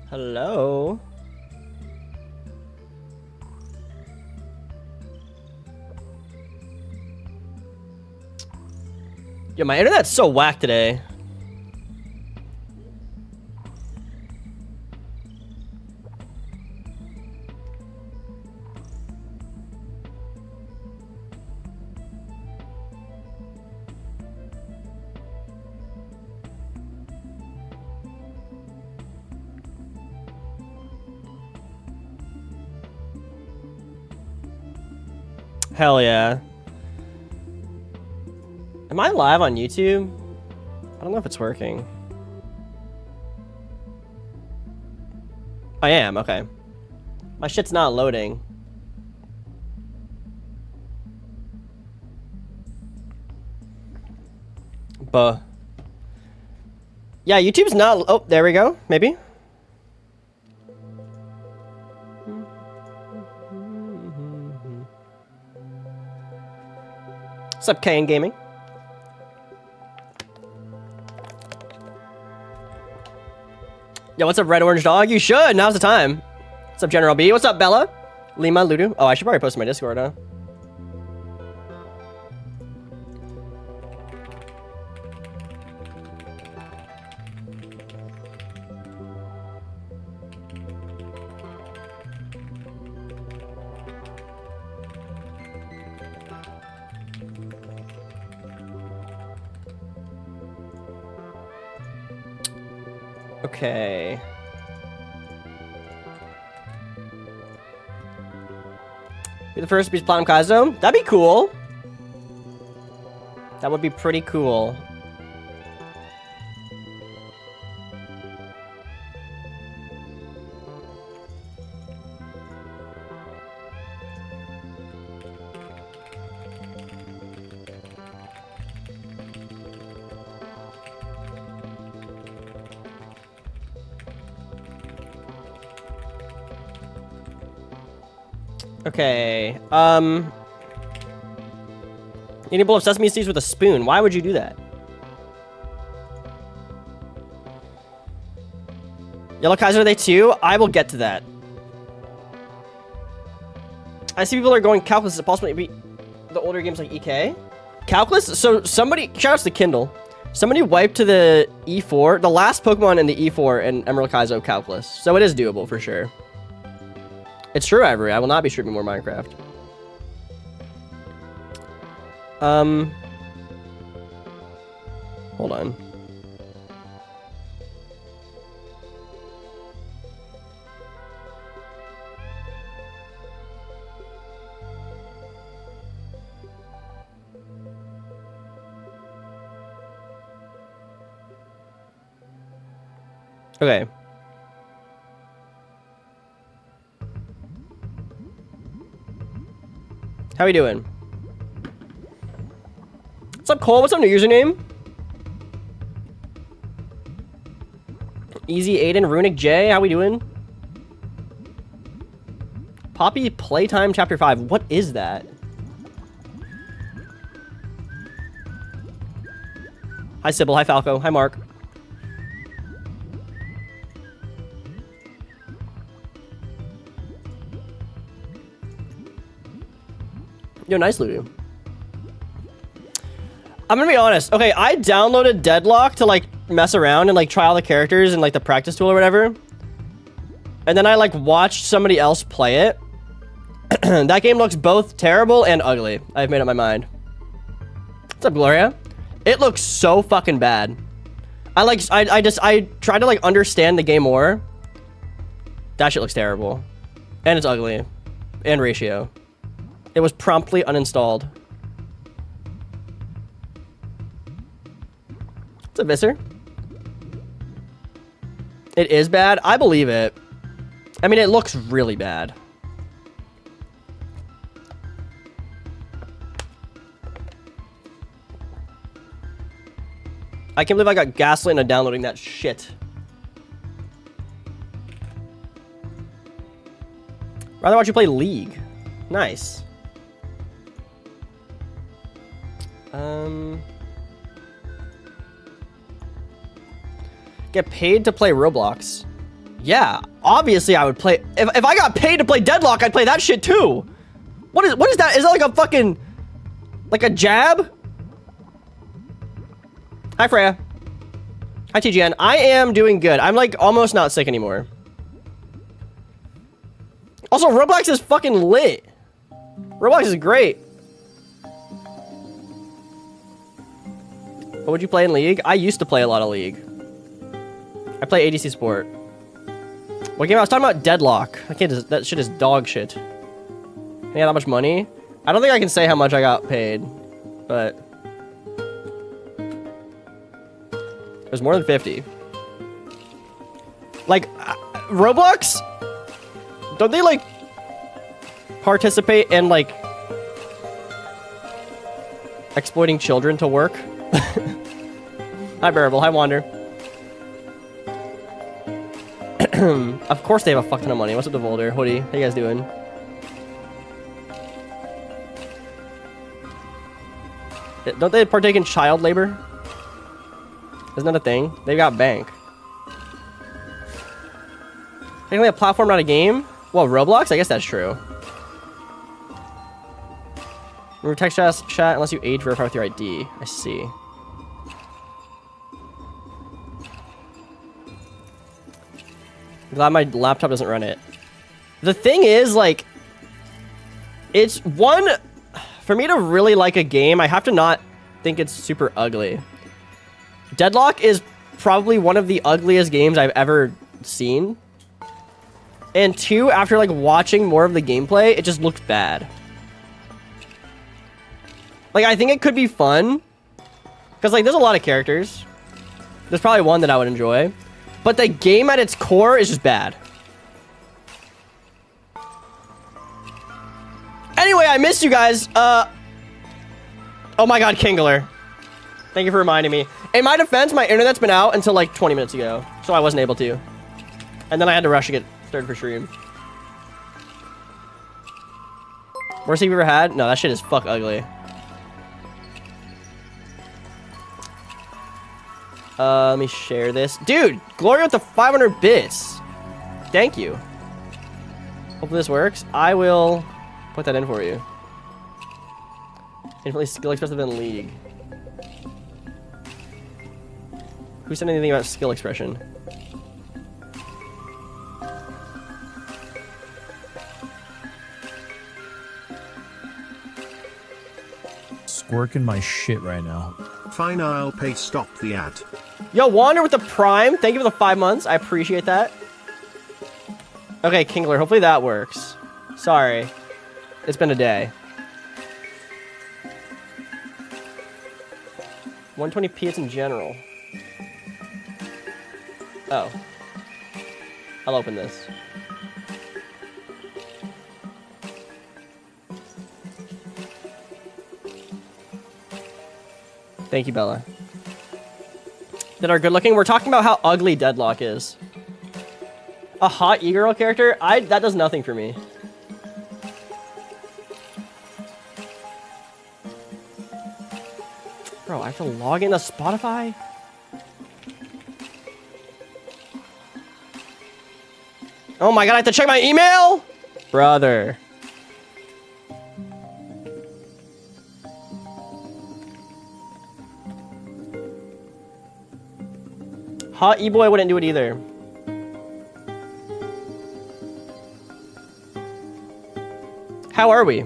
Hello? Yo, my internet's so whack today. Hell yeah. Am I live on YouTube? I don't know if it's working. I am, okay. My shit's not loading. But yeah, YouTube's not. Oh, there we go. Maybe. What's up, Kane Gaming? Yo, what's up, Red Orange Dog? You should. Now's the time. What's up, General B? What's up, Bella? Lima, Ludu. Oh, I should probably post my Discord, huh? Okay. Be the first to beat Platinum Kaizo? That'd be cool. That would be pretty cool. Okay, eat a bowl of sesame seeds with a spoon. Why would you do that? Yellow Kaiser, are they too? I will get to that. I see people are going calculus. Is it possible to beat the older games like EK? Calculus? So somebody, shoutouts to Kindle. Somebody wiped to the E4, the last Pokemon in the E4 in Emerald Kaizo calculus. So it is doable for sure. It's true, Ivory. I will not be streaming more Minecraft. Hold on. Okay. How we doing? What's up, Cole? What's up, new username? Easy Aiden, Runic J, how we doing? Poppy Playtime Chapter 5. What is that? Hi, Sybil. Hi, Falco. Hi, Mark. Yo, nice, Ludu. I'm gonna be honest. Okay, I downloaded Deadlock to, like, mess around and, like, try all the characters and, like, the practice tool or whatever. And then I, like, watched somebody else play it. That game looks both terrible and ugly. I've made up my mind. What's up, Gloria? It looks so fucking bad. I tried to, like, understand the game more. That shit looks terrible. And it's ugly. And ratio. It was promptly uninstalled. What's up, Visser? It is bad? I believe it. I mean, it looks really bad. I can't believe I got gaslit into downloading that shit. Rather watch you play League. Nice. Get paid to play Roblox. Yeah, obviously I would play. If I got paid to play Deadlock, I'd play that shit too. What is that? Is that like a fucking, like a jab? Hi, Freya. Hi, TGN. I am doing good. I'm like almost not sick anymore. Also, Roblox is fucking lit. Roblox is great. What would you play in League? I used to play a lot of League. I play ADC Sport. What game? I was talking about Deadlock. That shit is dog shit. Yeah, that much money? I don't think I can say how much I got paid, but it was more than 50. Like, Roblox? Don't they, like, participate in, like, exploiting children to work? Hi, Bearable. Hi, Wander. Of course they have a fuck ton of money. What's up, Devolder? Hoodie? How you guys doing? Don't they partake in child labor? Isn't that a thing? They've got bank. Technically a platform, not a game? Well, Roblox? I guess that's true. Remember text chat unless you age verify with your ID. I see. I'm glad my laptop doesn't run it. The thing is, like, it's one... For me to really like a game, I have to not think it's super ugly. Deadlock is probably one of the ugliest games I've ever seen. And two, after like watching more of the gameplay, it just looked bad. Like, I think it could be fun. Because, like, there's a lot of characters. There's probably one that I would enjoy. But the game at its core is just bad. Anyway, I missed you guys. Oh my god, Kingler. Thank you for reminding me. In my defense, my internet's been out until like 20 minutes ago. So I wasn't able to. And then I had to rush to get started for stream. Worst thing you've ever had? No, that shit is fuck ugly. Let me share this. Dude, Gloria with the 500 bits. Thank you. Hopefully this works. I will put that in for you. Infinitely skill expressive than League. Who said anything about skill expression? Squirking my shit right now. Fine, I'll pay stop the ad. Yo, Wander with the Prime. Thank you for the 5 months. I appreciate that. Okay, Kingler. Hopefully that works. Sorry. It's been a day. 120p it's in general. Oh. I'll open this. Thank you, Bella. That are good looking. We're talking about how ugly Deadlock is. A hot e-girl character? That does nothing for me. Bro, I have to log into Spotify? Oh my god, I have to check my email? Brother. Hot E-boy wouldn't do it either. How are we?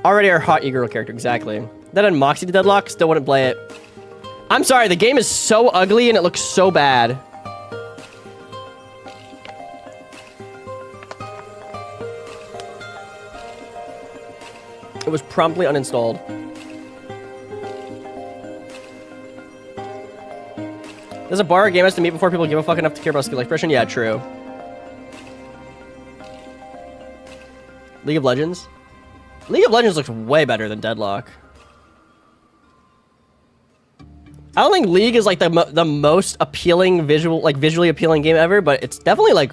Already our hot e-girl character, exactly. That and Moxie to Deadlock, still wouldn't play it. I'm sorry, the game is so ugly and it looks so bad. It was promptly uninstalled. There's a bar a game has to meet before people give a fuck enough to care about skill expression? Yeah, true. League of Legends? League of Legends looks way better than Deadlock. I don't think League is like the most appealing visually appealing game ever, but it's definitely like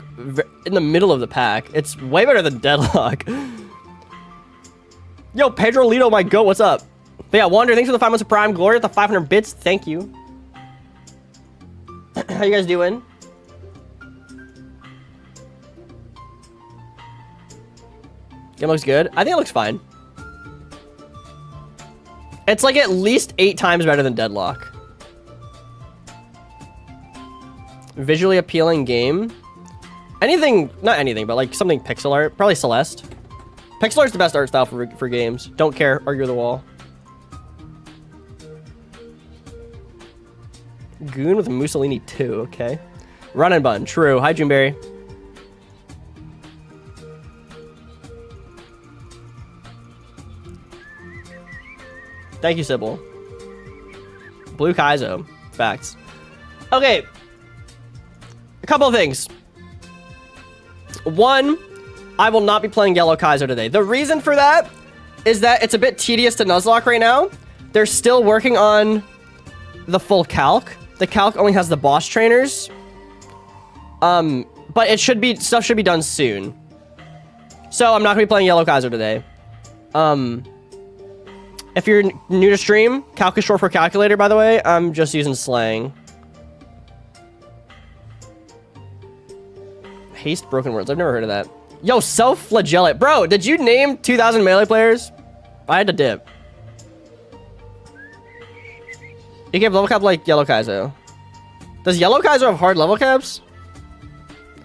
in the middle of the pack. It's way better than Deadlock. Yo, Pedro Lito, my goat, what's up? But yeah, Wander, thanks for the 5 months of Prime. Gloria at the 500 bits, thank you. How you guys doing? Game looks good. I think it looks fine. It's like at least 8 times better than Deadlock. Visually appealing game. Anything, not anything, but like something pixel art. Probably Celeste. Pixel art's the best art style for games. Don't care. Argue the wall. Goon with Mussolini 2. Okay. Run and bun. True. Hi, Juneberry. Thank you, Sybil. Blue Kaizo. Facts. Okay. A couple of things. One, I will not be playing Yellow Kaizo today. The reason for that is that it's a bit tedious to Nuzlocke right now. They're still working on the full calc. The calc only has the boss trainers. But it should be, stuff should be done soon. So I'm not gonna be playing Yellow Kaizo today. If you're new to stream, calc is short for calculator, by the way. I'm just using slang. Haste broken words. I've never heard of that. Yo, self-flagellate. Bro, did you name 2,000 melee players? I had to dip. You gave level cap like Yellow Kaizo. Does Yellow Kaizo have hard level caps?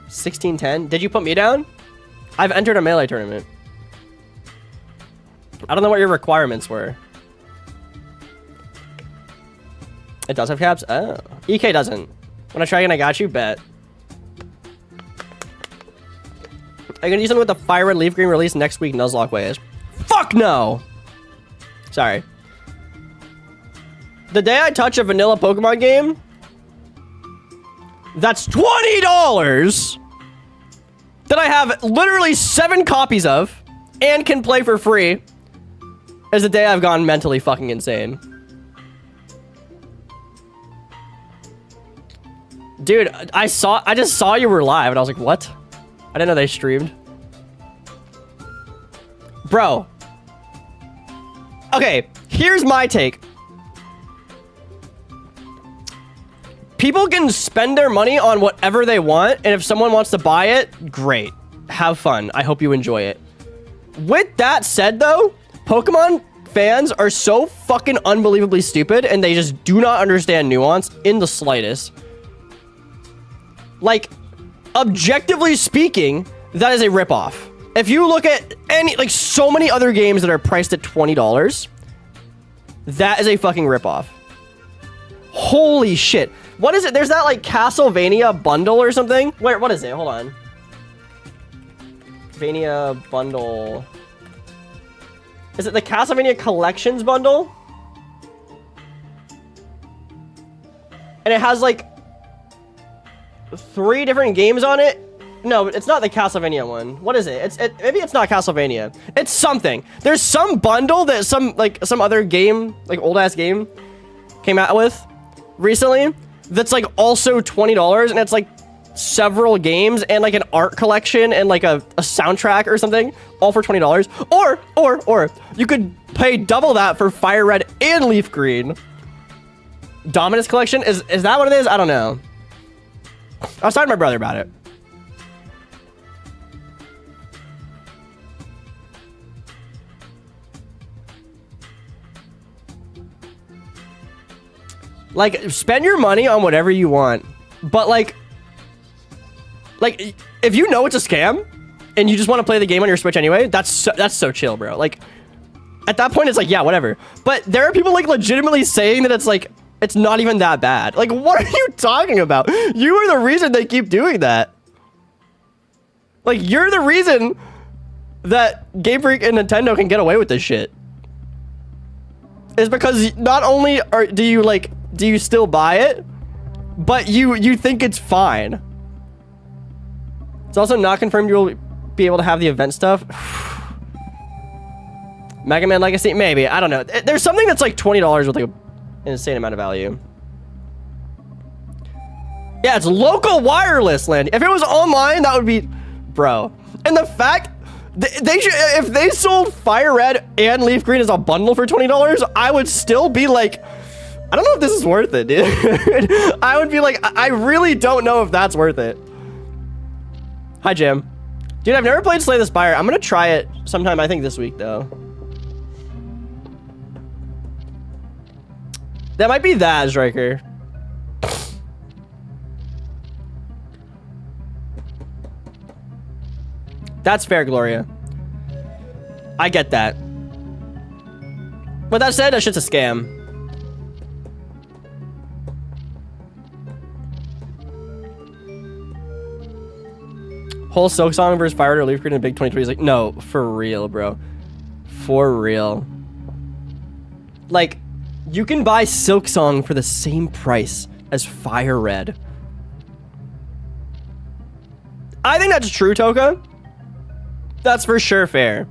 1610. Did you put me down? I've entered a melee tournament. I don't know what your requirements were. It does have caps? Oh. EK doesn't. When I try again, I got you? Bet. Are you gonna do something with the Fire Red Leaf Green release next week, Nuzlocke ways? Fuck no! Sorry. The day I touch a vanilla Pokemon game, that's $20 that I have literally 7 copies of and can play for free, is the day I've gone mentally fucking insane. Dude, I just saw you were live and I was like, what? I didn't know they streamed. Bro. Okay, here's my take. People can spend their money on whatever they want, and if someone wants to buy it, great. Have fun. I hope you enjoy it. With that said, though, Pokemon fans are so fucking unbelievably stupid, and they just do not understand nuance in the slightest. Like, objectively speaking, that is a ripoff. If you look at any, like, so many other games that are priced at $20, that is a fucking ripoff. Holy shit. What is it? There's that, like, Castlevania bundle or something? Wait, what is it? Hold on. Castlevania bundle. Is it the Castlevania Collections bundle? And it has, like, 3 different games on it. No, it's not the Castlevania one. What is it? Maybe it's not Castlevania. It's something. There's some bundle that some other game, like old ass game, came out with recently. That's like also $20, and it's like several games and like an art collection and like a soundtrack or something, all for $20. Or you could pay double that for Fire Red and Leaf Green. Dominus Collection, is that what it is? I don't know. I was talking to my brother about it. Like, spend your money on whatever you want, but like if you know it's a scam and you just want to play the game on your Switch anyway, that's so chill, bro. Like, at that point, it's like, yeah, whatever. But there are people like legitimately saying that it's like, it's not even that bad. Like, what are you talking about? You are the reason they keep doing that. Like, you're the reason that Game Freak and Nintendo can get away with this shit. Is because not only do you still buy it, but you think it's fine. It's also not confirmed you'll be able to have the event stuff. Mega Man Legacy? Maybe. I don't know. There's something that's like $20 with like an insane amount of value. Yeah, it's local wireless, Landy. If it was online, that would be... Bro. And the fact... They should, if they sold Fire Red and Leaf Green as a bundle for $20, I would still be like, I don't know if this is worth it, dude. I would be like, I really don't know if that's worth it. Hi, Jim. Dude, I've never played Slay the Spire. I'm gonna try it sometime, I think this week, though. That might be that, Striker. That's fair, Gloria. I get that. With that said, that shit's a scam. Whole Silk Song versus Fire or Leaf Grid in a big 2020 is like, no, for real, bro. For real. Like, you can buy Silk Song for the same price as Fire Red. I think that's true, Toka. That's for sure fair.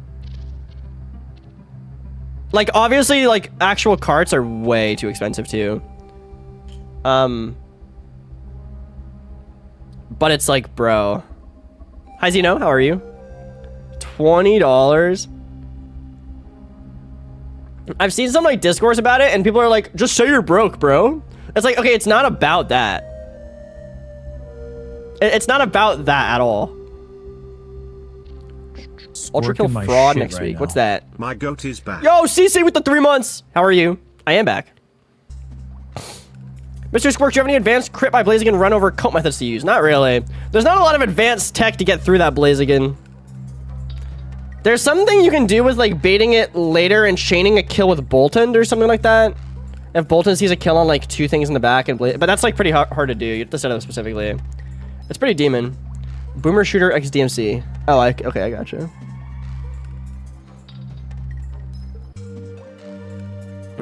Like, obviously, like, actual carts are way too expensive, too. But it's like, bro. Hi, Zeno. How are you? $20. I've seen some, like, discourse about it, and people are like, just say you're broke, bro. It's like, okay, it's not about that. It's not about that at all. Ultra Kill Fraud next week. What's that? My goat is back. Yo, CC with the 3 months. How are you? I am back. Mr. Squirk, do you have any advanced crit by Blaziken run over coat methods to use? Not really. There's not a lot of advanced tech to get through that Blaziken. There's something you can do with like baiting it later and chaining a kill with Bolton or something like that. If Bolton sees a kill on like 2 things in the back, and but that's like pretty hard to do. You have to set it up specifically. It's pretty demon. Boomer Shooter X DMC. Oh, okay, I gotcha.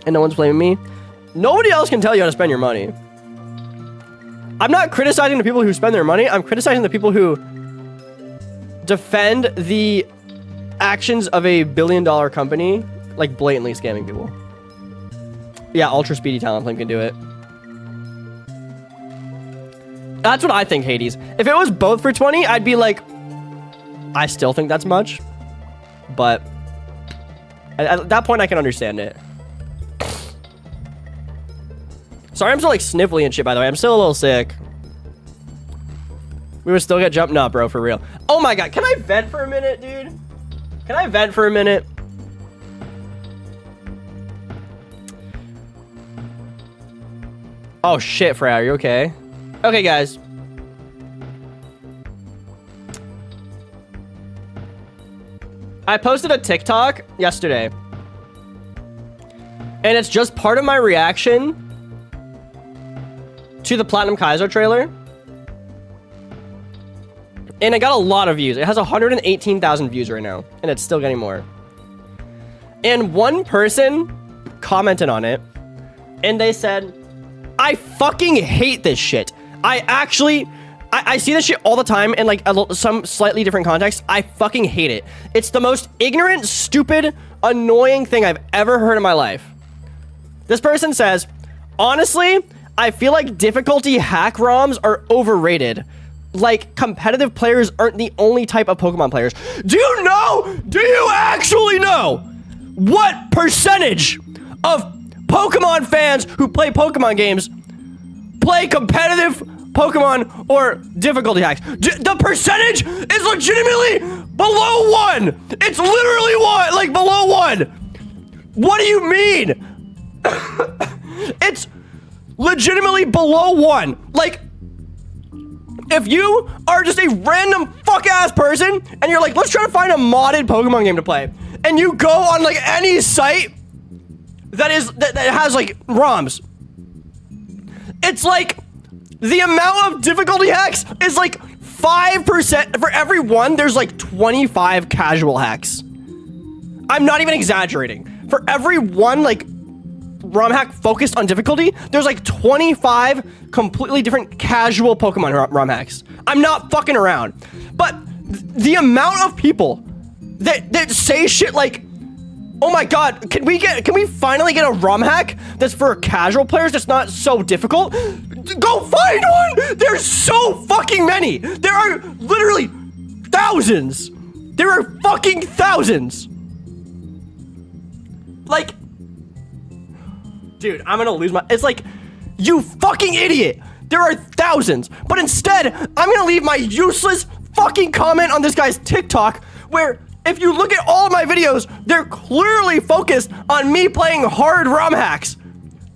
And no one's blaming me. Nobody else can tell you how to spend your money. I'm not criticizing the people who spend their money. I'm criticizing the people who defend the actions of a billion-dollar company, like blatantly scamming people. Yeah, ultra speedy talent flame can do it. That's what I think, Hades. If it was both for 20, I'd be like, I still think that's much. But at that point, I can understand it. Sorry, I'm still like sniffly and shit, by the way. I'm still a little sick. We would still get jumped? Nah, bro, for real. Oh my god, can I vent for a minute, dude? Can I vent for a minute? Oh shit, Freya, are you okay? Okay, guys. I posted a TikTok yesterday. And it's just part of my reaction to the Platinum Kaizo trailer. And it got a lot of views. It has 118,000 views right now. And it's still getting more. And one person commented on it. And they said, I fucking hate this shit. I see this shit all the time in like some slightly different context. I fucking hate it. It's the most ignorant, stupid, annoying thing I've ever heard in my life. This person says, honestly, I feel like difficulty hack ROMs are overrated. Like, competitive players aren't the only type of Pokemon players. Do you actually know what percentage of Pokemon fans who play Pokemon games play competitive Pokemon or difficulty hacks? The percentage is legitimately below 1. It's literally 1, like below 1. What do you mean? It's legitimately below 1. Like, if you are just a random fuck-ass person and you're like, let's try to find a modded Pokemon game to play, and you go on like any site that has like ROMs, it's like the amount of difficulty hacks is like 5%. For every one, there's like 25 casual hacks. I'm not even exaggerating. For every one like ROM hack focused on difficulty, there's like 25 completely different casual Pokemon ROM hacks. I'm not fucking around. But the amount of people that say shit like, oh my god, can we finally get a ROM hack that's for casual players that's not so difficult? Go find one! There's so fucking many! There are literally thousands! There are fucking thousands! Like, Dude, I'm gonna lose my... It's like, you fucking idiot! There are thousands, but instead, I'm gonna leave my useless fucking comment on this guy's TikTok, where if you look at all of my videos, they're clearly focused on me playing hard ROM hacks.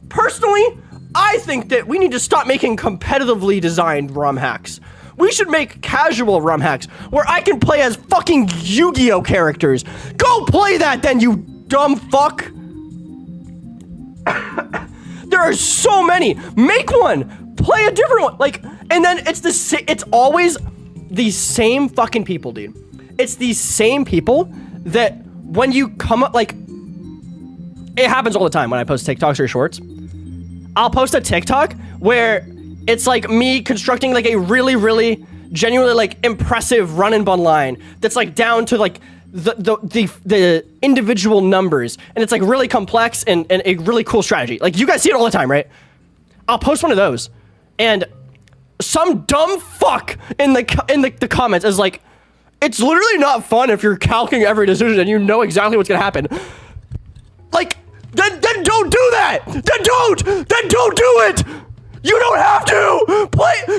Personally, I think that we need to stop making competitively designed ROM hacks. We should make casual ROM hacks where I can play as fucking Yu-Gi-Oh characters. Go play that then, you dumb fuck. There are so many. Make one. Play a different one. Like, and then it's always the same fucking people, dude. It's these same people that when you come up, like, it happens all the time when I post TikToks or shorts. I'll post a TikTok where it's like me constructing like a really, really genuinely like impressive run and bun line that's like down to like the individual numbers, and it's like really complex and a really cool strategy. Like, you guys see it all the time, right? I'll post one of those, and some dumb fuck in the comments is like, it's literally not fun if you're calculating every decision and you know exactly what's gonna happen. Like, then don't do that. Then don't do it. You don't have to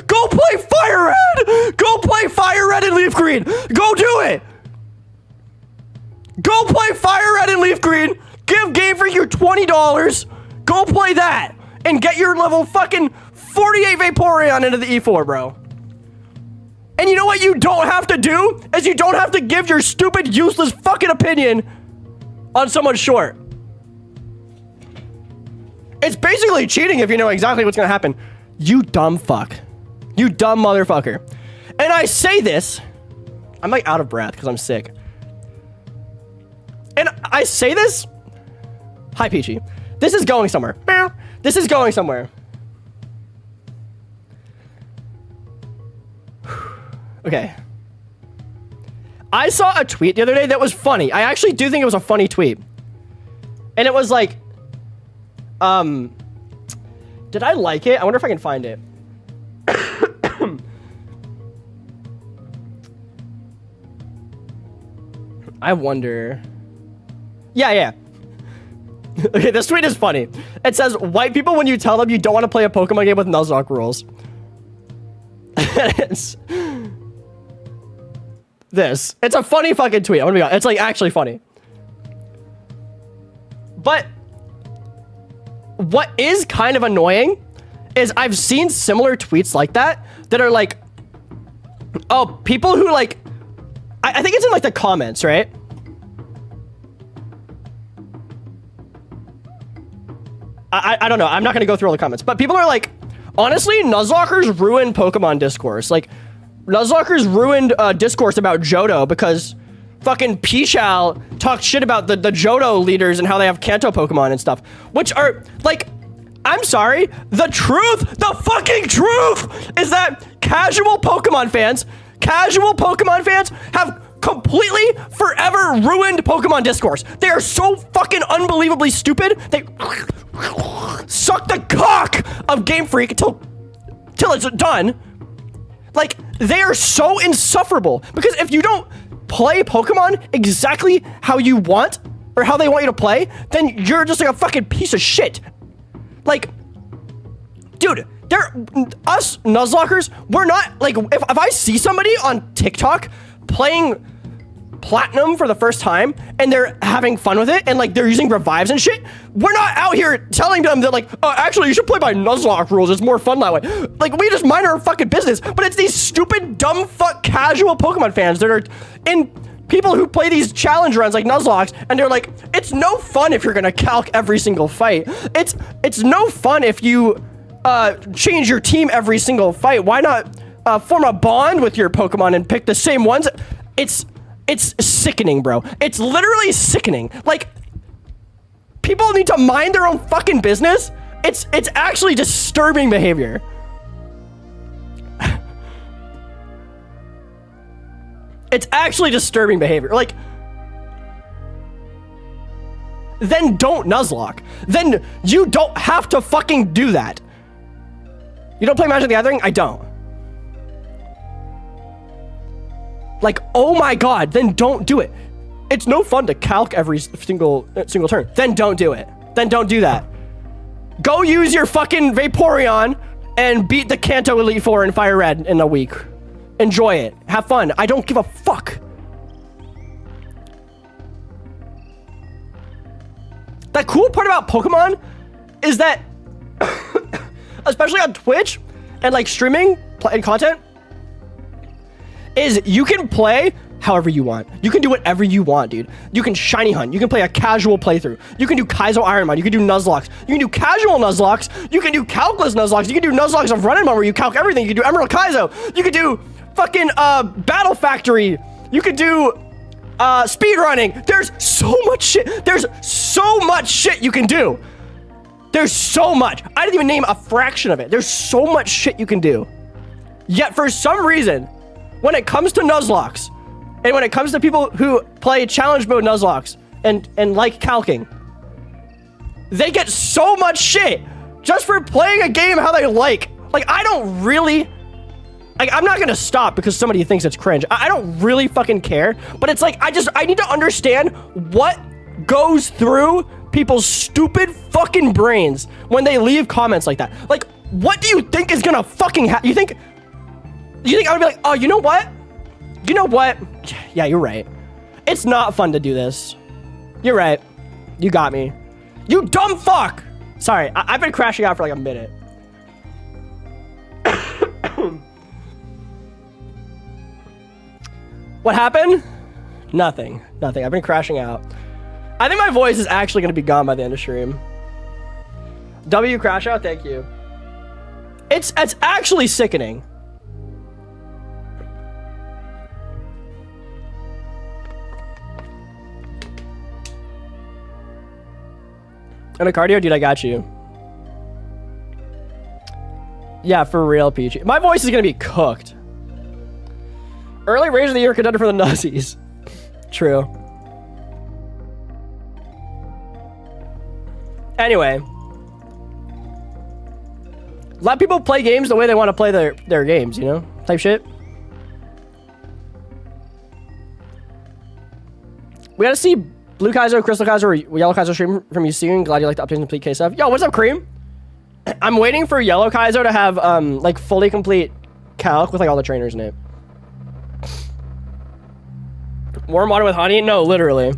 go play Fire Red. Go play Fire Red and Leaf Green. Go do it. Go play Fire Red and Leaf Green. Give Game Freak your $20. Go play that and get your level fucking 48 Vaporeon into the E4, bro. And you know what you don't have to do? Is you don't have to give your stupid, useless fucking opinion on someone's short. It's basically cheating if you know exactly what's gonna happen. You dumb fuck. You dumb motherfucker. And I say this, I'm like out of breath because I'm sick. And I say this, hi Peachy, this is going somewhere. This is going somewhere. Okay. I saw a tweet the other day that was funny. I actually do think it was a funny tweet. And it was like, did I like it? I wonder if I can find it. I wonder. Yeah. Okay, this tweet is funny. It says, white people when you tell them you don't want to play a Pokemon game with Nuzlocke rules. It's this. It's a funny fucking tweet. I'm gonna be honest. It's like actually funny. But what is kind of annoying is I've seen similar tweets like that are like, oh, people who like, I think it's in like the comments, right? I don't know. I'm not going to go through all the comments, but people are like, honestly, Nuzlockers ruined Pokemon discourse. Like, Nuzlockers ruined discourse about Johto because fucking Pichal talked shit about the Johto leaders and how they have Kanto Pokemon and stuff, which are like, I'm sorry, the fucking truth is that casual Pokemon fans have completely forever ruined Pokemon discourse. They are so fucking unbelievably stupid. They suck the cock of Game Freak till it's done. Like, they are so insufferable because if you don't play Pokemon exactly how you want or how they want you to play, then you're just like a fucking piece of shit. Like, dude, us Nuzlockers, we're not like, if I see somebody on TikTok playing Platinum for the first time and they're having fun with it and like they're using revives and shit, we're not out here telling them that like, oh, actually you should play by Nuzlocke rules, it's more fun that way. Like, we just mind our fucking business. But it's these stupid dumb fuck casual Pokemon fans that are in people who play these challenge runs like Nuzlocke, and they're like, it's no fun if you're gonna calc every single fight. It's no fun if you change your team every single fight. Why not form a bond with your Pokemon and pick the same ones? It's sickening, bro. It's literally sickening. Like, people need to mind their own fucking business. It's actually disturbing behavior. It's actually disturbing behavior. Like, then don't Nuzlocke. Then you don't have to fucking do that. You don't play Magic the Gathering? I don't. Like, oh my god, then don't do it. It's no fun to calc every single turn. Then don't do it. Then don't do that. Go use your fucking Vaporeon and beat the Kanto Elite Four in Fire Red in a week. Enjoy it. Have fun. I don't give a fuck. The cool part about Pokemon is that, especially on Twitch and like streaming and content, is you can play however you want. You can do whatever you want, dude. You can shiny hunt. You can play a casual playthrough. You can do Kaizo Ironmon. You can do Nuzlocke. You can do casual Nuzlocke. You can do calculus Nuzlocke. You can do Nuzlocke of Running Man where you calc everything. You can do Emerald Kaizo. You can do fucking Battle Factory. You can do speed running. There's so much shit. There's so much shit you can do. There's so much. I didn't even name a fraction of it. There's so much shit you can do. Yet for some reason, when it comes to Nuzlocke, and when it comes to people who play challenge mode Nuzlocke and like calking, they get so much shit just for playing a game how they like. Like, I don't really... Like, I'm not gonna stop because somebody thinks it's cringe. I don't really fucking care, but it's like, I need to understand what goes through people's stupid fucking brains when they leave comments like that. Like, what do you think is gonna fucking happen? You think I would be like, oh, you know what? You know what? Yeah, you're right. It's not fun to do this. You're right. You got me. You dumb fuck! Sorry, I've been crashing out for like a minute. What happened? Nothing. Nothing. I've been crashing out. I think my voice is actually going to be gone by the end of stream. W crash out? Thank you. It's actually sickening. And a cardio? Dude, I got you. Yeah, for real, Peachy. My voice is going to be cooked. Early Rage of the Year contender for the Nuzzies. True. Anyway. Let people play games the way they want to play their games, you know? Type shit. We gotta see Blue Kaizo, Crystal Kaizo, or Yellow Kaizo stream from you soon. Glad you like the updates and complete case stuff. Yo, what's up, Cream? I'm waiting for Yellow Kaizo to have, like, fully complete calc with, like, all the trainers in it. Warm water with honey? No, literally.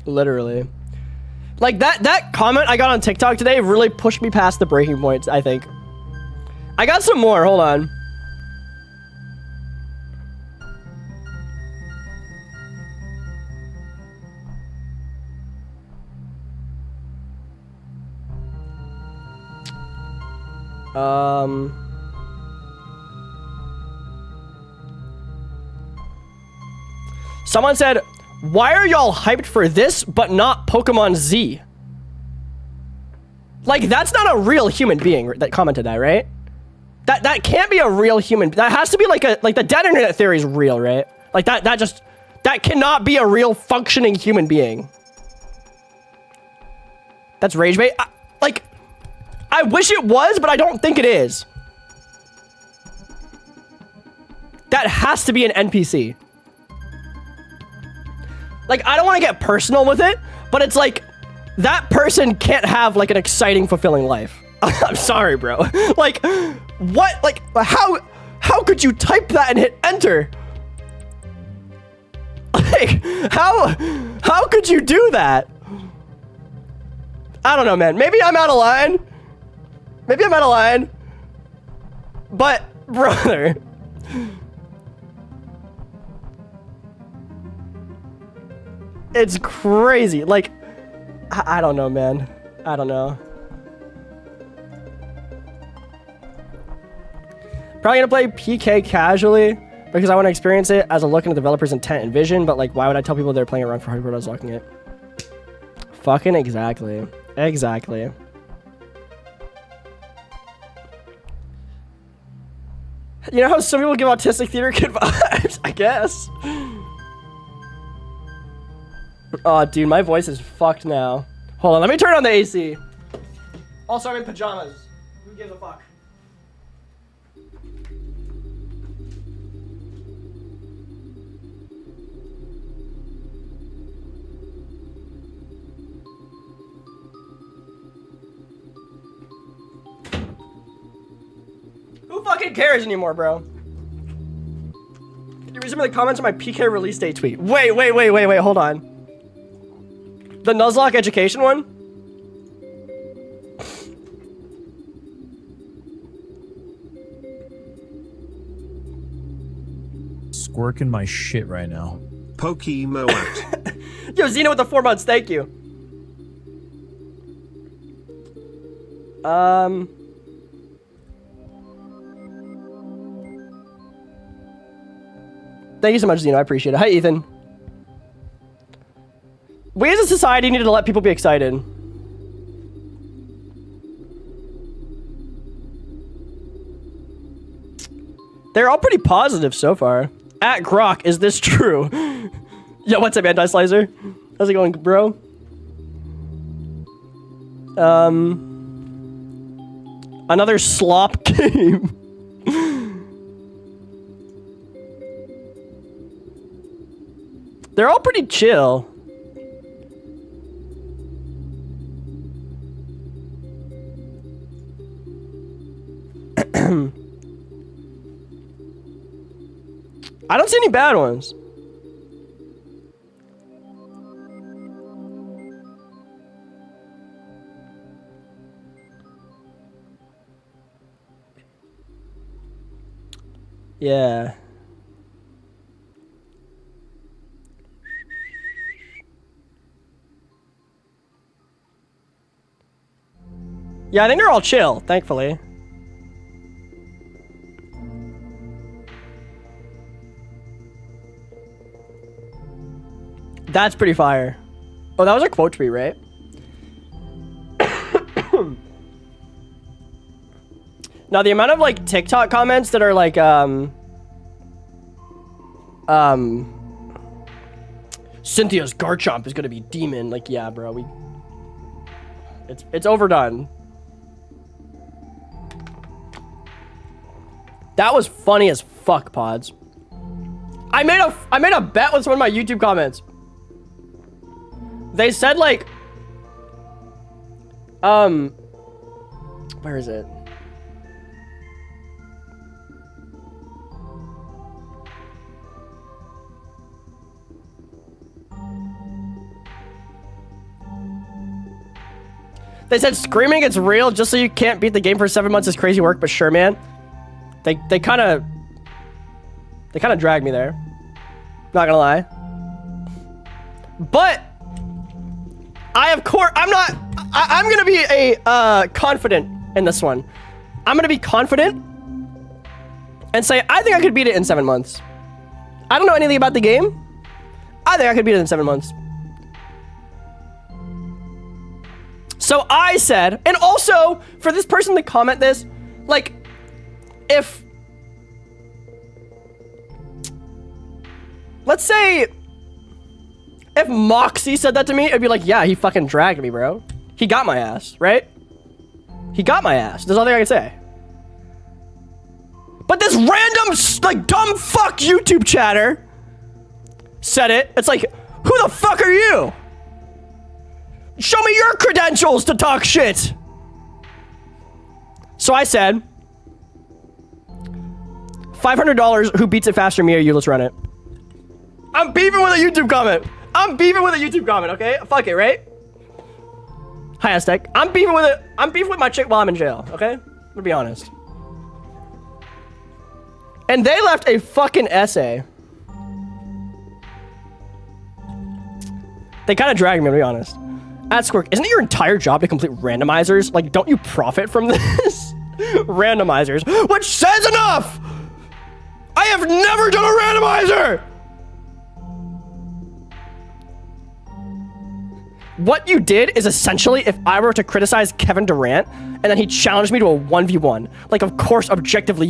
Literally. Like, that comment I got on TikTok today really pushed me past the breaking points, I think. I got some more. Hold on. Someone said, why are y'all hyped for this but not Pokemon Z? Like, that's not a real human being that commented that, right? That can't be a real human. That has to be like the dead internet theory is real, right? Like that cannot be a real functioning human being. That's rage bait. I wish it was, but I don't think it is. That has to be an NPC. Like, I don't want to get personal with it, but it's like, that person can't have, like, an exciting, fulfilling life. I'm sorry, bro. Like, what? Like, how could you type that and hit enter? Like, how could you do that? I don't know, man. Maybe I'm out of line. Maybe I'm out of line. But, brother... It's crazy. Like, I don't know, man. I don't know. Probably gonna play PK casually because I want to experience it as a look into the developer's intent and vision, but like, why would I tell people they're playing around for hardcore without locking it? Fucking exactly. Exactly. You know how some people give autistic theater kid vibes? I guess. Oh, dude, my voice is fucked now. Hold on, let me turn on the AC. Also, I'm in pajamas. Who gives a fuck? Who fucking cares anymore, bro? Can you read some of the comments on my PK release date tweet? Wait, hold on. The Nuzlocke education one? Squirking my shit right now. Pokemoat. Yo, Xena with the 4 months, thank you. Thank you so much, Xeno. I appreciate it. Hi, Ethan. We as a society need to let people be excited. They're all pretty positive so far. At Grok, is this true? Yo, what's up, Anti-Slicer? How's it going, bro? Another slop game. They're all pretty chill. I don't see any bad ones. Yeah. Yeah, I think they're all chill, thankfully. That's pretty fire. Oh, that was a quote tweet, right? Now, the amount of, like, TikTok comments that are, like, Cynthia's Garchomp is gonna be demon. Like, yeah, bro, it's overdone. That was funny as fuck, Pods. I made a bet with one of my YouTube comments. They said, like, where is it? They said screaming it's real just so you can't beat the game for 7 months is crazy work, but sure, man. They kind of dragged me there. Not gonna lie. But I'm gonna be confident in this one. I'm gonna be confident and say I think I could beat it in 7 months. I don't know anything about the game. I think I could beat it in 7 months. So I said, and also for this person to comment this, like, if, let's say, if Moxie said that to me, it'd be like, yeah, he fucking dragged me, bro. He got my ass, right? He got my ass. There's nothing I can say. But this random, like, dumb fuck YouTube chatter said it. It's like, who the fuck are you? Show me your credentials to talk shit. So I said, $500, who beats it faster, me or you? Let's run it. I'm beefing with a YouTube comment. I'm beefing with a YouTube comment, okay? Fuck it, right? Hi, Aztec. I'm beefing with my chick while I'm in jail, okay? I'm gonna be honest. And they left a fucking essay. They kind of dragged me, to be honest. At Squirk, isn't it your entire job to complete randomizers? Like, don't you profit from this? Randomizers, which says enough! I have never done a randomizer! What you did is essentially if I were to criticize Kevin Durant and then he challenged me to a 1v1. Like, of course, objectively,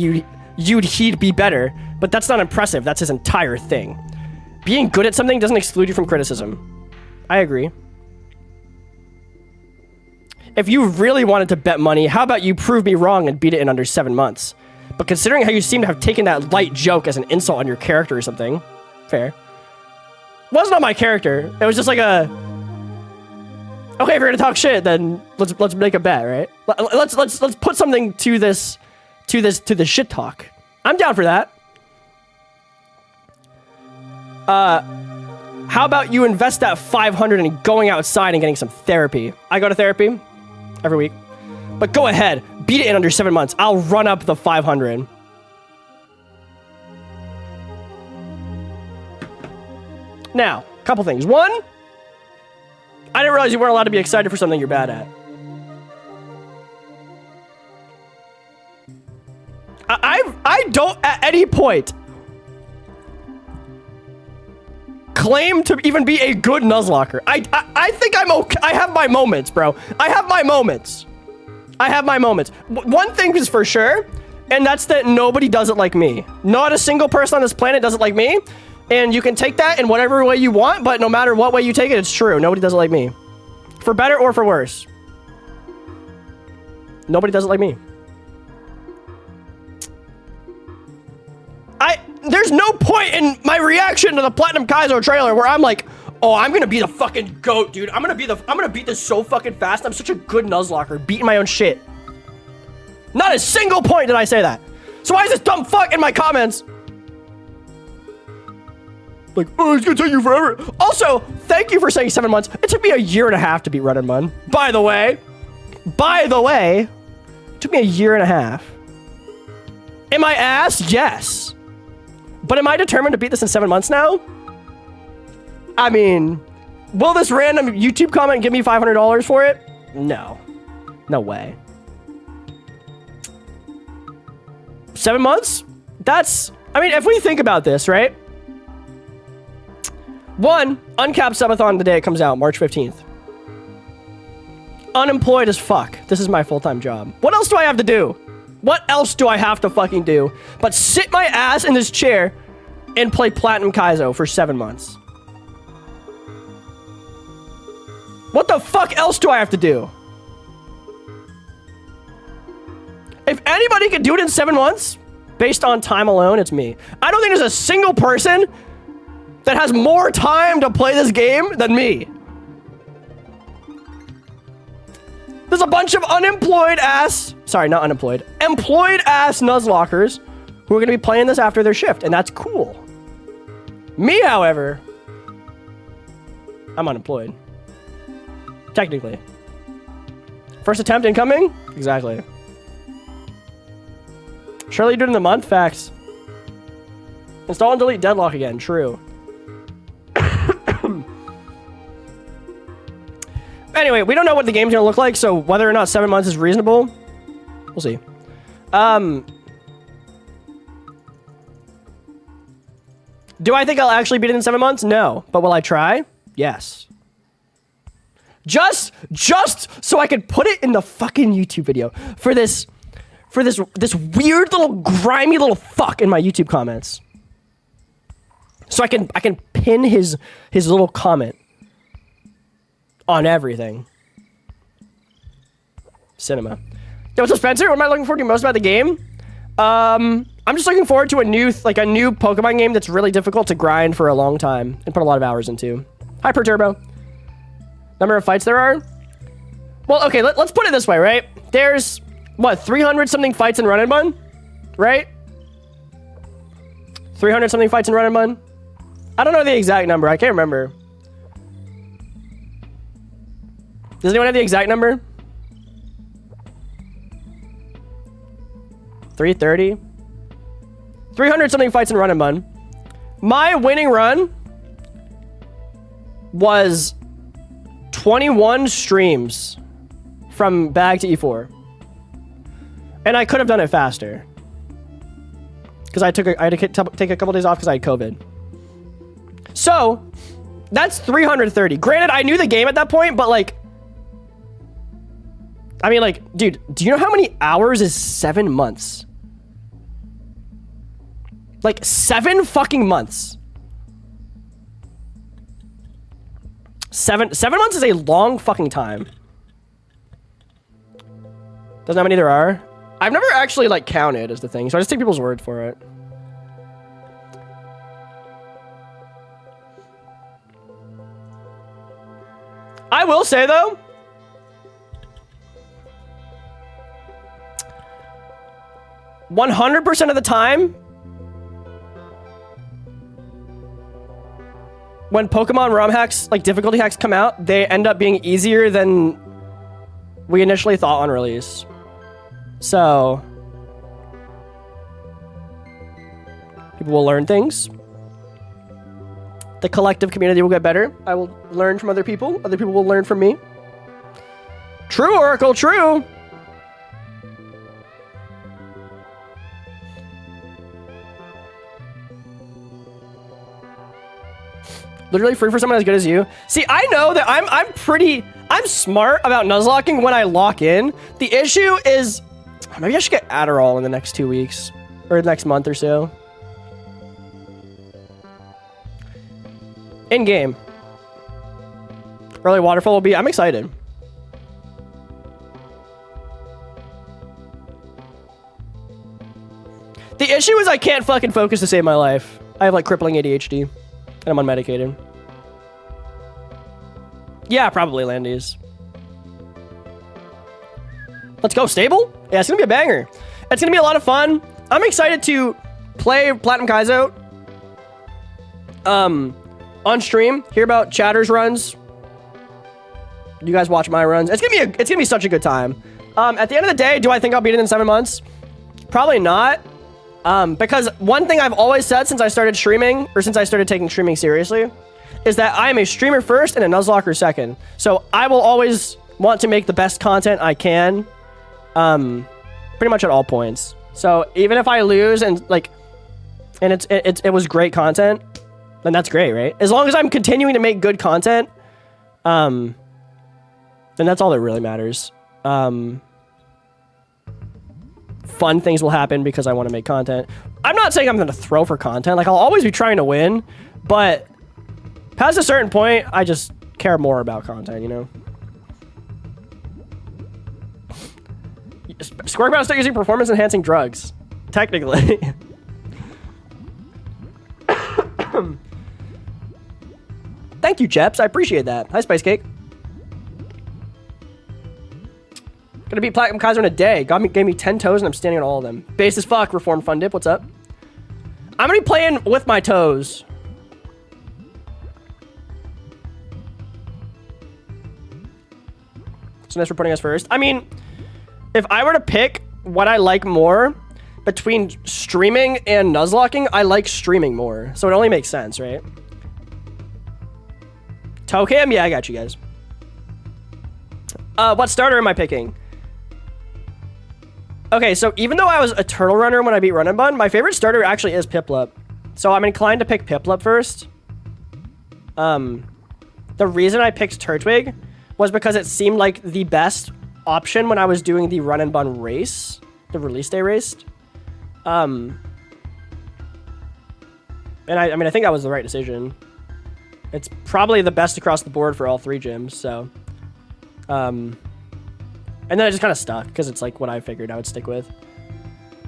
he'd be better, but that's not impressive. That's his entire thing. Being good at something doesn't exclude you from criticism. I agree. If you really wanted to bet money, how about you prove me wrong and beat it in under 7 months? But considering how you seem to have taken that light joke as an insult on your character or something, fair. It wasn't on my character. It was just like a, okay, if you're gonna talk shit, then let's make a bet, right? Let's put something to this to the shit talk. I'm down for that. How about you invest that 500 in going outside and getting some therapy? I go to therapy every week. But go ahead, beat it in under 7 months. I'll run up the 500. Now, a couple things. One, I didn't realize you weren't allowed to be excited for something you're bad at. I don't at any point claim to even be a good Nuzlocker. I think I'm okay. I have my moments, bro. I have my moments. One thing is for sure, and that's that nobody does it like me. Not a single person on this planet does it like me. And you can take that in whatever way you want, but no matter what way you take it, it's true. Nobody does it like me. For better or for worse. Nobody does it like me. There's no point in my reaction to the Platinum Kaizo trailer where I'm like, oh, I'm gonna be the fucking GOAT, dude. I'm gonna beat this so fucking fast. I'm such a good Nuzlocker, beating my own shit. Not a single point did I say that. So why is this dumb fuck in my comments? Like, oh, it's gonna take you forever. Also, thank you for saying 7 months. It took me a year and a half to beat Run and Mun. By the way, it took me a year and a half. Am I ass? Yes. But am I determined to beat this in 7 months now? I mean, will this random YouTube comment give me $500 for it? No. No way. 7 months? That's, I mean, if we think about this, right? One, uncapped subathon the day it comes out, March 15th. Unemployed as fuck. This is my full-time job. What else do I have to do? What else do I have to fucking do but sit my ass in this chair and play Platinum Kaizo for 7 months? What the fuck else do I have to do? If anybody can do it in 7 months, based on time alone, it's me. I don't think there's a single person that has more time to play this game than me. There's a bunch of employed ass Nuzlockers who are going to be playing this after their shift, and that's cool. Me, however, I'm unemployed. Technically. First attempt incoming? Exactly. Surely you do it in the month? Facts. Install and delete Deadlock again. True. Anyway, we don't know what the game's gonna look like, so whether or not 7 months is reasonable, we'll see. Do I think I'll actually beat it in 7 months? No. But will I try? Yes. Just so I could put it in the fucking YouTube video for this weird little grimy little fuck in my YouTube comments. So I can pin his little comment on everything. Cinema. Yo, what's up, Spencer? What am I looking forward to most about the game? I'm just looking forward to a new Pokemon game that's really difficult to grind for a long time and put a lot of hours into. Hyper Turbo. Number of fights there are? Well, okay, let's put it this way, right? There's, what, 300 something fights in Run and Mun? Right? 300 something fights in Run and Mun? I don't know the exact number. I can't remember. Does anyone have the exact number? 330? 300 something fights in Run and Mun. My winning run was 21 streams from bag to E4. And I could have done it faster. Because I had to take a couple days off because I had COVID. So, that's 330. Granted, I knew the game at that point, but like, I mean, like, dude, do you know how many hours is 7 months? Like, 7 fucking months. 7 months is a long fucking time. Doesn't know how many there are. I've never actually, like, counted is the thing, so I just take people's word for it. I will say, though, 100% of the time, when Pokemon ROM hacks, like difficulty hacks come out, they end up being easier than we initially thought on release. So, people will learn things. The collective community will get better. I will learn from other people. Other people will learn from me. True, Oracle, true. Literally free for someone as good as you. See, I know that I'm smart about Nuzlocking when I lock in. The issue is, maybe I should get Adderall in the next 2 weeks or the next month or so. In game. Early waterfall will be, I'm excited. The issue is I can't fucking focus to save my life. I have like crippling ADHD and I'm unmedicated. Yeah, probably Landies. Let's go, stable? Yeah, it's gonna be a banger. It's gonna be a lot of fun. I'm excited to play Platinum Kaizo on stream, hear about Chatter's runs. You guys watch my runs. It's gonna be such a good time. At the end of the day, do I think I'll beat it in 7 months? Probably not. Because one thing I've always said since I started streaming, or since I started taking streaming seriously, is that I am a streamer first and a Nuzlocker second. So I will always want to make the best content I can, pretty much at all points. So even if I lose and like, and it was great content, then that's great, right? As long as I'm continuing to make good content, then that's all that really matters. Fun things will happen because I want to make content. I'm not saying I'm going to throw for content. Like, I'll always be trying to win, but past a certain point, I just care more about content, you know? Squirk about to start using performance-enhancing drugs. Technically. Thank you, Jeps. I appreciate that. Hi, Spice Cake. Gonna beat Platinum Kaizo in a day. Gave me 10 toes and I'm standing on all of them. Base as fuck, Reform Fun Dip. What's up? I'm gonna be playing with my toes. So nice for putting us first. I mean, if I were to pick what I like more between streaming and Nuzlocking, I like streaming more. So it only makes sense, right? Toe cam? Yeah, I got you guys. What starter am I picking? Okay, so even though I was a turtle runner when I beat Run and Bun, my favorite starter actually is Piplup. So I'm inclined to pick Piplup first. The reason I picked Turtwig was because it seemed like the best option when I was doing the Run and Bun race, the release day race. And I mean, I think that was the right decision. It's probably the best across the board for all 3 gyms, so. And then I just kind of stuck, because it's like what I figured I would stick with.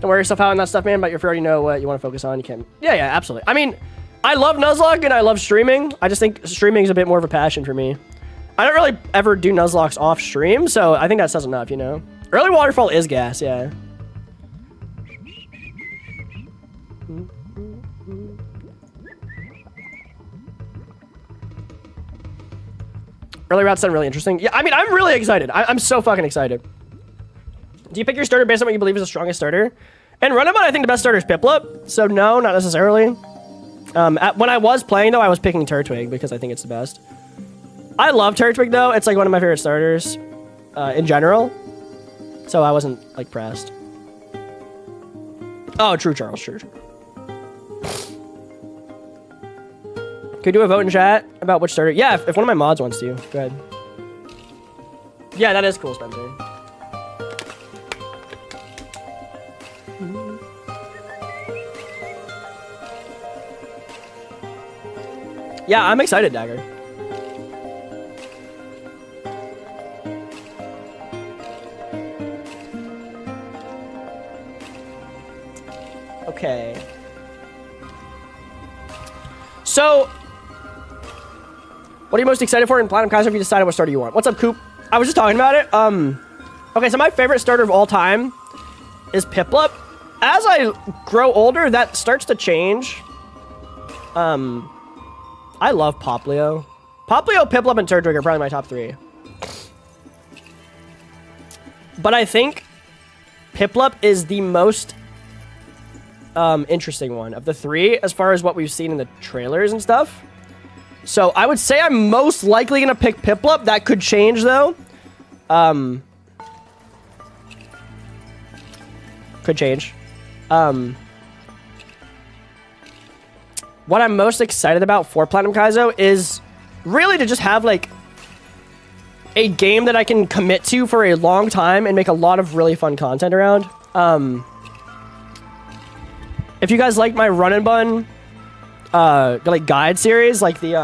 Don't wear yourself out on that stuff, man, but if you already know what you want to focus on, you can. Yeah, absolutely. I mean, I love Nuzlocke and I love streaming. I just think streaming is a bit more of a passion for me. I don't really ever do Nuzlocks off stream, so I think that says enough, you know? Early waterfall is gas, yeah. Early routes sound really interesting. Yeah, I mean, I'm really excited. I'm so fucking excited. Do you pick your starter based on what you believe is the strongest starter? And Runabout, I think the best starter is Piplup. So no, not necessarily. When I was playing, though, I was picking Turtwig because I think it's the best. I love Turtwig, though. It's like one of my favorite starters in general. So I wasn't, like, pressed. Oh, true, Charles. True. Could we do a vote in chat about which starter? Yeah, if one of my mods wants to. Go ahead. Yeah, that is cool, Spencer. Yeah, I'm excited, Dagger. Okay. So, what are you most excited for in Platinum Kaizo if you decided what starter you want? What's up, Coop? I was just talking about it. Okay, so my favorite starter of all time is Piplup. as I grow older, that starts to change. I love Poplio. Poplio, Piplup, and Turtwig are probably my top 3. But I think Piplup is the most interesting one of the 3 as far as what we've seen in the trailers and stuff. So I would say I'm most likely going to pick Piplup. That could change, though. Could change. What I'm most excited about for Platinum Kaizo is really to just have, like, a game that I can commit to for a long time and make a lot of really fun content around. If you guys like my Run and Bun, like, guide series, like the,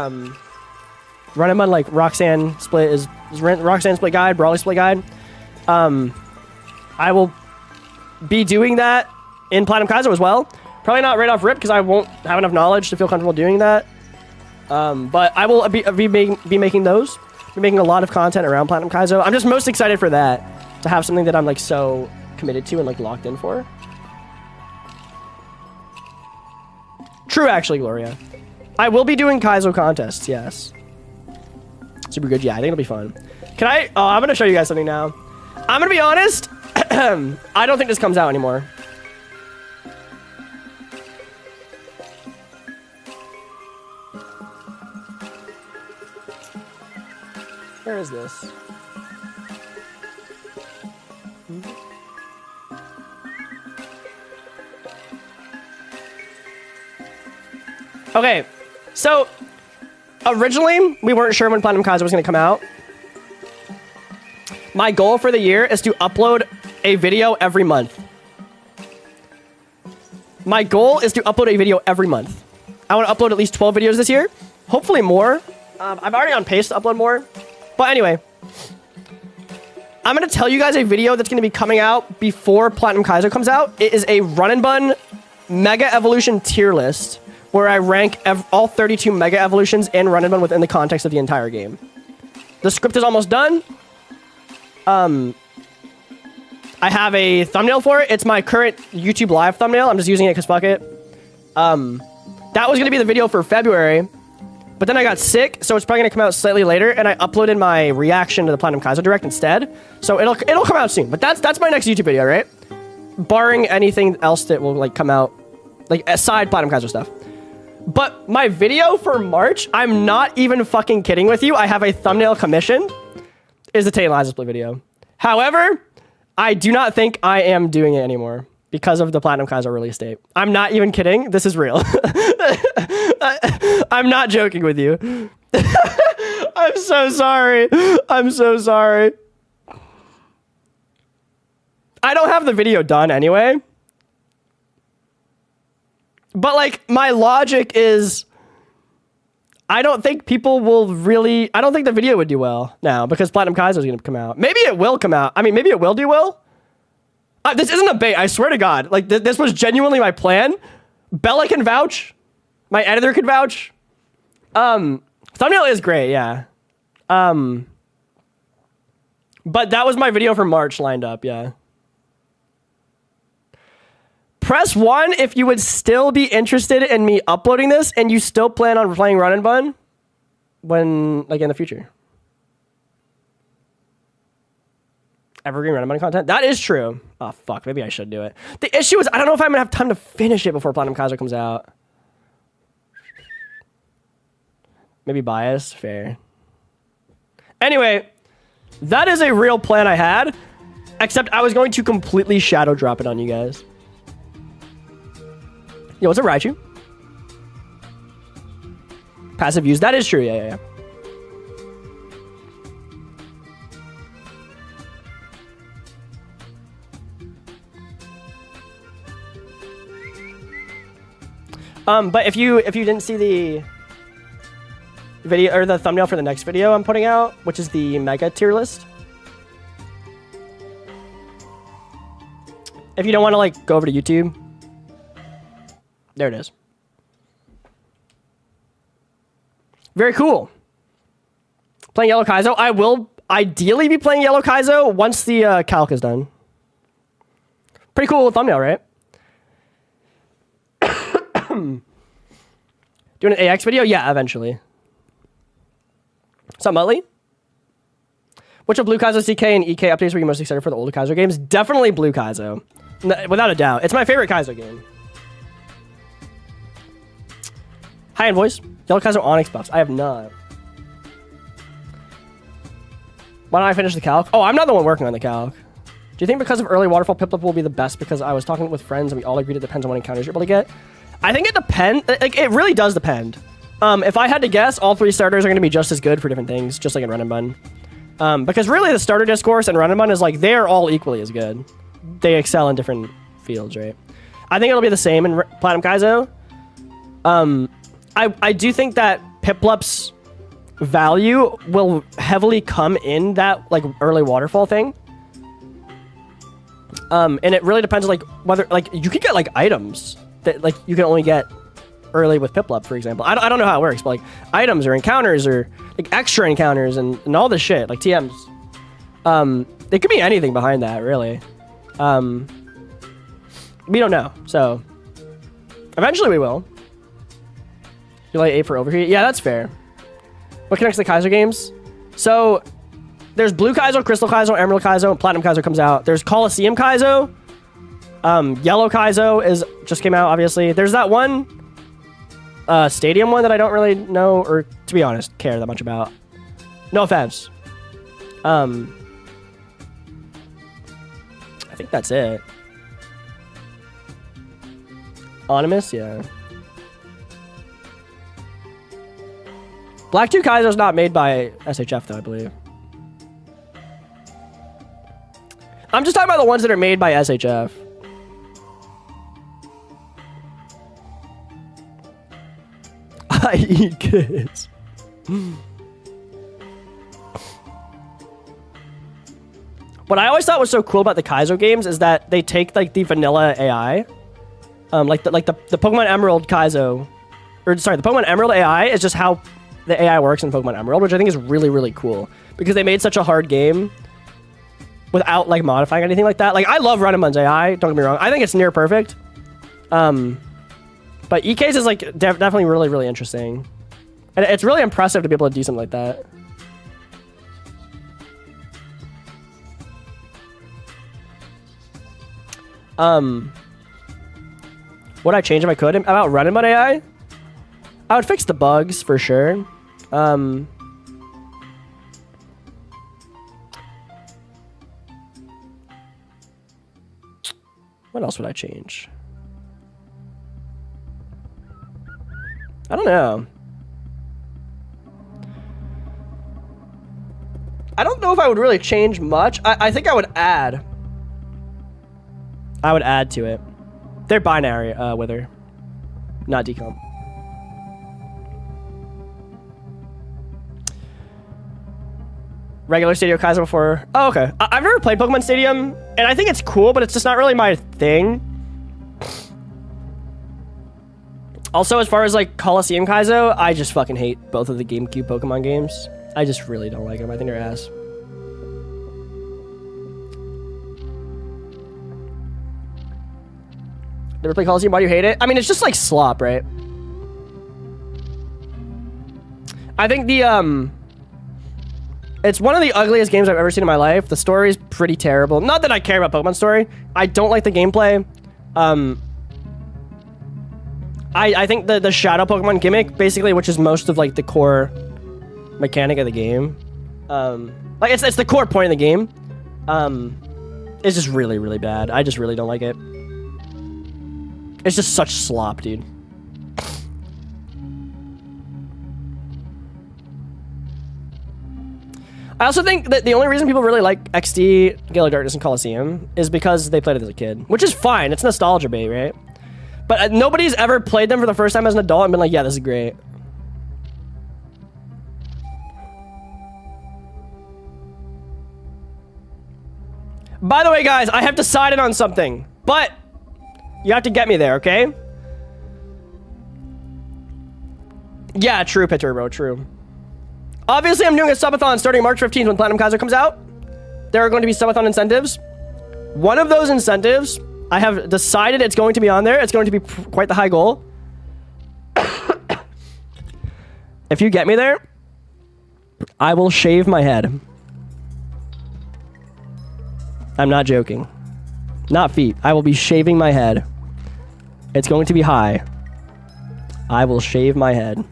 Run and Bun, like, Roxanne Split Roxanne Split Guide, Brawly Split Guide, I will be doing that in Platinum Kaizo as well. Probably not right off rip because I won't have enough knowledge to feel comfortable doing that. But I will be making those. Be making a lot of content around Platinum Kaizo. I'm just most excited for that. To have something that I'm, like, so committed to and, like, locked in for. True, actually, Gloria. I will be doing Kaizo contests, yes. Super good. Yeah, I think it'll be fun. Can I... Oh, I'm going to show you guys something now. I'm going to be honest. I don't think this comes out anymore. Where is this? Okay, so originally we weren't sure when Platinum Kaizo was going to come out. My goal for the year is to upload a video every month. My goal is to upload a video every month. I want to upload at least 12 videos this year. Hopefully more. I'm already on pace to upload more. But anyway, I'm going to tell you guys a video that's going to be coming out before Platinum Kaizo comes out. It is a Run and Bun Mega Evolution tier list where I rank all 32 Mega Evolutions in Run and Bun within the context of the entire game. The script is almost done. I have a thumbnail for it. It's my current YouTube Live thumbnail. I'm just using it because fuck it. That was going to be the video for February. But then I got sick, so it's probably going to come out slightly later, and I uploaded my reaction to the Platinum Kaizo Direct instead. So it'll come out soon. But that's my next YouTube video, right? Barring anything else that will, like, come out, like, aside Platinum Kaizo stuff. But my video for March, I'm not even fucking kidding with you. I have a thumbnail commissioned. Is the Tay and Liza Split video. However, I do not think I am doing it anymore because of the Platinum Kaizo release date. I'm not even kidding. This is real. I'm not joking with you. I'm so sorry. I'm so sorry. I don't have the video done anyway. But, like, my logic is I don't think people will really... I don't think the video would do well now because Platinum Kaizo is going to come out. Maybe it will come out. I mean, maybe it will do well. This isn't a bait. I swear to God. Like, this was genuinely my plan. Bella can vouch. My editor could vouch. Thumbnail is great, yeah. But that was my video for March lined up, yeah. Press 1 if you would still be interested in me uploading this and you still plan on playing Run and Bun when, like, in the future. Evergreen Run and Bun content? That is true. Oh, fuck. Maybe I should do it. The issue is I don't know if I'm going to have time to finish it before Platinum Kaizo comes out. Maybe biased? Fair. Anyway, that is a real plan I had, except I was going to completely shadow drop it on you guys. Yo, what's up, Raichu? Passive use. That is true. Yeah. But if you didn't see the video or the thumbnail for the next video I'm putting out, which is the mega tier list, if you don't want to, like, go over to YouTube, there it is. Very cool. Playing Yellow Kaizo. I will ideally be playing Yellow Kaizo once the calc is done. Pretty cool thumbnail, right? Doing an AX video? Yeah, eventually. What's up, Muttley? Which of Blue Kaizo's DK and EK updates were you most excited for the older Kaizo games? Definitely Blue Kaizo. Without a doubt. It's my favorite Kaizo game. Hi, Envoys. Yellow Kaizo Onyx buffs. I have not. Why don't I finish the calc? Oh, I'm not the one working on the calc. Do you think because of early waterfall Piplup will be the best because I was talking with friends and we all agreed it depends on what encounters you're able to get? I think it depends. Like, it really does depend. If I had to guess, all 3 starters are going to be just as good for different things, just like in Run and Bun. Because really the starter discourse and Run and Bun is like, they're all equally as good. They excel in different fields, right? I think it'll be the same in Platinum Kaizo. I do think that Piplup's value will heavily come in that like early waterfall thing. And it really depends on like whether like you could get like items that like you can only get early with Piplup, for example. I don't know how it works, but like items or encounters or like extra encounters and all this shit, like TMs. It could be anything behind that, really. We don't know, so eventually we will. You like 8 for overheat? Yeah, that's fair. What connects the Kaizo games? So there's Blue Kaizo, Crystal Kaizo, Emerald Kaizo, and Platinum Kaizo comes out. There's Coliseum Kaizo. Yellow Kaizo just came out, obviously. There's that one stadium one that I don't really know, or to be honest, care that much about. No offense. I think that's it. Onimus, yeah. Black 2 Kaizo is not made by SHF, though, I believe. I'm just talking about the ones that are made by SHF. I eat kids. What I always thought was so cool about the Kaizo games is that they take like the vanilla AI, like the Pokemon Emerald Kaizo, or sorry, the Pokemon Emerald AI is just how the AI works in Pokemon Emerald, which I think is really, really cool because they made such a hard game without like modifying anything like that. Like I love Run and Bun's AI, don't get me wrong. I think it's near perfect. But EK's is like definitely really, really interesting. And it's really impressive to be able to do something like that. Would I change if I could about Run and Bun AI? I would fix the bugs for sure. What else would I change? I don't know. I don't know if I would really change much. I think I would add. I would add to it. They're binary, Wither. Not decomp. Regular Stadium Kaizo before. Oh, okay. I've never played Pokemon Stadium, and I think it's cool, but it's just not really my thing. Also, as far as like Coliseum Kaizo, I just fucking hate both of the GameCube Pokemon games. I just really don't like them. I think they're ass. Never play Coliseum? Why do you hate it? I mean, it's just like slop, right? I think the it's one of the ugliest games I've ever seen in my life. The story is pretty terrible. Not that I care about Pokemon story. I don't like the gameplay. I think the Shadow Pokemon gimmick, basically, which is most of like the core mechanic of the game, like it's the core point of the game, it's just really, really bad. I just really don't like it. It's just such slop, dude. I also think that the only reason people really like XD, Gale of Darkness, and Coliseum is because they played it as a kid, which is fine. It's nostalgia bait, right? But nobody's ever played them for the first time as an adult and been like, yeah, this is great. By the way, guys, I have decided on something, but you have to get me there, okay? Yeah, true, Piturbo, true. Obviously, I'm doing a subathon starting March 15th when Platinum Kaizo comes out. There are going to be subathon incentives. One of those incentives, I have decided it's going to be on there. It's going to be quite the high goal. If you get me there, I will shave my head. I'm not joking. Not feet. I will be shaving my head. It's going to be high. I will shave my head.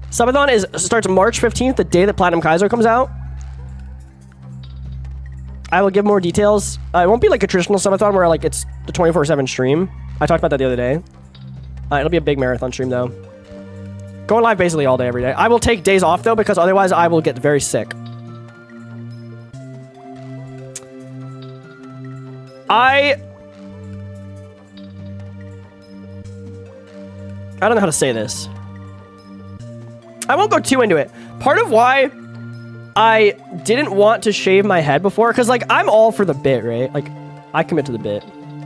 Subathon starts March 15th, the day that Platinum Kaizo comes out. I will give more details. It won't be like a traditional Subathon where like it's the 24/7 stream. I talked about that the other day. It'll be a big marathon stream though. Going live basically all day, every day. I will take days off though, because otherwise I will get very sick. I don't know how to say this. I won't go too into it. Part of why I didn't want to shave my head before, because like I'm all for the bit, right? Like I commit to the bit.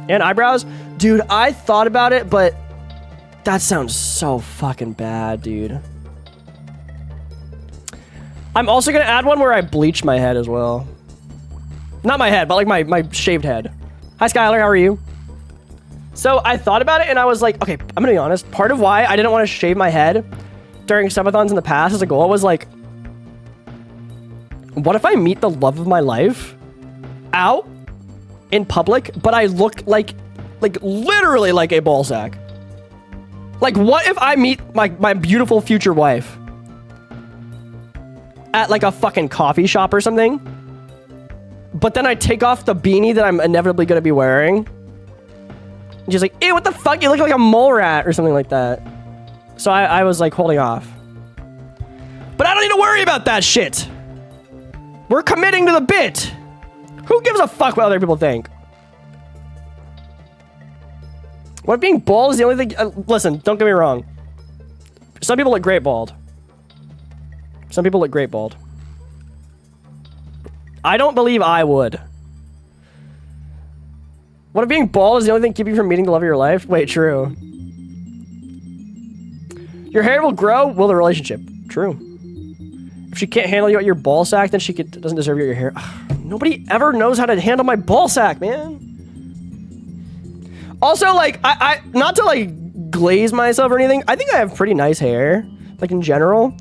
And eyebrows, dude, I thought about it, but that sounds so fucking bad, dude. I'm also gonna add one where I bleach my head as well. Not my head, but like my shaved head. Hi Skylar, how are you? So I thought about it and I was like, okay, I'm gonna be honest. Part of why I didn't want to shave my head during subathons in the past as a goal was like, what if I meet the love of my life out in public, but I look like literally like a ball sack? Like, what if I meet my beautiful future wife at like a fucking coffee shop or something, but then I take off the beanie that I'm inevitably gonna be wearing? And she's like, ew, what the fuck? You look like a mole rat or something like that. So I was like holding off. But I don't need to worry about that shit. We're committing to the bit. Who gives a fuck what other people think? What if being bald is the only thing? Listen, don't get me wrong. Some people look great bald. Some people look great bald. I don't believe I would. What if being bald is the only thing keeping you from meeting the love of your life? Wait, true. Your hair will grow, will the relationship? True. If she can't handle you at your ball sack, then she doesn't deserve you at your hair. Ugh, nobody ever knows how to handle my ball sack, man. Also, like, I not to like glaze myself or anything, I think I have pretty nice hair, like in general.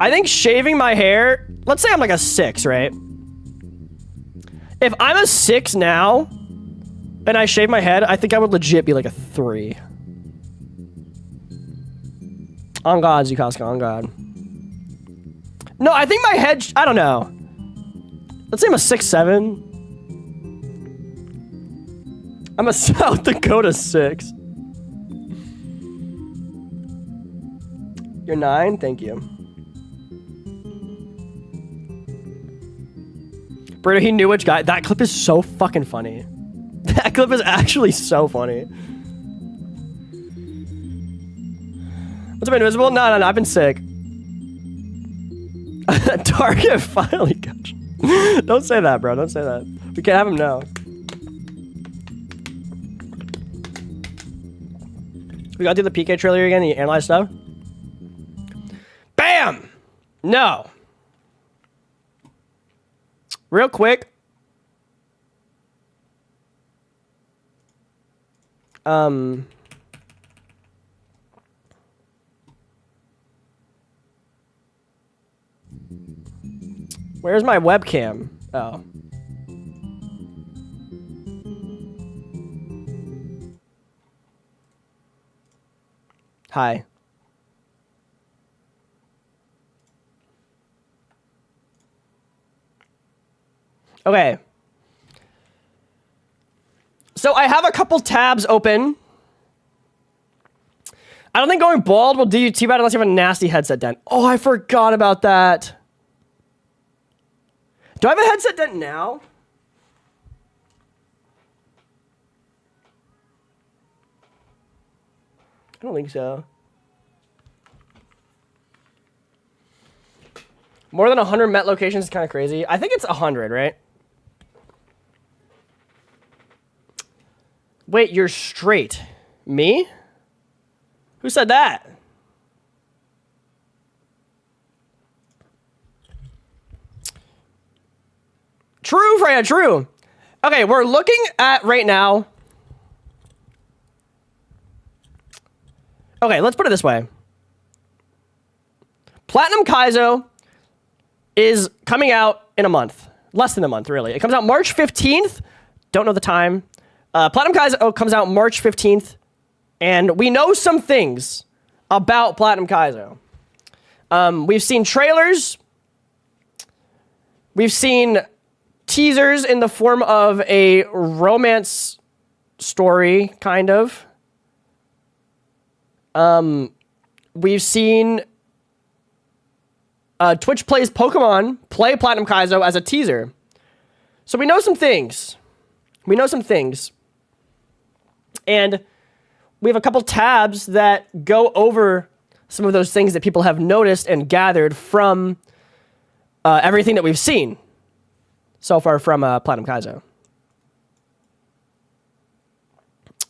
I think shaving my hair, let's say I'm like a 6, right? If I'm a 6 now, and I shave my head, I think I would legit be like a 3. On God, Zukoska, on God. No, I think my head, I don't know. Let's say I'm a 6'7". I'm a South Dakota 6. You're 9? Thank you. Bruno, he knew which guy. That clip is so fucking funny. That clip is actually so funny. What's up, Invisible? No, I've been sick. Target finally got you. Don't say that, bro. Don't say that. We can't have him now. We gotta do the PK trailer again, the analyze stuff. Bam! No. Real quick. Where's my webcam? Oh. Hi. Okay. So I have a couple tabs open. I don't think going bald will do you too bad unless you have a nasty headset dent. Oh, I forgot about that. Do I have a headset dent now? I don't think so. More than 100 Met locations is kind of crazy. I think it's 100, right? Wait, you're straight. Me? Who said that? True, Freya, true. Okay, we're looking at right now. Okay, let's put it this way. Platinum Kaizo is coming out in a month. Less than a month, really. It comes out March 15th. Don't know the time. Platinum Kaizo comes out March 15th. And we know some things about Platinum Kaizo. We've seen trailers. We've seen teasers in the form of a romance story, kind of. We've seen Twitch Plays Pokemon play Platinum Kaizo as a teaser. So we know some things. And we have a couple tabs that go over some of those things that people have noticed and gathered from everything that we've seen so far from Platinum Kaizo.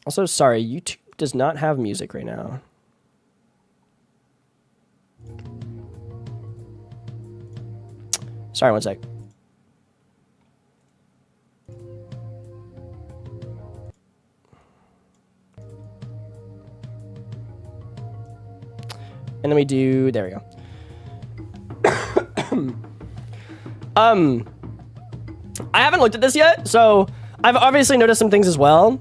Also, sorry, YouTube does not have music right now. Sorry, one sec. And then we do, there we go. I haven't looked at this yet, so I've obviously noticed some things as well.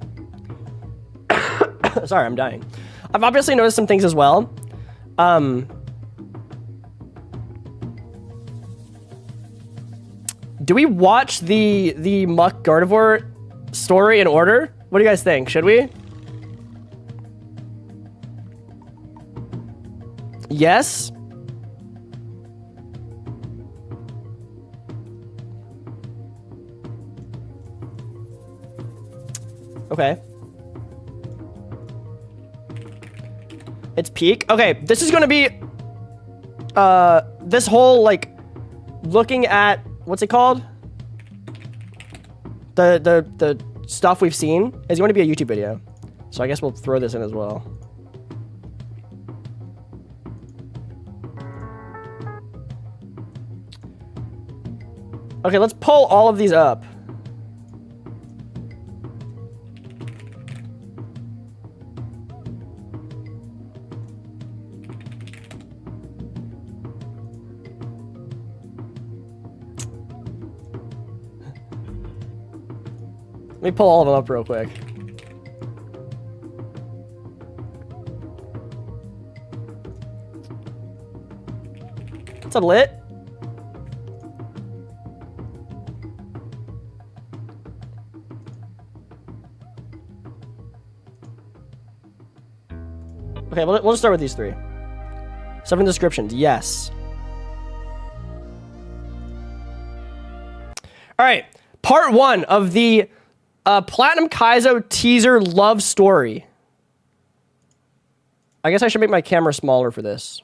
Sorry, I'm dying. I've obviously noticed some things as well. Do we watch the Muck Gardevoir story in order? What do you guys think? Should we? Yes? Okay. It's peak. Okay, this is gonna be this whole like looking at what's it called? The stuff we've seen is going to be a YouTube video. So I guess we'll throw this in as well. Okay, let's pull all of these up. Let me pull all of them up real quick. What's up, Lit? Okay, we'll just start with these three. 7 descriptions, yes. All right, part 1 of the Platinum Kaizo teaser love story. I guess I should make my camera smaller for this.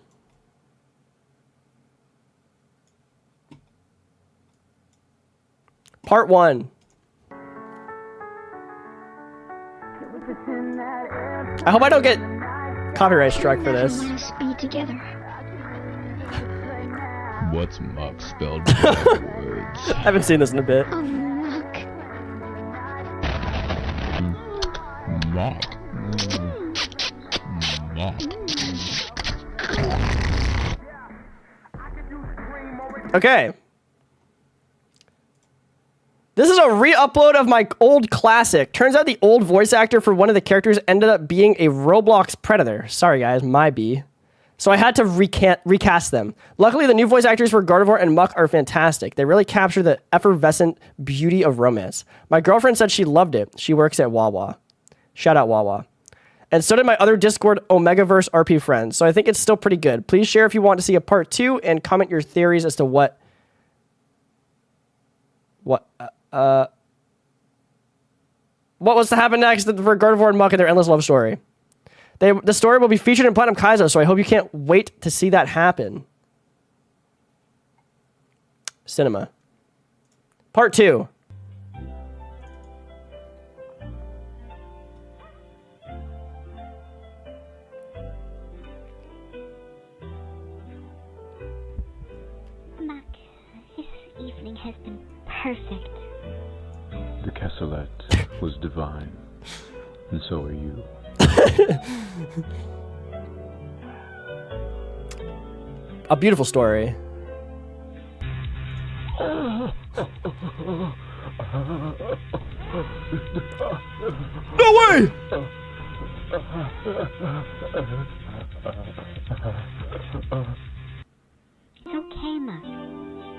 Part 1. I hope I don't get copyright struck for this. Be together. What's Muck spelled backwards? I haven't seen this in a bit. Oh, Muck. Muck. Muck. Okay. This is a re-upload of my old classic. Turns out the old voice actor for one of the characters ended up being a Roblox predator. Sorry guys, my B. So I had to recast them. Luckily, the new voice actors for Gardevoir and Muck are fantastic. They really capture the effervescent beauty of romance. My girlfriend said she loved it. She works at Wawa. Shout out Wawa. And so did my other Discord Omegaverse RP friends. So I think it's still pretty good. Please share if you want to see a part 2 and comment your theories as to what was to happen next for Gardevoir and Muck and their endless love story. The story will be featured in Platinum Kaizo, so I hope you can't wait to see that happen. Cinema. Part 2. Muck, this evening has been perfect. The cassoulet was divine, and so are you. A beautiful story. No way! It's okay, Muck.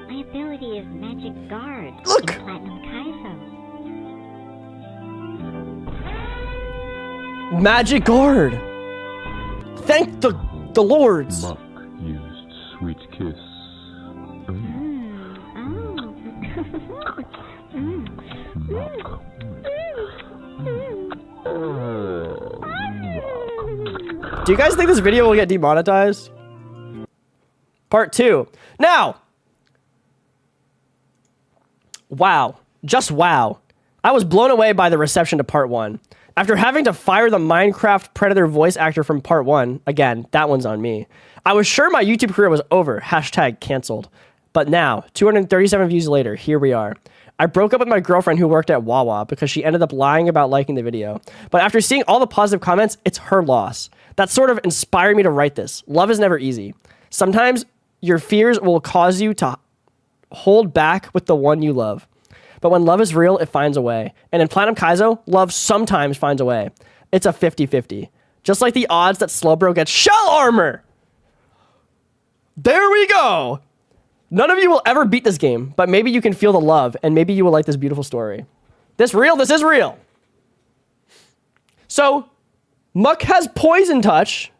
My ability is Magic Guard Look! in Platinum Kaizo. Magic Guard! Thank the lords! Muck used Sweet Kiss. Muck. Do you guys think this video will get demonetized? Part 2. Now! Wow. Just wow. I was blown away by the reception to Part 1. After having to fire the Minecraft Predator voice actor from Part 1, again, that one's on me, I was sure my YouTube career was over, #canceled. But now, 237 views later, here we are. I broke up with my girlfriend who worked at Wawa because she ended up lying about liking the video. But after seeing all the positive comments, it's her loss. That sort of inspired me to write this. Love is never easy. Sometimes your fears will cause you to hold back with the one you love. But when love is real, it finds a way. And in Platinum Kaizo, love sometimes finds a way. It's a 50-50. Just like the odds that Slowbro gets shell armor. There we go. None of you will ever beat this game, but maybe you can feel the love, and maybe you will like this beautiful story. This real? This is real. So, Muck has Poison Touch.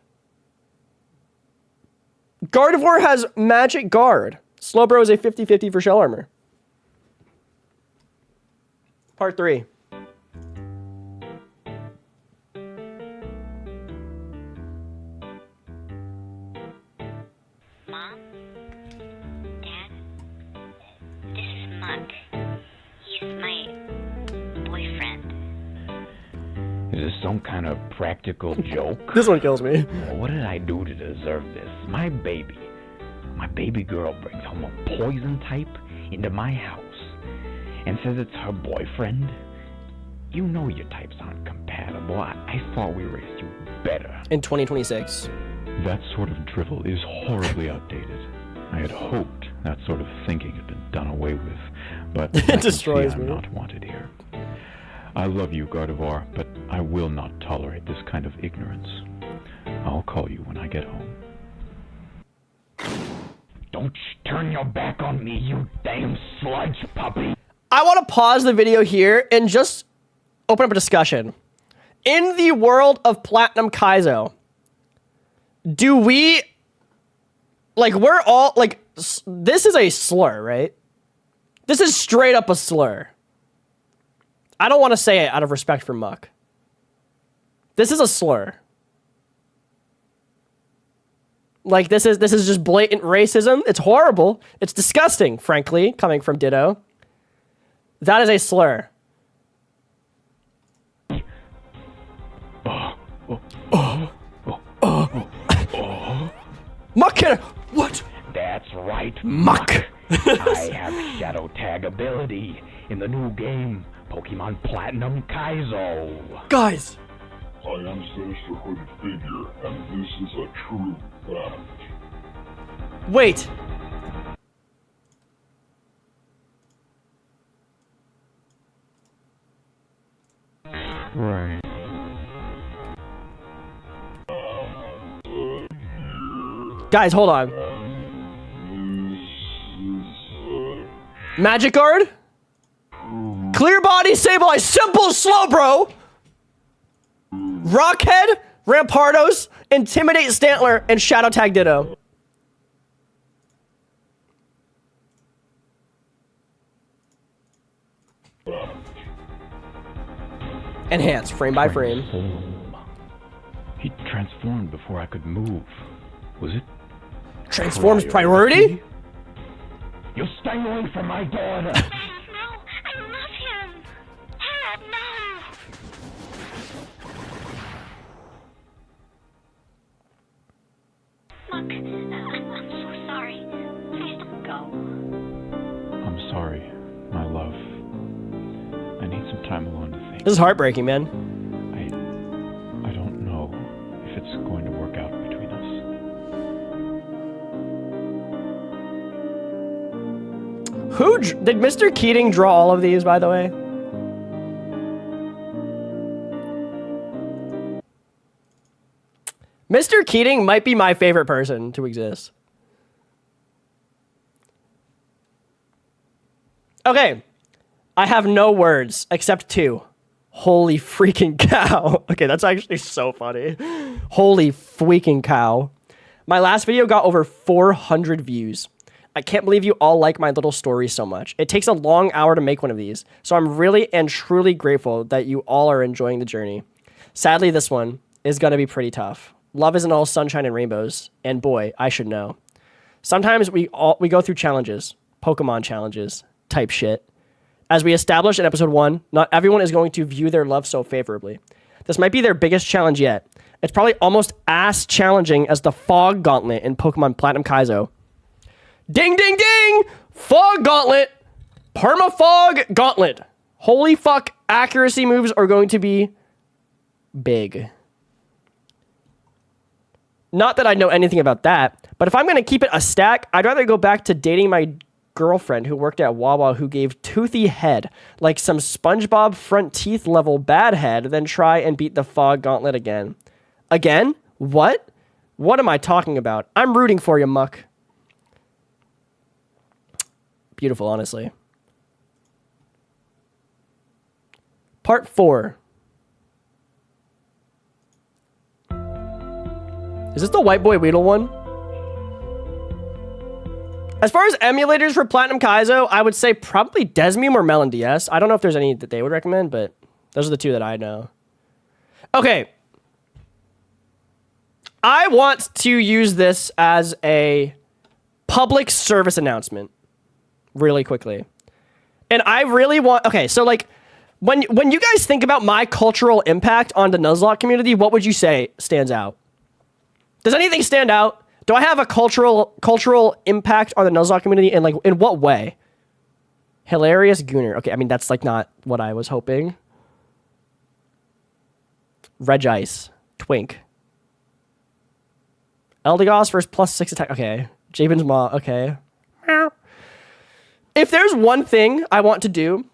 Gardevoir has Magic Guard. Slowbro is a 50-50 for shell armor. Part 3. Mom? Dad? This is Muck. He's my boyfriend. Is this some kind of practical joke? This one kills me. What did I do to deserve this? My baby girl brings home a poison type into my house and says it's her boyfriend. You know your types aren't compatible. I thought we raised you better. In 2026. That sort of drivel is horribly outdated. I had hoped that sort of thinking had been done away with, but It destroys I'm me. not wanted here. I love you, Gardevoir, but I will not tolerate this kind of ignorance. I'll call you when I get home. Don't turn your back on me, you damn sludge puppy. I want to pause the video here and just open up a discussion. In the world of Platinum Kaizo, do we, like, we're all, like, this is a slur, right? This is straight up a slur. I don't want to say it out of respect for Muck. This is a slur. Like, this is just blatant racism. It's horrible. It's disgusting, frankly, coming from Ditto. That is a slur. Muck can, what? That's right, Muck. I have shadow tag ability in the new game, Pokemon Platinum Kaizo. Guys. I am Sinister Hooded Figure, and this is a true fact. Wait. Right. Guys, hold on. Magic Guard? Clear Body, Sableye, Simple Slowbro! Rockhead, Rampardos, Intimidate Stantler, and Shadow Tag Ditto. Enhance, frame by frame. He transformed before I could move. Was it Transforms priority? You stay away from my daughter. No, I love him. Dad, no. Muck, I'm so sorry. Please don't go. I'm sorry, my love. I need some time alone to think. This is heartbreaking, man. I don't know if it's going to work out between us. Did Mr. Keating draw all of these, by the way? Mr. Keating might be my favorite person to exist. Okay. I have no words except two. Holy freaking cow. Okay, that's actually so funny. Holy freaking cow. My last video got over 400 views. I can't believe you all like my little story so much. It takes a long hour to make one of these, so I'm really and truly grateful that you all are enjoying the journey. Sadly, this one is going to be pretty tough. Love isn't all sunshine and rainbows, and boy, I should know. Sometimes we go through challenges, Pokemon challenges, type shit. As we established in episode 1, not everyone is going to view their love so favorably. This might be their biggest challenge yet. It's probably almost as challenging as the Fog Gauntlet in Pokemon Platinum Kaizo. Ding, ding, ding! Fog Gauntlet! Permafog Gauntlet! Holy fuck, accuracy moves are going to be big. Not that I know anything about that, but if I'm going to keep it a stack, I'd rather go back to dating my girlfriend who worked at Wawa who gave toothy head, like some SpongeBob front teeth level bad head, than try and beat the Fog Gauntlet again. Again? What? What am I talking about? I'm rooting for you, Muck. Beautiful, honestly. Part 4. Is this the White Boy Weedle one? As far as emulators for Platinum Kaizo, I would say probably Desmume or Melon DS. I don't know if there's any that they would recommend, but those are the two that I know. Okay. I want to use this as a public service announcement really quickly. And I really want... Okay, so like, when you guys think about my cultural impact on the Nuzlocke community, what would you say stands out? Does anything stand out? Do I have a cultural impact on the Nuzlocke community, and like in what way? Hilarious Gooner. Okay, I mean that's like not what I was hoping. Regice. Twink. Eldegoss versus +6 attack. Okay. Jabin's Maw. Okay. If there's one thing I want to do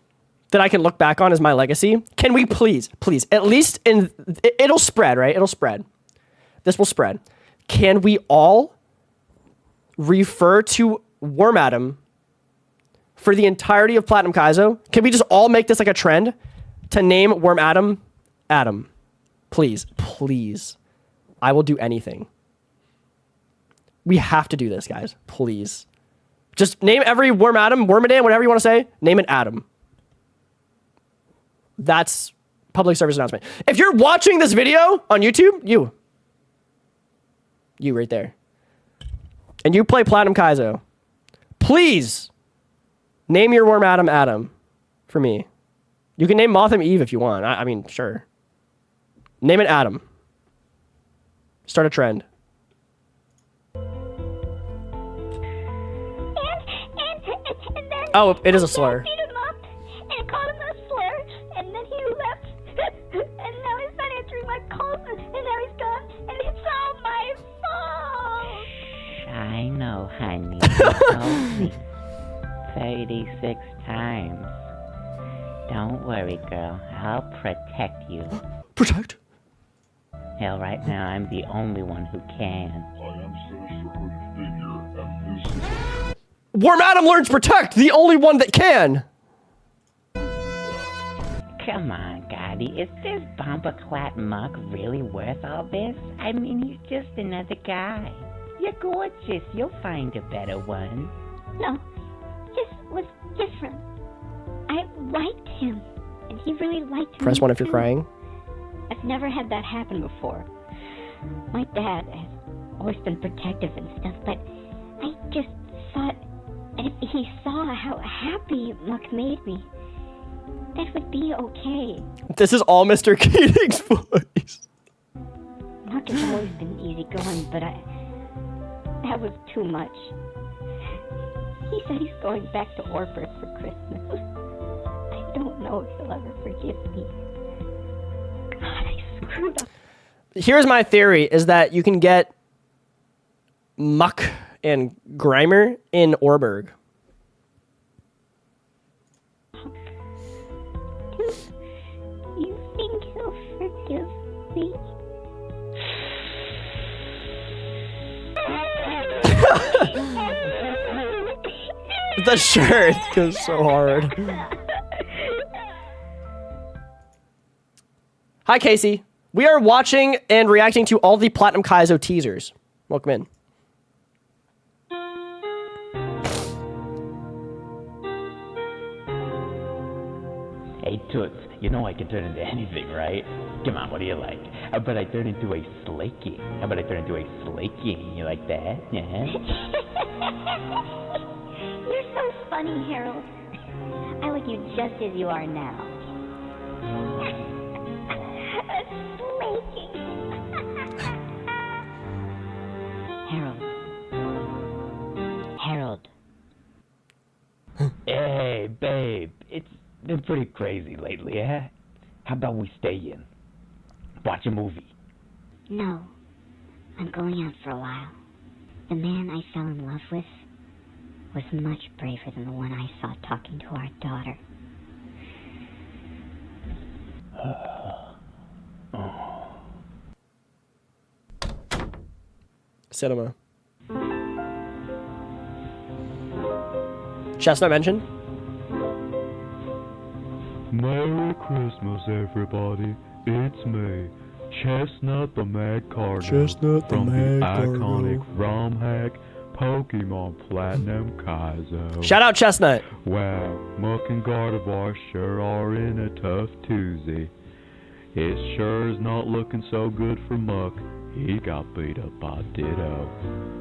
that I can look back on as my legacy, can we please, at least it'll spread, right? It'll spread. This will spread. Can we all refer to Wormadam for the entirety of Platinum Kaizo? Can we just all make this like a trend to name Wormadam Adam? Please. I will do anything. We have to do this, guys. Please. Just name every Wormadam, whatever you want to say, name it Adam. That's public service announcement. If you're watching this video on YouTube, you right there, and you play Platinum Kaizo, please name your Wormadam Adam for me. You can name Motham Eve if you want. I mean, sure. Name it Adam. Start a trend. And Oh, it is a slur. beat him up and called him a slur, and then he left. And now he's not answering my calls, and now he's gone, and it's all my fault. I know, honey. You told me 36 times. Don't worry, girl. I'll protect you. Protect? Hell, right now I'm the only one who can. I am Sinister Hooded Figure, and this is... Wormadam learns Protect, the only one that can. Come on, Gotti. Is this bomber-clat muck really worth all this? I mean, he's just another guy. You're gorgeous. You'll find a better one. No, this was different. I liked him, and he really liked me. Press 1 if you're too. crying. I've never had that happen before. My dad has always been protective and stuff, but I just thought if he saw how happy Muck made me, that would be okay. This is all Mr. Keating's voice. Muck has always been easygoing, but that was too much. He said he's going back to Orbert for Christmas. I don't know if he'll ever forgive me. God, I screwed up. Here's my theory, is that you can get Muck and Grimer in Orberg. Forgive me. The shirt goes so hard. Hi, Casey. We are watching and reacting to all the Platinum Kaizo teasers. Welcome in. Hey, Toots, you know I can turn into anything, right? Come on, what do you like? How about I turn into a Slay King? How about I turn into a Slay King? You like that? Yeah? You're so funny, Harold. I like you just as you are now. Harold. Hey, babe, it's been pretty crazy lately, eh? How about we stay in? Watch a movie. No. I'm going out for a while. The man I fell in love with was much braver than the one I saw talking to our daughter. Cinema. Chestnut mentioned. Merry Christmas, everybody. It's me, Chestnut the Mad Cardinal. Chestnut the from Mad the Cardinal. iconic ROM hack Pokemon Platinum Kaizo. Shout out Chestnut. Wow, Muck and Gardevoir sure are in a tough toozy. It sure is not looking so good for Muck. He got beat up by Ditto.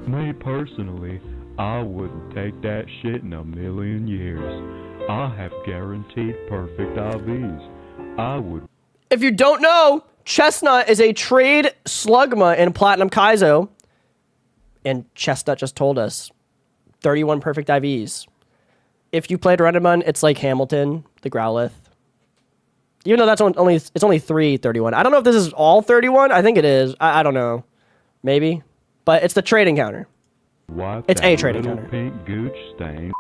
Me personally, I wouldn't take that shit in a million years. I have guaranteed perfect IVs. I would. If you don't know, Chestnut is a trade Slugma in Platinum Kaizo. And Chestnut just told us 31 perfect IVs. If you played Renamon, it's like Hamilton, the Growlithe. Even though it's only 331. I don't know if this is all 31. I think it is. I don't know. Maybe. But it's the trade encounter. Wipe It's that a trade little encounter. pink gooch stain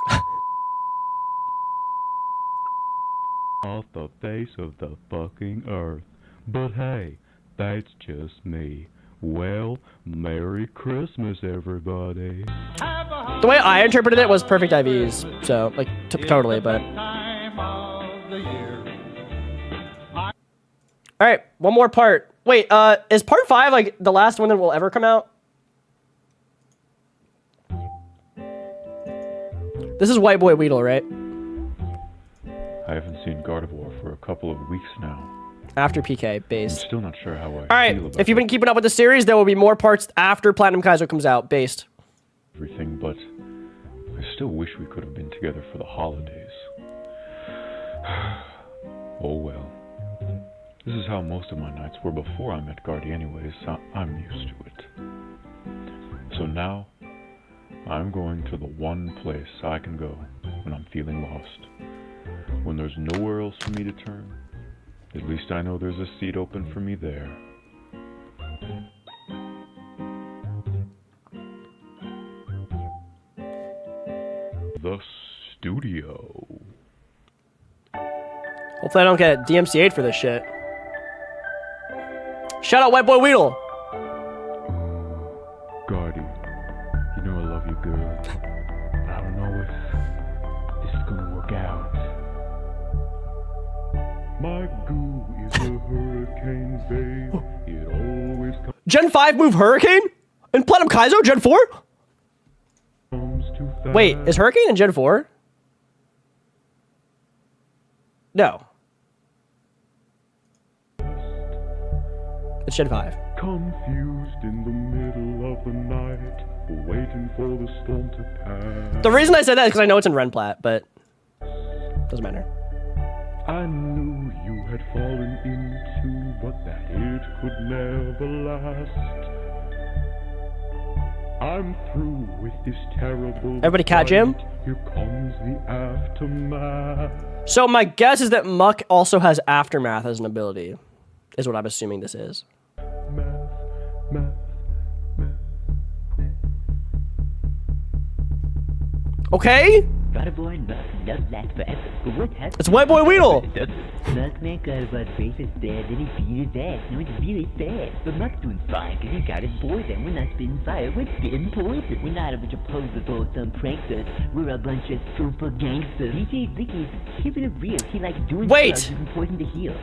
off the face of the fucking earth. But hey, that's just me. Well, Merry Christmas, everybody. The way I interpreted it was perfect IVs. So, like, totally, but. Alright, one more part. Wait, is part 5, like, the last one that will ever come out? This is White Boy Weedle, right? I haven't seen Gardevoir for a couple of weeks now. After PK, I'm based. still not sure how I Alright, feel about if you've been keeping up with the series, there will be more parts after Platinum Kaizo comes out, based. everything, but I still wish we could have been together for the holidays. Oh well. This is how most of my nights were before I met Guardy anyways, so I'm used to it. So now, I'm going to the one place I can go when I'm feeling lost. When there's nowhere else for me to turn, at least I know there's a seat open for me there. The studio. Hopefully I don't get DMCA'd for this shit. Shout out White Boy Weedle! Guardy, you know I love you, girl. But I don't know if this is gonna work out. My goo is a hurricane, babe. It always Gen 5 move Hurricane? In Platinum Kaizo, Gen 4? comes too fast. Wait, is Hurricane in Gen 4? No. It's Gen 5. Confused in the middle of the night, waiting for the storm to pass. The reason I said that is because I know it's in Renplat, but doesn't matter. I knew you had fallen into, but that it could never last. I'm through with this terrible. Everybody catch him? fight. Here comes the aftermath. So my guess is that Muck also has Aftermath as an ability, is what I'm assuming this is. Math, math, math. Okay? Gardevoir and Muck love last forever, but what happened? It's White Boy Weedle! Muck met Gardevoir's face is dead, then he beat his ass. Now it's really sad, but Muck's doing fine, cause he got his poison. We're not spitting fire, we're spitting poison. We're not a bunch of posers or some pranksters. We're a bunch of super gangsters. DJ Licky's keeping it real. He likes doing drugs using poison to heal.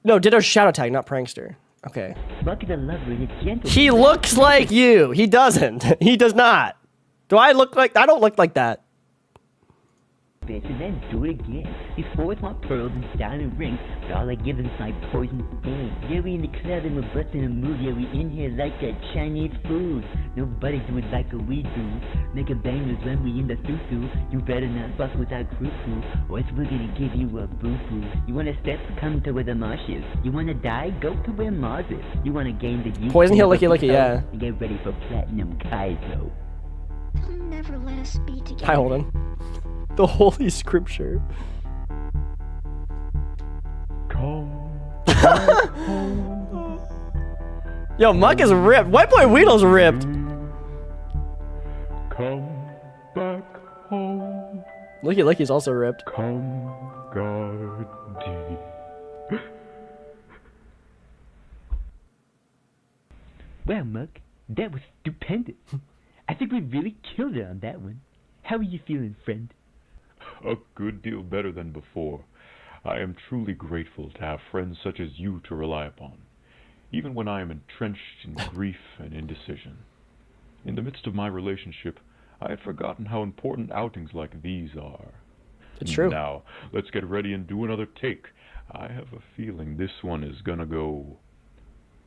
No, Ditto's Shadow Tag, not Prankster. Okay. Muck is a lover and a gentleman. He looks like you. He doesn't. He does not. Do I look like... I don't look like that. And then do it again. These boys want pearls and diamond rings, but all I give them is my poison sting. Yeah, we in the club and we're busting a move. Yeah, we in here like a Chinese food. Nobody do it like a we do. Make a bangers when we in the susu. You better not fuck with our crew, or else we're gonna give you a boo-boo. You wanna step? Come to where the marsh is. You wanna die? Go to where Mars is. You wanna gain the youth? Poison Heal Licky Licky, yeah. And get ready for Platinum Kaizo. They'll never let us be together. Hi, Holden. The Holy Scripture. Yo, Muck is ripped. White Boy Weedle's ripped. Come back home. Licky Licky's also ripped. Come, God. Well, Muck, that was stupendous. I think we really killed it on that one. How are you feeling, friend? A good deal better than before. I am truly grateful to have friends such as you to rely upon, even when I am entrenched in grief and indecision. In the midst of my relationship, I had forgotten how important outings like these are. It's true. Now, let's get ready and do another take. I have a feeling this one is gonna go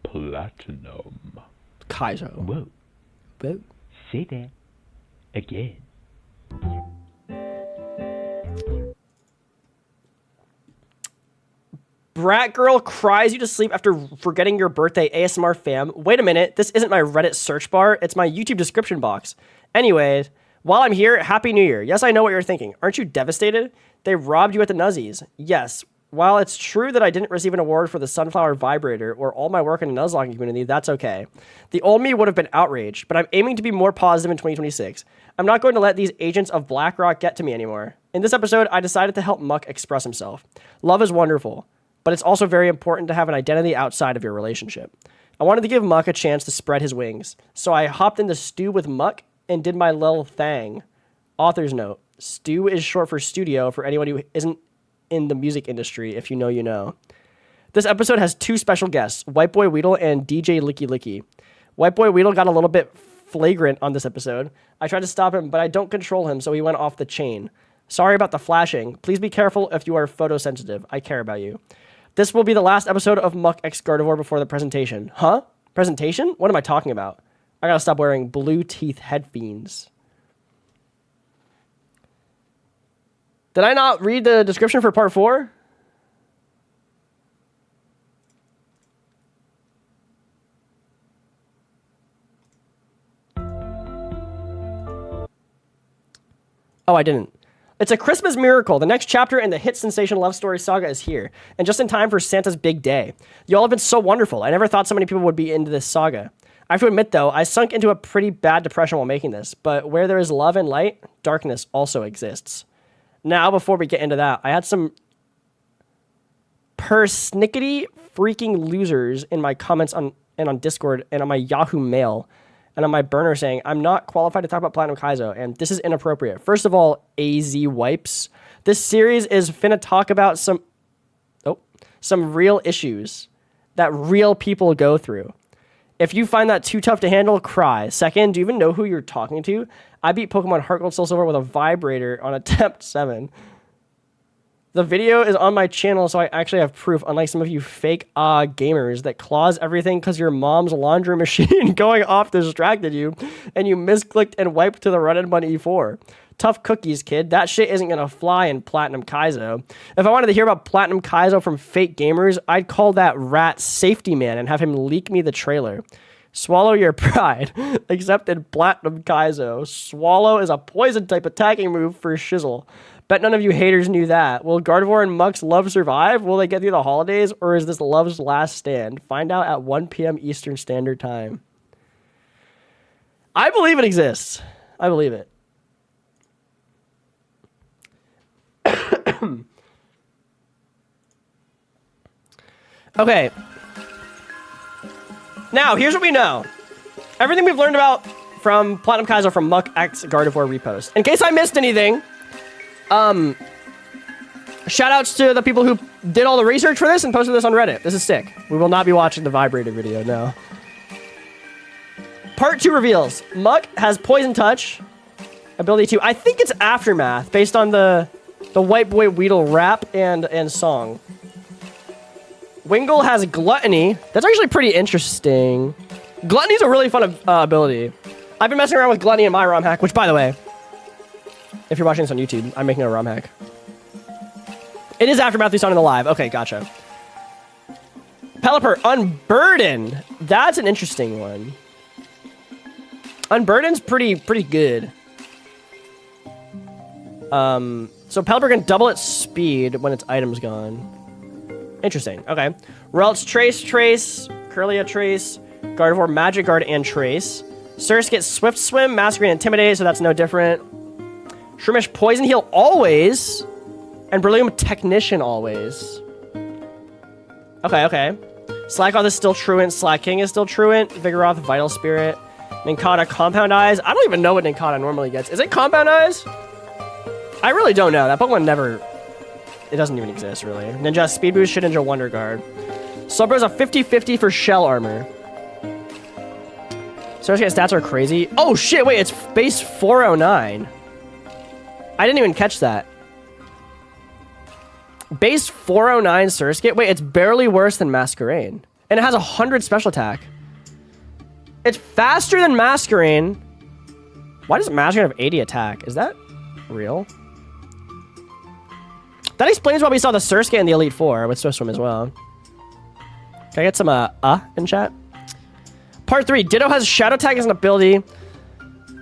platinum. Kaizo. Whoa. Whoa. Say that again. Brat girl cries you to sleep after forgetting your birthday. ASMR fam. Wait a minute. This isn't my Reddit search bar. It's my YouTube description box. Anyways, while I'm here, Happy New Year. Yes, I know what you're thinking. Aren't you devastated? They robbed you at the Nuzzies. Yes. While it's true that I didn't receive an award for the Sunflower Vibrator or all my work in the Nuzlocke community, that's okay. The old me would have been outraged, but I'm aiming to be more positive in 2026. I'm not going to let these agents of BlackRock get to me anymore. In this episode, I decided to help Muck express himself. Love is wonderful, but it's also very important to have an identity outside of your relationship. I wanted to give Muck a chance to spread his wings, so I hopped into Stew with Muck and did my lil thang. Author's note, Stew is short for studio for anyone who isn't in the music industry. If you know, you know. This episode has two special guests, White Boy Weedle and DJ Licky Licky. White Boy Weedle got a little bit flagrant on this episode. I tried to stop him, but I don't control him, so he went off the chain. Sorry about the flashing. Please be careful if you are photosensitive. I care about you. This will be the last episode of Muck X Gardevoir before the presentation. Huh? Presentation? What am I talking about? I gotta stop wearing blue teeth headphones. Did I not read the description for part 4? Oh, I didn't. It's a Christmas miracle. The next chapter in the hit sensation love story saga is here, and just in time for Santa's big day. Y'all have been so wonderful. I never thought so many people would be into this saga. I have to admit, though, I sunk into a pretty bad depression while making this, but where there is love and light, darkness also exists. Now, before we get into that, I had some persnickety freaking losers in my comments on Discord and on my Yahoo Mail and on my burner saying, I'm not qualified to talk about Platinum Kaizo, and this is inappropriate. First of all, AZ wipes. This series is finna talk about some real issues that real people go through. If you find that too tough to handle, cry. Second, do you even know who you're talking to? I beat Pokemon Heart Gold Soul Silver with a vibrator on attempt 7. The video is on my channel, so I actually have proof, unlike some of you fake gamers that clause everything because your mom's laundry machine going off distracted you, and you misclicked and wiped to the run-in button E4. Tough cookies, kid. That shit isn't gonna fly in Platinum Kaizo. If I wanted to hear about Platinum Kaizo from fake gamers, I'd call that rat Safety Man and have him leak me the trailer. Swallow your pride. Except in Platinum Kaizo, Swallow is a poison type attacking move for Shizzle. Bet none of you haters knew that. Will Gardevoir and Muck's love survive? Will they get through the holidays? Or is this love's last stand? Find out at 1 p.m. Eastern Standard Time. I believe it exists. I believe it. Okay. Now, here's what we know. Everything we've learned about from Platinum Kaizo from Muck X Gardevoir repost. In case I missed anything, shoutouts to the people who did all the research for this and posted this on Reddit. This is sick. We will not be watching the vibrator video, no. Part 2 reveals. Muck has Poison Touch. Ability 2. I think it's Aftermath, based on the White Boy Weedle rap and song. Wingull has Gluttony. That's actually pretty interesting. Gluttony's a really fun ability. I've been messing around with Gluttony in my ROM hack, which, by the way, if you're watching this on YouTube, I'm making a ROM hack. It is Aftermath we saw in the live. Okay, gotcha. Pelipper, Unburden. That's an interesting one. Unburden's pretty good. So Pelipper can double its speed when its item's gone. Interesting. Okay. Ralts Trace, Curlia Trace, Gardevoir Magic Guard and Trace. Sursk gets Swift Swim, Masquerade Intimidate, so that's no different. Shroomish Poison Heal always. And Beryllium Technician always. Okay. Slackoth is still Truant, Slaking is still Truant, Vigoroth Vital Spirit, Nincada Compound Eyes. I don't even know what Nincada normally gets. Is it Compound Eyes? I really don't know. That Pokemon never... It doesn't even exist, really. Ninja Speed Boost, Shedinja Wonder Guard. Slowbro's a 50-50 for Shell Armor. Sursk's stats are crazy. Oh, shit, wait, it's base 409. I didn't even catch that. Base 409 Surskit? Wait, it's barely worse than Masquerain. And it has 100 special attack. It's faster than Masquerain. Why does Masquerain have 80 attack? Is that real? That explains why we saw the Surskit in the Elite Four with Swift Swim as well. Can I get some in chat? Part 3. Ditto has Shadow Tag as an ability.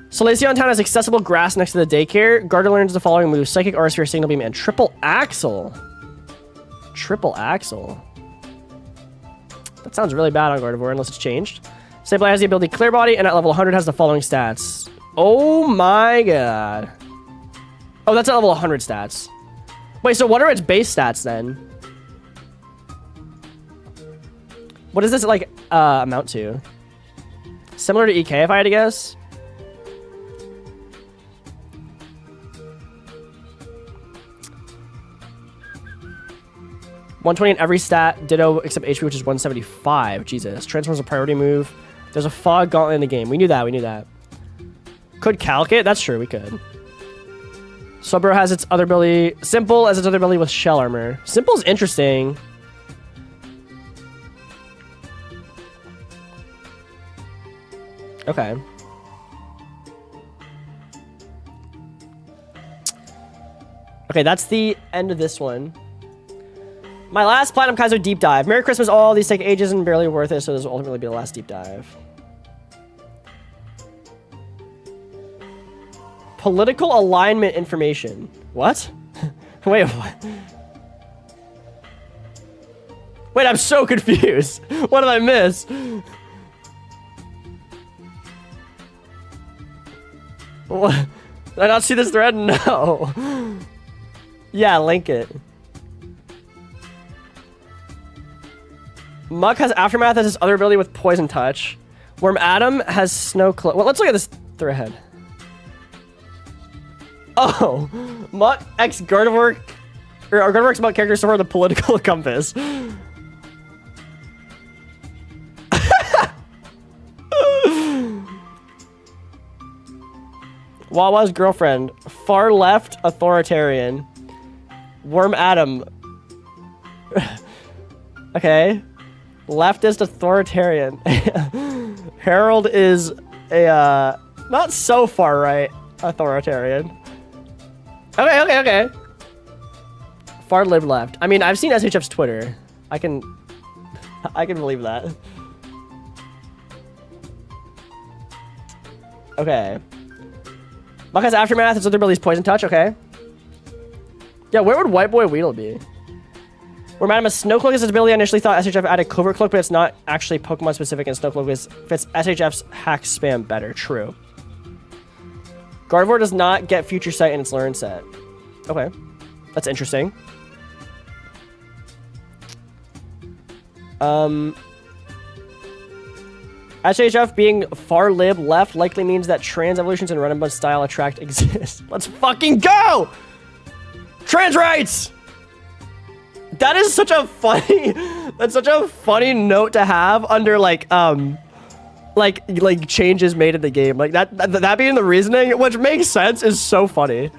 Solaceon Town has accessible grass next to the daycare. Gardevoir learns the following moves: Psychic, Aura Sphere, Signal Beam, and Triple Axle. Triple Axle. That sounds really bad on Gardevoir unless it's changed. Sableye has the ability Clear Body, and at level 100 has the following stats. Oh my god. Oh, that's at level 100 stats. Wait, so what are its base stats then? What does this like amount to? Similar to EK, if I had to guess. $120 in every stat. Ditto except HP, which is 175. Jesus. Transforms a priority move. There's a Fog Gauntlet in the game. We knew that. Could calc it? That's true, we could. Subro has its other ability. Simple as its other ability with Shell Armor. Simple's interesting. Okay. Okay, that's the end of this one. My last Platinum Kaizo deep dive. Merry Christmas, all. These take ages and barely worth it, so this will ultimately be the last deep dive. Political alignment information. What? Wait, what? Wait, I'm so confused. What did I miss? What? Did I not see this thread? No. Yeah, link it. Muck has Aftermath as his other ability with Poison Touch. Worm Adam has Snow Cloak. Well, let's look at this thread. Oh, Muck X Gardevoir, or Gardevoir X Muck characters support the political compass. Wawa's girlfriend, far left authoritarian. Worm Adam. Okay. Leftist authoritarian. Harold is a not so far right authoritarian. Okay. Far lib left. I mean, I've seen SHF's Twitter. I can believe that. Okay. Muck has Aftermath. Its other ability is Poison Touch. Okay. Yeah, where would White Boy Weedle be? Where Madam has Snow Cloak is its ability. I initially thought SHF added Covert Cloak, but it's not actually Pokemon specific, and Snow Cloak fits SHF's hack spam better. True. Gardevoir does not get Future Sight in its Learn set. Okay. That's interesting. SHF being far lib left likely means that trans evolutions and run and style attract exist. Let's fucking go! Trans rights! That is such a funny, that's such a funny note to have under like changes made in the game. Like that being the reasoning, which makes sense, is so funny.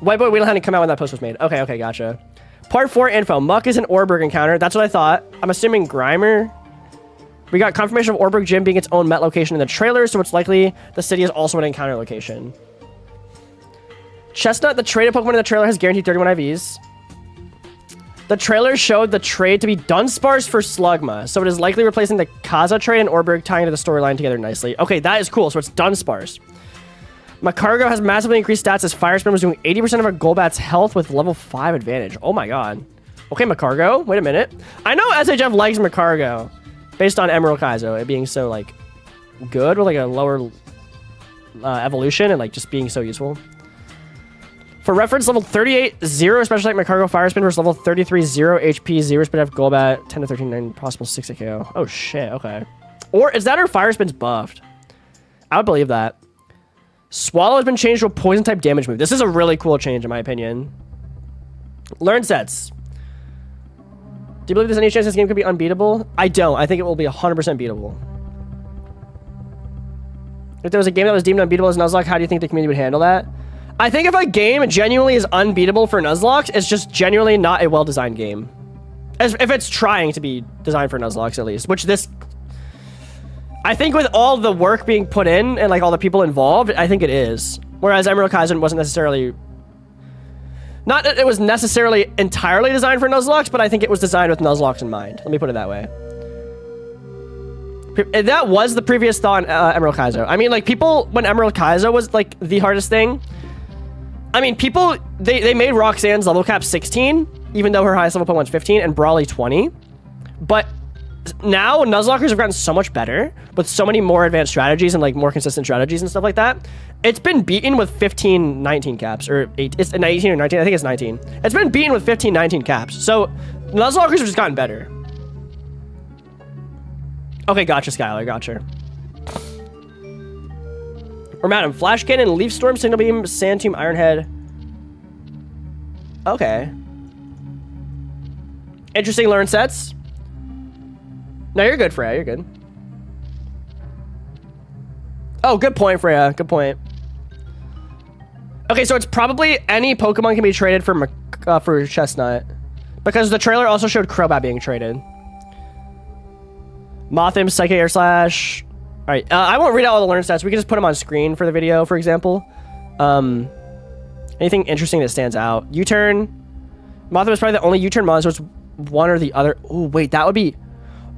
Whiteboy Wheeler hadn't come out when that post was made. Okay, gotcha. Part 4 info. Muck is an Orberg encounter. That's what I thought. I'm assuming Grimer. We got confirmation of Orberg Gym being its own Met location in the trailer, so it's likely the city is also an encounter location. Chestnut, the traded Pokemon in the trailer, has guaranteed 31 IVs. The trailer showed the trade to be Dunsparce for Slugma, so it is likely replacing the Kaza trade and Orberg, tying to the storyline together nicely. Okay, that is cool, so it's Dunsparce. Macargo has massively increased stats as Fire Spin was doing 80% of a Golbat's health with level 5 advantage. Oh my god. Okay, Macargo. Wait a minute. I know SHF likes Macargo based on Emerald Kaizo, it being so, like, good with, like, a lower evolution and, like, just being so useful. For reference, level 38, 0 special attack Macargo Fire Spin versus level 33, 0 HP, 0 Spin F Golbat, 10 to 13, 9 possible 6 KO. Oh shit, okay. Or is that her Fire Spin's buffed? I would believe that. Swallow has been changed to a poison type damage move. This is a really cool change in my opinion. Learn sets. Do you believe there's any chance this game could be unbeatable? I don't. I think it will be 100% beatable. If there was a game that was deemed unbeatable as Nuzlocke, how do you think the community would handle that? I think if a game genuinely is unbeatable for Nuzlocke, it's just genuinely not a well-designed game. If it's trying to be designed for Nuzlocke, at least. Which this... I think with all the work being put in and like all the people involved, I think it is. Whereas Emerald Kaizen wasn't necessarily... Not that it was necessarily entirely designed for Nuzlocke, but I think it was designed with Nuzlocke in mind. Let me put it that way. That was the previous thought on Emerald Kaizo. I mean, like, people, when Emerald Kaizo was, like, the hardest thing, I mean, people, they made Roxanne's level cap 16, even though her highest level Pokemon's 15, and Brawly 20. But now, Nuzlockers have gotten so much better, with so many more advanced strategies and, like, more consistent strategies and stuff like that. It's been beaten with 15, 19 caps, or 8, it's 19 or 19, I think it's 19. It's been beaten with 15, 19 caps. So, Nuzlockers have just gotten better. Okay, gotcha, Skylar, gotcha. Or Madam, Flash Cannon, Leaf Storm, Signal Beam, Sand Tomb, Iron Head. Okay. Interesting learn sets. No, you're good, Freya, you're good. Oh, good point, Freya, good point. Okay, so it's probably any Pokemon can be traded for Chestnut. Because the trailer also showed Crobat being traded. Mothim, Psychic Air Slash. Alright, I won't read out all the learn stats. We can just put them on screen for the video, for example. Anything interesting that stands out? U-turn. Mothim is probably the only U-turn monster, so it's one or the other. Oh, wait, that would be...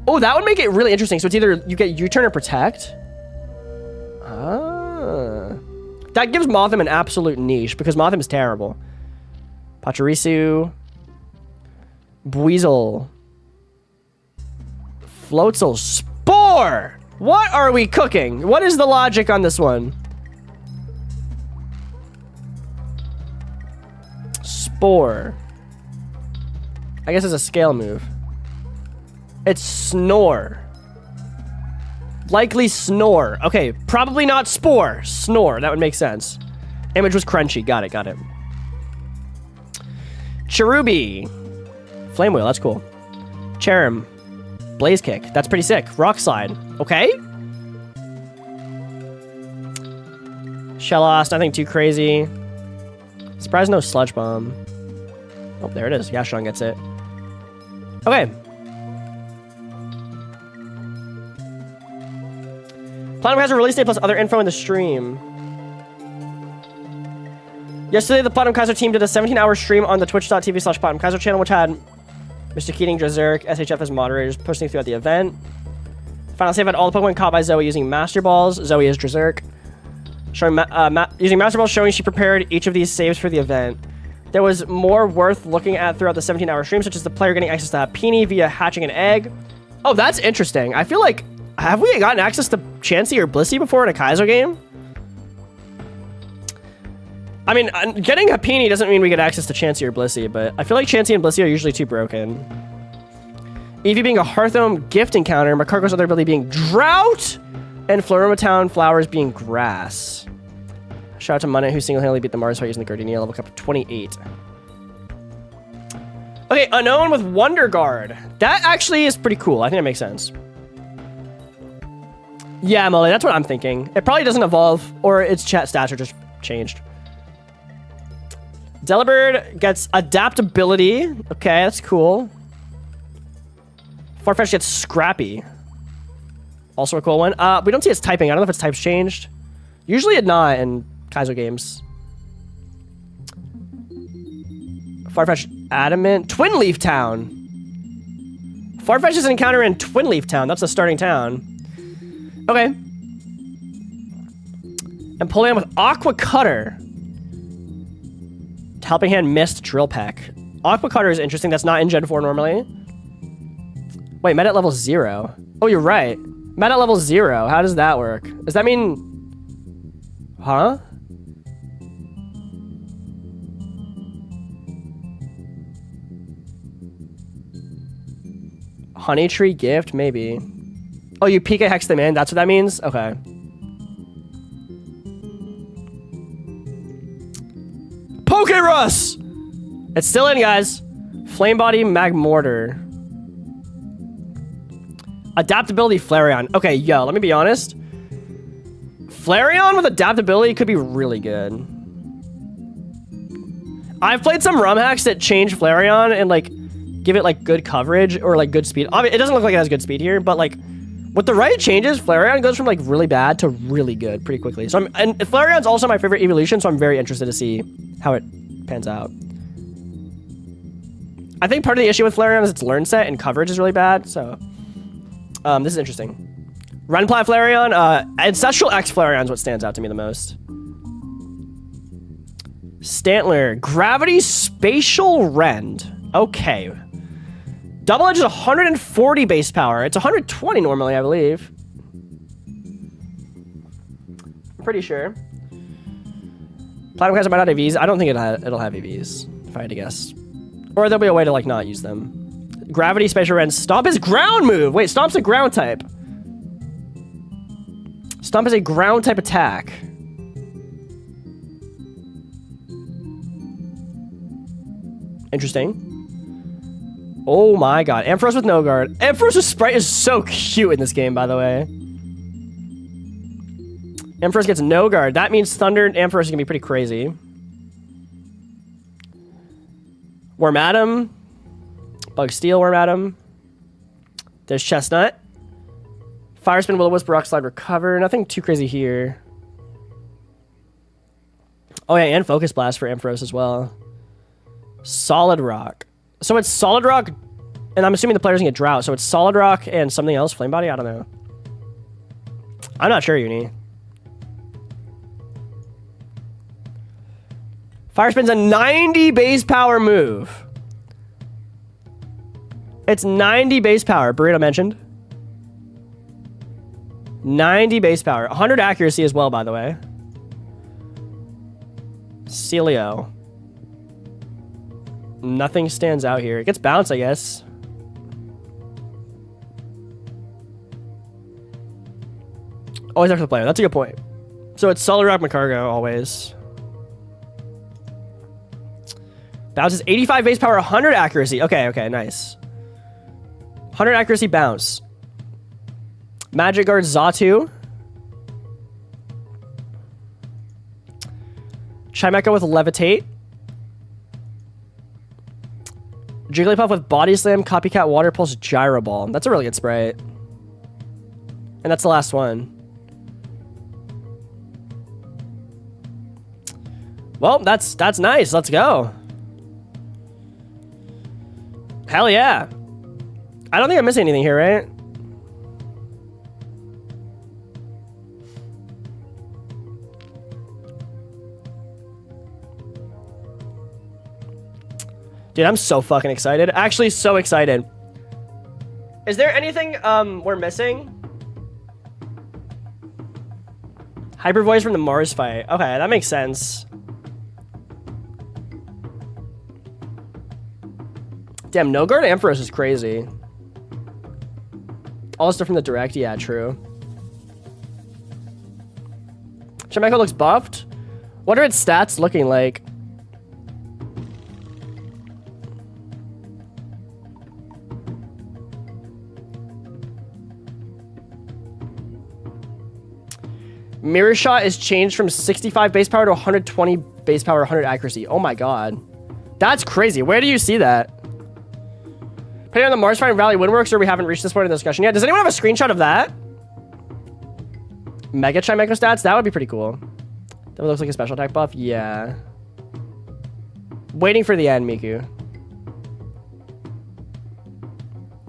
Oh, that would make it really interesting. So it's either you get U-turn or Protect. Ah. That gives Mothim an absolute niche, because Mothim is terrible. Pachirisu. Buizel. Floatzel. Spore! What are we cooking? What is the logic on this one? Spore. I guess it's a scale move. It's Snore. Likely Snore. Okay, probably not Spore. Snore. That would make sense. Image was crunchy. Got it, got it. Cherubi. Flame Wheel. That's cool. Cherim. Blaze Kick. That's pretty sick. Rock Slide. Okay. Shellos. Nothing too crazy. Surprised no Sludge Bomb. Oh, there it is. Yashon gets it. Okay. Platinum has a release date plus other info in the stream. Yesterday, the Platinum Kaiser team did a 17-hour stream on the twitch.tv/Platinum Kaiser channel, which had Mr. Keating, Drazeric, SHF as moderators posting throughout the event. Final save had all the Pokemon caught by Zoe using Master Balls. Zoe is Drazeric. Showing using Master Balls, showing she prepared each of these saves for the event. There was more worth looking at throughout the 17-hour stream, such as the player getting access to Happiny via hatching an egg. Oh, that's interesting. I feel like... Have we gotten access to Chansey or Blissey before in a Kaizo game? I mean, getting Happini doesn't mean we get access to Chansey or Blissey, but I feel like Chansey and Blissey are usually too broken. Eevee being a Hearthome gift encounter, Makargo's other ability being Drought, and Floroma Town Flowers being Grass. Shout out to Munnet, who single-handedly beat the Mars fight using the Gardenia, level up to 28. Okay, Unknown with Wonder Guard. That actually is pretty cool. I think that makes sense. Yeah, Molly, that's what I'm thinking. It probably doesn't evolve, or its chat stats are just changed. Delibird gets Adaptability. Okay, that's cool. Farfetch gets Scrappy. Also a cool one. We don't see its typing. I don't know if its type's changed. Usually it's not in Kaizo games. Farfetch Adamant. Twin Leaf Town. Farfetch is an encounter in Twin Leaf Town. That's the starting town. Okay. Empoleon with Aqua Cutter. Helping Hand missed Drill Peck. Aqua Cutter is interesting. That's not in Gen 4 normally. Wait, met at level 0. Oh, you're right. Met at level 0. How does that work? Does that mean... Huh? Honey Tree Gift? Maybe. Oh, you Pika Hex them in? That's what that means? Okay. Pokerus! It's still in, guys. Flame Body Magmortar. Adaptability Flareon. Okay, yo, let me be honest. Flareon with adaptability could be really good. I've played some ROM hacks that change Flareon and like give it like good coverage or like good speed. It doesn't look like it has good speed here, but like with the right changes, Flareon goes from like really bad to really good pretty quickly. So and Flareon's also my favorite evolution, so I'm very interested to see how it pans out. I think part of the issue with Flareon is its learn set and coverage is really bad, so this is interesting. Renplat Flareon, Ancestral X Flareon is what stands out to me the most. Stantler, Gravity Spatial Rend. Okay. Double Edge is 140 base power. It's 120 normally, I believe. I'm pretty sure. Platinum Kaizo might not have EVs. I don't think it'll have EVs, if I had to guess. Or there'll be a way to like not use them. Gravity Spatial Rend. Stomp is ground move. Wait, Stomp's a ground type. Stomp is a ground type attack. Interesting. Oh my god. Ampharos with no guard. Ampharos' sprite is so cute in this game, by the way. Ampharos gets no guard. That means Thunder and Ampharos is going to be pretty crazy. Wormadam. Bug Steel Wormadam. There's Chestnut. Fire Spin, Will-O-Wisp, Rock Slide, Recover. Nothing too crazy here. Oh yeah, and Focus Blast for Ampharos as well. Solid Rock. So it's Solid Rock, and I'm assuming the player's gonna get Drought, so it's Solid Rock and something else, Flame Body? I don't know. I'm not sure, Uni. Fire Spin's a 90 base power move. It's 90 base power, Burrito mentioned. 90 base power. 100 accuracy as well, by the way. Celio. Nothing stands out here. It gets bounced, I guess. Always after the player. That's a good point. So it's Solid Rock Macargo, always. Bounces 85 base power, 100 accuracy. Okay, okay, nice. 100 accuracy bounce. Magic Guard Xatu. Chimecho with Levitate. Jigglypuff with Body Slam, Copycat Water Pulse, Gyro Ball. That's a really good sprite. And that's the last one. Well, that's nice. Let's go. Hell yeah. I don't think I'm missing anything here, right? Dude, I'm so fucking excited. Actually, so excited. Is there anything we're missing? Hyper Voice from the Mars fight. Okay, that makes sense. Damn, No Guard Empress is crazy. All the stuff from the direct, yeah, true. Shemeko looks buffed. What are its stats looking like? Mirror shot is changed from 65 base power to 120 base power, 100 accuracy. Oh my god. That's crazy. Where do you see that? Depending on the Mars Fight Valley Windworks, or we haven't reached this point in the discussion yet. Does anyone have a screenshot of that? Mega Chimeco stats? That would be pretty cool. That looks like a special attack buff. Yeah. Waiting for the end, Miku.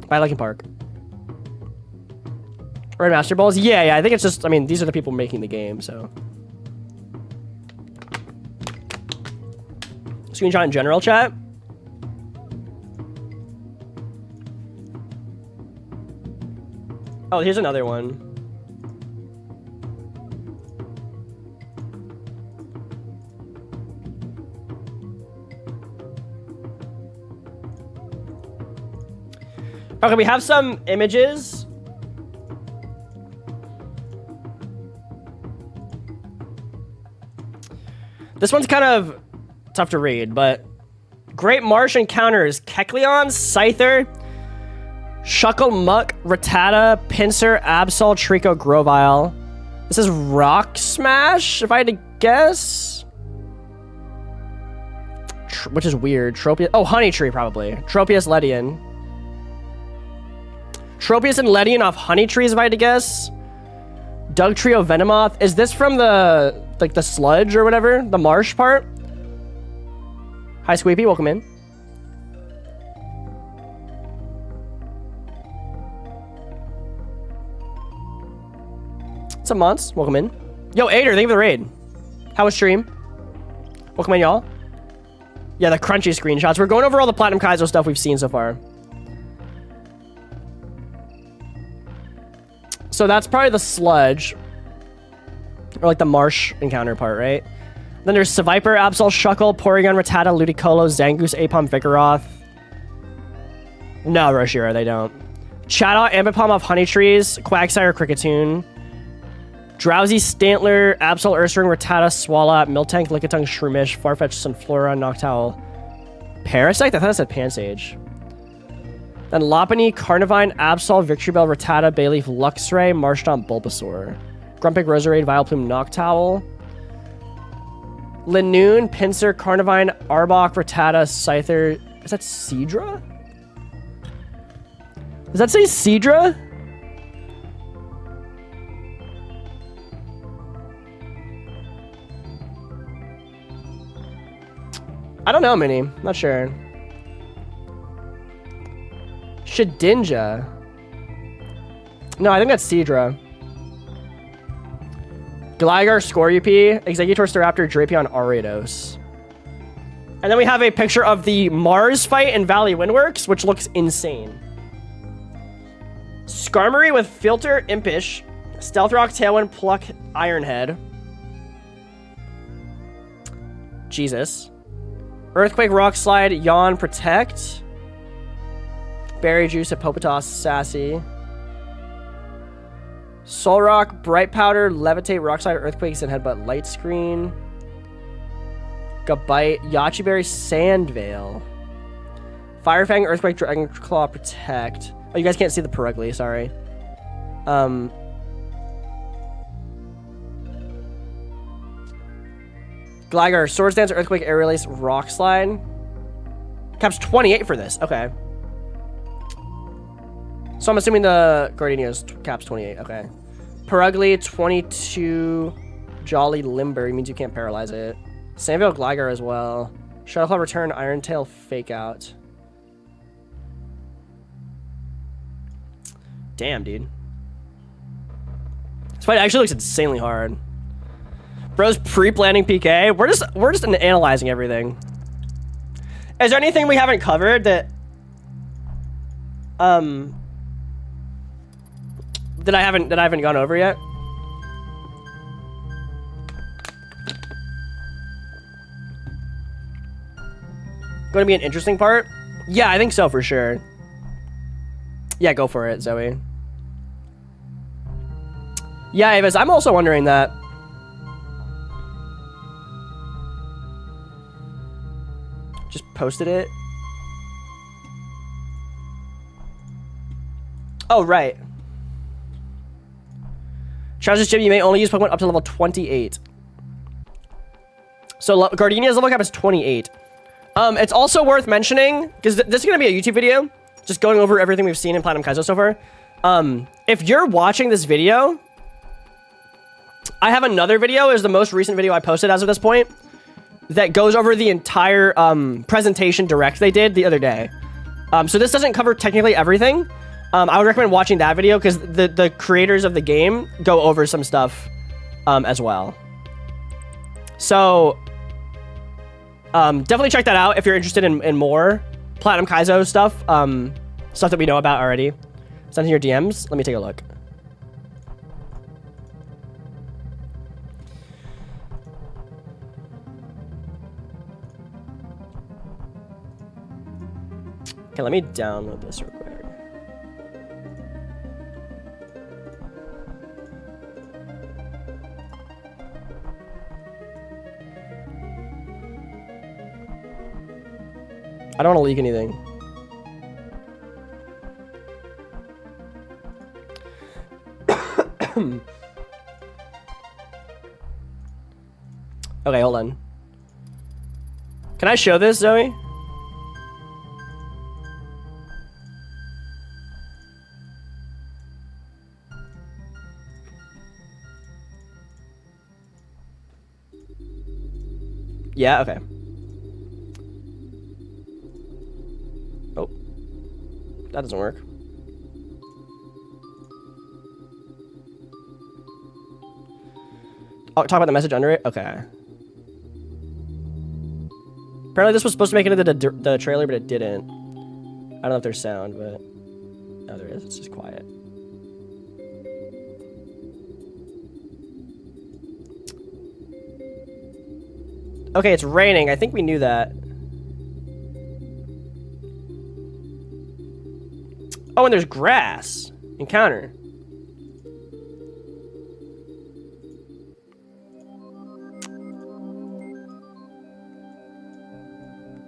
By Linkin Park. Red Master Balls? Yeah, I think it's just, I mean, these are the people making the game, so. Screenshot in general chat. Oh, here's another one. Okay, we have some images. This one's kind of tough to read, but Great Marsh encounters Kecleon, Scyther, Shuckle, Muck, Rattata, Pinsir, Absol, Trico, Grovyle. This is Rock Smash, if I had to guess. Which is weird. Tropius. Oh, Honey Tree, probably. Tropius, Ledian. Tropius and Ledian off Honey Trees, if I had to guess. Doug Trio, Venomoth. Is this from the, like, the sludge or whatever? The marsh part? Hi, Squeepy. Welcome in. What's up, Mons? Welcome in. Yo, Ader, thank you for the raid. How was stream? Welcome in, y'all. Yeah, the crunchy screenshots. We're going over all the Platinum Kaizo stuff we've seen so far. So that's probably the sludge. Or like the marsh encounter part, right? Then there's Seviper, Absol, Shuckle, Porygon, Rattata, Ludicolo, Zangoose, Apom, Vigoroth. No, Roshira, they don't. Chatot, Ambipom off Honey Trees, Quagsire, Kricketune. Drowsy, Stantler, Absol, Ursaring, Rattata, Swalot, Miltank, Lickitung, Shroomish, Farfetch, Sunflora, Noctowl, Parasite? I thought it said Pansage. Then Lopunny, Carnivine, Absol, Victreebel, Rattata, Bayleaf, Luxray, Marshtomp, Bulbasaur. Grumpig, Roserade, Vileplume, Noctowl. Linoon, Pinsir, Carnivine, Arbok, Rattata, Scyther. Is that Seadra? Does that say Seadra? I don't know, Minnie. Not sure. Shedinja. No, I think that's Seadra. Gligar, Scorupi, Exeggutor, Staraptor, Drapion, Ariados. And then we have a picture of the Mars fight in Valley Windworks, which looks insane. Skarmory with Filter, Impish, Stealth Rock, Tailwind, Pluck, Ironhead. Jesus. Earthquake, Rock Slide, Yawn, Protect. Berry Juice, Hippopotas, Sassy. Solrock, Bright Powder, Levitate, Rock Slide, Earthquakes, and Headbutt, Light Screen. Gabite, Yachi Berry, Sandvale. Firefang, Earthquake, Dragon Claw, Protect. Oh, you guys can't see the Perugly, sorry. Gligar, Swords Dance, Earthquake, Air Release, Rock Slide. Caps 28 for this. Okay. So I'm assuming the Gardenia's caps 28. Okay. Perugly, 22. Jolly Limber. Means you can't paralyze it. Sandvale, Gligar as well. Shuttleclaw, Return, Iron Tail, Fake Out. Damn, dude. This fight actually looks insanely hard. Bro's pre-planning PK. We're just analyzing everything. Is there anything we haven't covered that that I haven't gone over yet? Going to be an interesting part. Yeah, I think so for sure. Yeah, go for it, Zoe. Yeah, Avis, I'm also wondering that. Just posted it. Oh, right. Trousers Jim, you may only use Pokemon up to level 28. So Gardenia's level cap is 28. It's also worth mentioning, because this is going to be a YouTube video, just going over everything we've seen in Platinum Kaizo so far. If you're watching this video, I have another video, is the most recent video I posted as of this point, that goes over the entire presentation direct they did the other day. So this doesn't cover technically everything. I would recommend watching that video because the creators of the game go over some stuff as well. So definitely check that out if you're interested in more Platinum Kaizo stuff. Stuff that we know about already. Send in your DMs. Let me take a look. Okay, let me download this real quick. I don't want to leak anything. Okay, hold on. Can I show this, Zoe? Yeah, okay. Oh. That doesn't work. Oh, talk about the message under it? Okay. Apparently this was supposed to make it into the trailer, but it didn't. I don't know if there's sound, but... No, there is. It's just quiet. Okay, it's raining. I think we knew that. Oh, and there's grass. Encounter.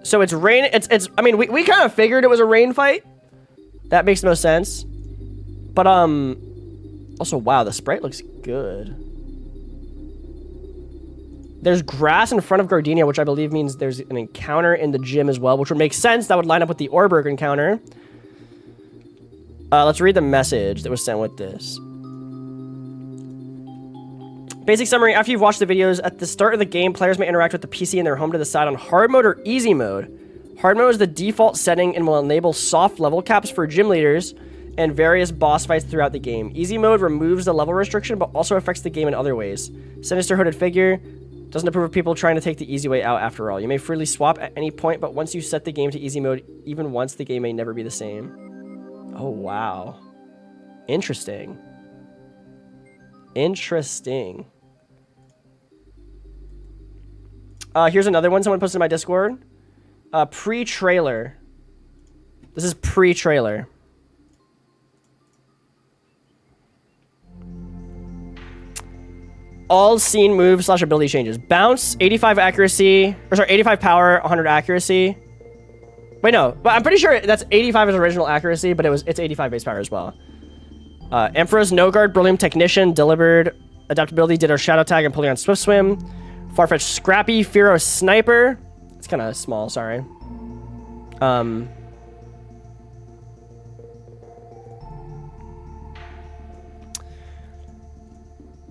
So it's rain. It's. I mean, we kind of figured it was a rain fight. That makes the most sense. But also, wow, the sprite looks good. There's grass in front of Gardenia, which I believe means there's an encounter in the gym as well, which would make sense. That would line up with the Orberg encounter. Let's read the message that was sent with this. Basic summary. After you've watched the videos, at the start of the game, players may interact with the PC in their home to the side on hard mode or easy mode. Hard mode is the default setting and will enable soft level caps for gym leaders and various boss fights throughout the game. Easy mode removes the level restriction, but also affects the game in other ways. Sinister hooded figure. Doesn't approve of people trying to take the easy way out after all. You may freely swap at any point, but once you set the game to easy mode, even once, the game may never be the same. Oh, wow. Interesting. Interesting. Here's another one someone posted in my Discord. Pre-trailer. This is pre-trailer. All scene moves / ability changes. Bounce, 85 accuracy, or sorry, 85 power, 100 accuracy. Wait, no, but I'm pretty sure that's 85 as original accuracy, but it's 85 base power as well. Emperor's No Guard, Brilliant Technician, Delivered, Adaptability, Ditto Shadow Tag, and Pulling on Swift Swim. Farfetch'd Scrappy, Firo Sniper. It's kind of small, sorry.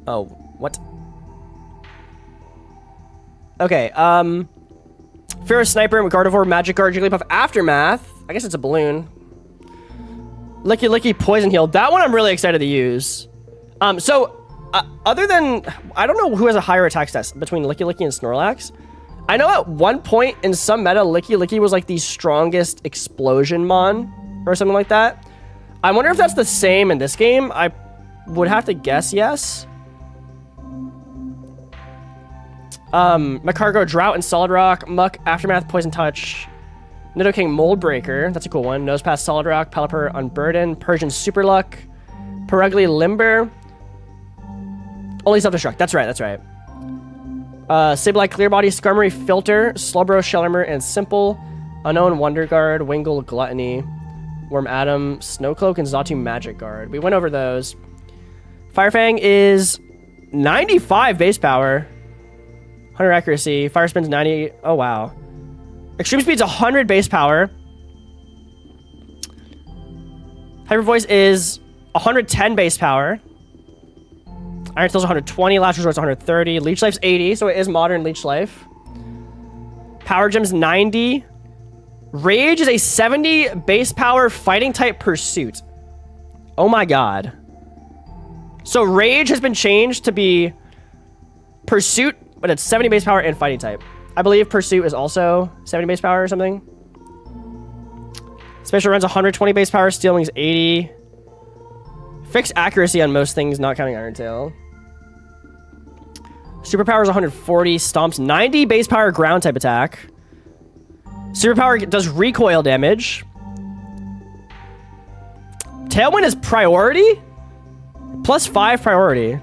Oh, what? Okay, Firo Sniper, Gardevoir, Magic Guard, Jigglypuff, Aftermath. I guess it's a balloon. Licky Licky, Poison Heal. That one I'm really excited to use. Other than... I don't know who has a higher attack stat between Licky Licky and Snorlax. I know at one point in some meta, Licky Licky was like the strongest explosion mon or something like that. I wonder if that's the same in this game. I would have to guess yes. Macargo, Drought, and Solid Rock, Muck, Aftermath, Poison Touch. Nidoking Moldbreaker. That's a cool one. Nosepass Solid Rock. Pelipper Unburden. Persian Super Luck. Perugly Limber. Only Self-Destruct. That's right. Sableye Clear Body. Skarmory Filter. Slowbro Shellimer and Simple. Unknown Wonder Guard. Wingull Gluttony. Worm Atom. Snowcloak and Xatu Magic Guard. We went over those. Firefang is 95 base power. 100 accuracy. Fire Spin's 90. Oh, wow. Extreme Speed's 100 base power. Hyper Voice is 110 base power. Iron Tail's 120. Last Resort's 130. Leech Life's 80, so it is modern Leech Life. Power Gem's 90. Rage is a 70 base power fighting type pursuit. Oh my god. So Rage has been changed to be Pursuit, but it's 70 base power and fighting type. I believe Pursuit is also 70 base power or something. Special runs 120 base power. Steel Wings 80. Fixed accuracy on most things, not counting Iron Tail. Superpower is 140. Stomps 90 base power ground type attack. Superpower does recoil damage. Tailwind is priority? +5 priority.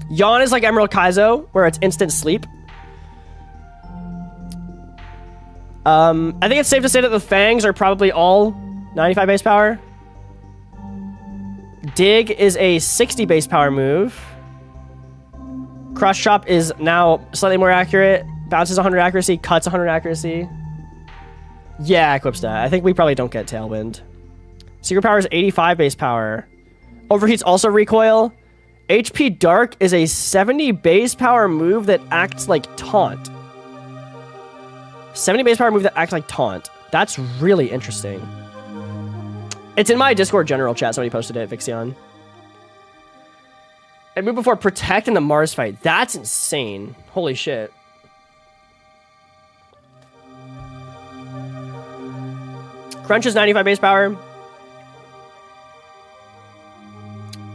Yawn is like Emerald Kaizo, where it's instant sleep. I think it's safe to say that the Fangs are probably all 95 base power. Dig is a 60 base power move. Cross Chop is now slightly more accurate. Bounces 100 accuracy, cuts 100 accuracy. Yeah, equip stat. I think we probably don't get Tailwind. Secret Power is 85 base power. Overheat's also recoil. HP Dark is a 70 base power move that acts like Taunt. 70 base power move that acts like Taunt. That's really interesting. It's in my Discord general chat. Somebody posted it, Vixion. And move before Protect in the Mars fight. That's insane. Holy shit. Crunch is 95 base power.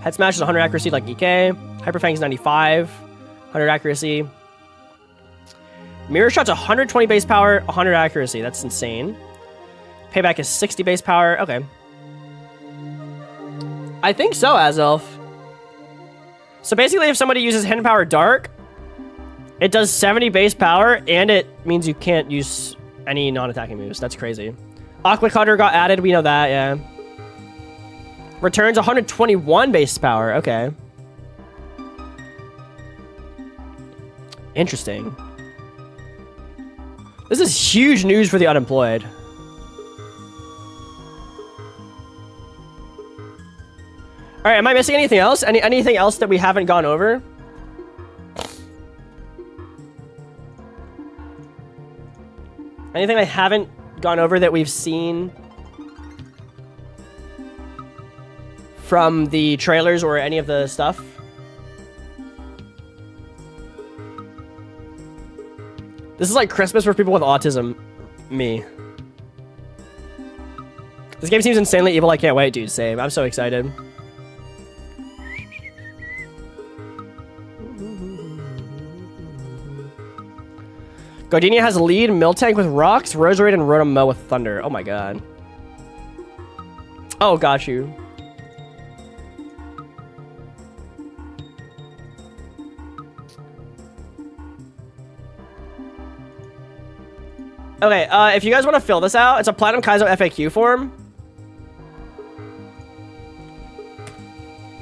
Head Smash is 100 accuracy like EK. Hyper Fang is 95. 100 accuracy. Mirror Shot's 120 base power, 100 accuracy. That's insane. Payback is 60 base power. Okay. I think so, Azelf. So basically, if somebody uses Hidden Power Dark, it does 70 base power, and it means you can't use any non-attacking moves. That's crazy. Aqua Cutter got added. We know that, yeah. Returns 121 base power. Okay. Interesting. This is huge news for the unemployed. All right, am I missing anything else? Anything else that we haven't gone over? Anything I haven't gone over that we've seen from the trailers or any of the stuff? This is like Christmas for people with autism. Me. This game seems insanely evil. I can't wait, dude. Same. I'm so excited. Gardenia has lead, Miltank with rocks, Roserade, and Rotom-Mow with thunder. Oh my god. Oh, got you. Okay, if you guys want to fill this out, it's a Platinum Kaizo FAQ form.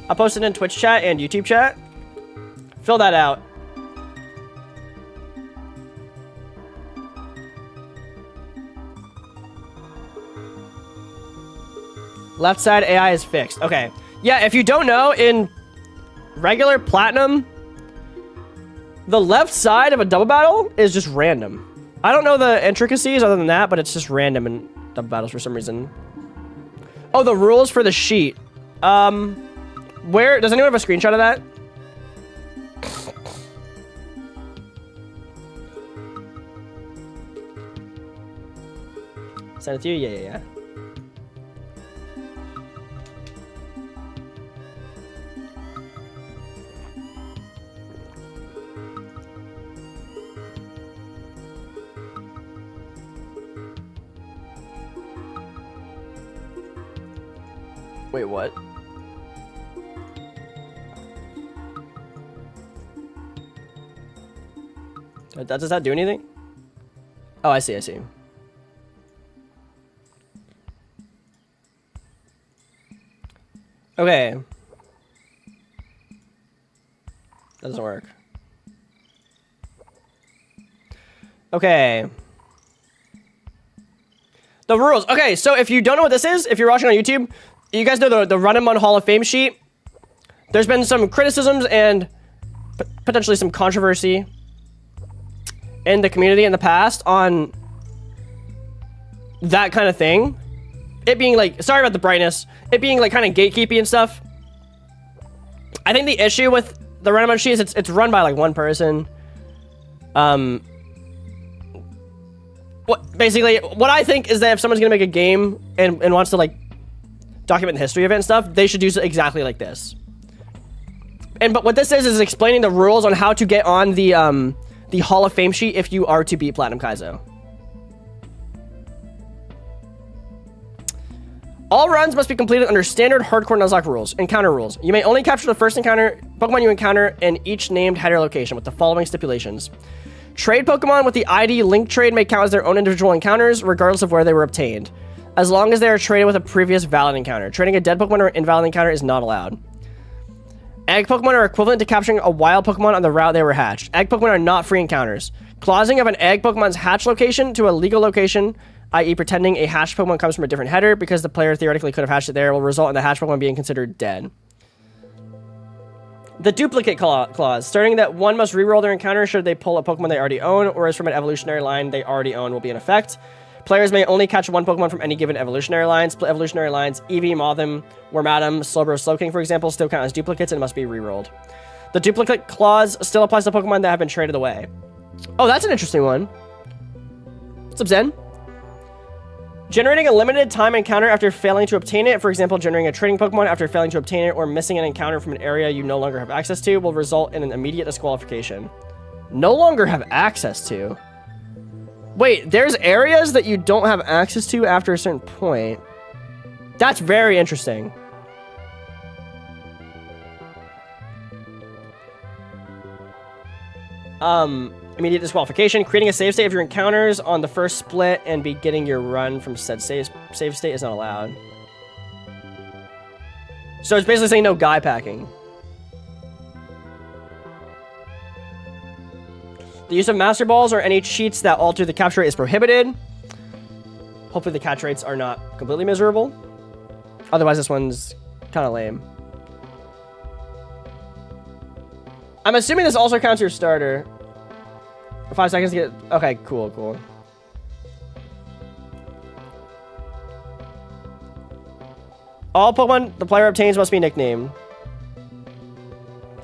I'll post it in Twitch chat and YouTube chat. Fill that out. Left side AI is fixed. Okay. Yeah, if you don't know, in regular Platinum, the left side of a double battle is just random. I don't know the intricacies other than that, but it's just random in double battles for some reason. Oh, the rules for the sheet. Where does anyone have a screenshot of that? Send it to you? Yeah. Wait, what? Does that do anything? Oh, I see, I see. Okay. That doesn't work. Okay. The rules. Okay, so if you don't know what this is, if you're watching on YouTube, you guys know the Run and Run Hall of Fame sheet. There's been some criticisms and potentially some controversy in the community in the past on that kind of thing. It being like, sorry about the brightness, it being like kind of gatekeepy and stuff. I think the issue with the Run and Run sheet is it's run by like one person. What I think is that if someone's gonna make a game and wants to like document the history of it and stuff, they should do exactly like this. But what this is explaining the rules on how to get on the Hall of Fame sheet if you are to beat Platinum Kaizo. All runs must be completed under standard hardcore Nuzlocke rules. Encounter rules. You may only capture the first Pokemon you encounter in each named header location with the following stipulations. Trade Pokemon with the ID link trade may count as their own individual encounters, regardless of where they were obtained, as long as they are traded with a previous valid encounter. Trading a dead Pokemon or invalid encounter is not allowed. Egg Pokemon are equivalent to capturing a wild Pokemon on the route they were hatched. Egg Pokemon are not free encounters. Clausing of an egg Pokemon's hatch location to a legal location, i.e. pretending a hatched Pokemon comes from a different header because the player theoretically could have hatched it there, will result in the hatched Pokemon being considered dead. The duplicate clause, starting that one must reroll their encounter should they pull a Pokemon they already own, or is from an evolutionary line they already own, will be in effect. Players may only catch one Pokemon from any given evolutionary line. Split evolutionary lines, Eevee, Mothim, Wormadam, Slowbro, Slowking, for example, still count as duplicates and must be rerolled. The duplicate clause still applies to Pokemon that have been traded away. Oh, that's an interesting one. What's up, Zen? Generating a limited time encounter after failing to obtain it, for example, generating a trading Pokemon after failing to obtain it or missing an encounter from an area you no longer have access to, will result in an immediate disqualification. No longer have access to? Wait, there's areas that you don't have access to after a certain point. That's very interesting. Immediate disqualification. Creating a save state of your encounters on the first split and beginning your run from said save state is not allowed. So it's basically saying no guy packing. The use of Master Balls or any cheats that alter the capture rate is prohibited. Hopefully the catch rates are not completely miserable. Otherwise this one's kind of lame. I'm assuming this also counts your starter. 5 seconds to get... Okay, cool, cool. All Pokemon the player obtains must be nicknamed.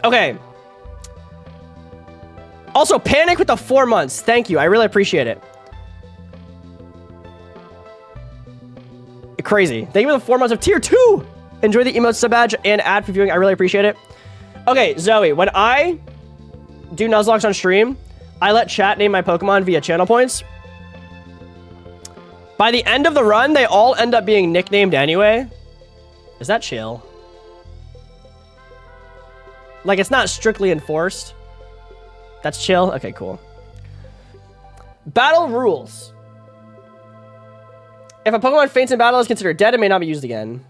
Okay. Also, Panic with the 4 months. Thank you. I really appreciate it. Crazy. Thank you for the 4 months of tier 2. Enjoy the emote sub badge and ad for viewing. I really appreciate it. Okay, Zoe, when I do Nuzlocke on stream, I let chat name my Pokemon via channel points. By the end of the run, they all end up being nicknamed anyway. Is that chill? Like, it's not strictly enforced. That's chill? Okay, cool. Battle rules. If a Pokemon faints in battle, is considered dead and may not be used again.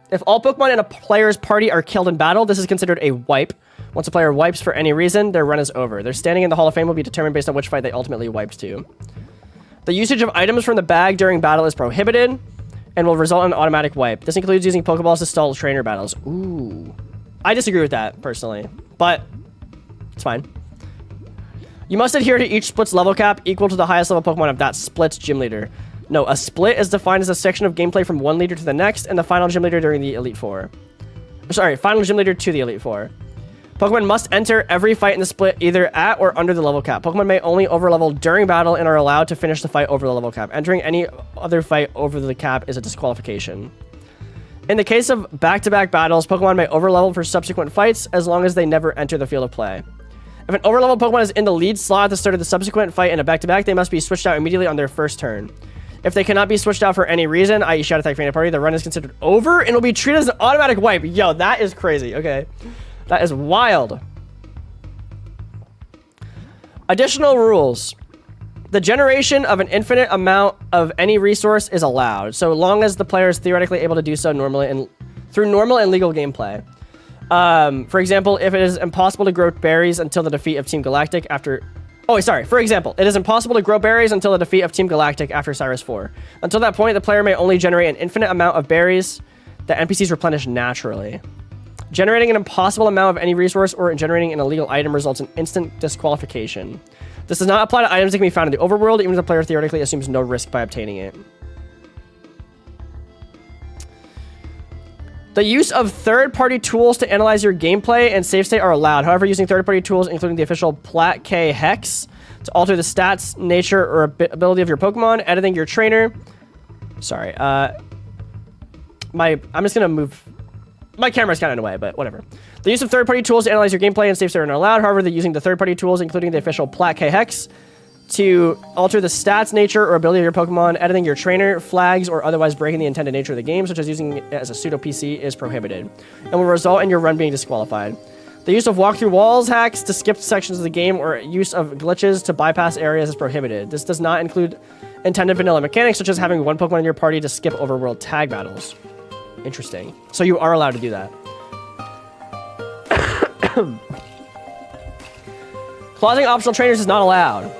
If all Pokemon in a player's party are killed in battle, this is considered a wipe. Once a player wipes for any reason, their run is over. Their standing in the Hall of Fame will be determined based on which fight they ultimately wiped to. The usage of items from the bag during battle is prohibited and will result in an automatic wipe. This includes using Pokeballs to stall trainer battles. Ooh. I disagree with that, personally, but it's fine. You must adhere to each split's level cap equal to the highest level Pokemon of that split's gym leader. No, a split is defined as a section of gameplay from one leader to the next and the final gym leader during the Elite Four. Sorry, final gym leader to the Elite Four. Pokemon must enter every fight in the split either at or under the level cap. Pokemon may only overlevel during battle and are allowed to finish the fight over the level cap. Entering any other fight over the cap is a disqualification. In the case of back-to-back battles, Pokemon may overlevel for subsequent fights as long as they never enter the field of play. If an overleveled Pokemon is in the lead slot at the start of the subsequent fight in a back-to-back, they must be switched out immediately on their first turn. If they cannot be switched out for any reason, i.e. shadow attack fainted party, the run is considered over and will be treated as an automatic wipe. Yo, that is crazy. Okay. That is wild. Additional rules. The generation of an infinite amount of any resource is allowed, so long as the player is theoretically able to do so normally and through normal and legal gameplay. For example, if it is impossible to grow berries until the defeat of Team Galactic after... Oh, sorry. For example, it is impossible to grow berries until the defeat of Team Galactic after Cyrus 4. Until that point, the player may only generate an infinite amount of berries that NPCs replenish naturally. Generating an impossible amount of any resource or generating an illegal item results in instant disqualification. This does not apply to items that can be found in the overworld, even if the player theoretically assumes no risk by obtaining it. The use of third-party tools to analyze your gameplay and save state are allowed. However, using third-party tools, including the official Plat K Hex, to alter the stats, nature, or ability of your Pokemon, editing your trainer. Sorry, I'm just gonna move. My camera's kind of in the way, but whatever. The use of third-party tools to analyze your gameplay and save state are not allowed. However, the using the third-party tools, including the official Plat K Hex, to alter the stats, nature, or ability of your Pokemon, editing your trainer, flags, or otherwise breaking the intended nature of the game, such as using it as a pseudo-PC, is prohibited, and will result in your run being disqualified. The use of walk-through walls hacks to skip sections of the game or use of glitches to bypass areas is prohibited. This does not include intended vanilla mechanics, such as having one Pokemon in your party to skip overworld tag battles. Interesting. So you are allowed to do that. Closing optional trainers is not allowed.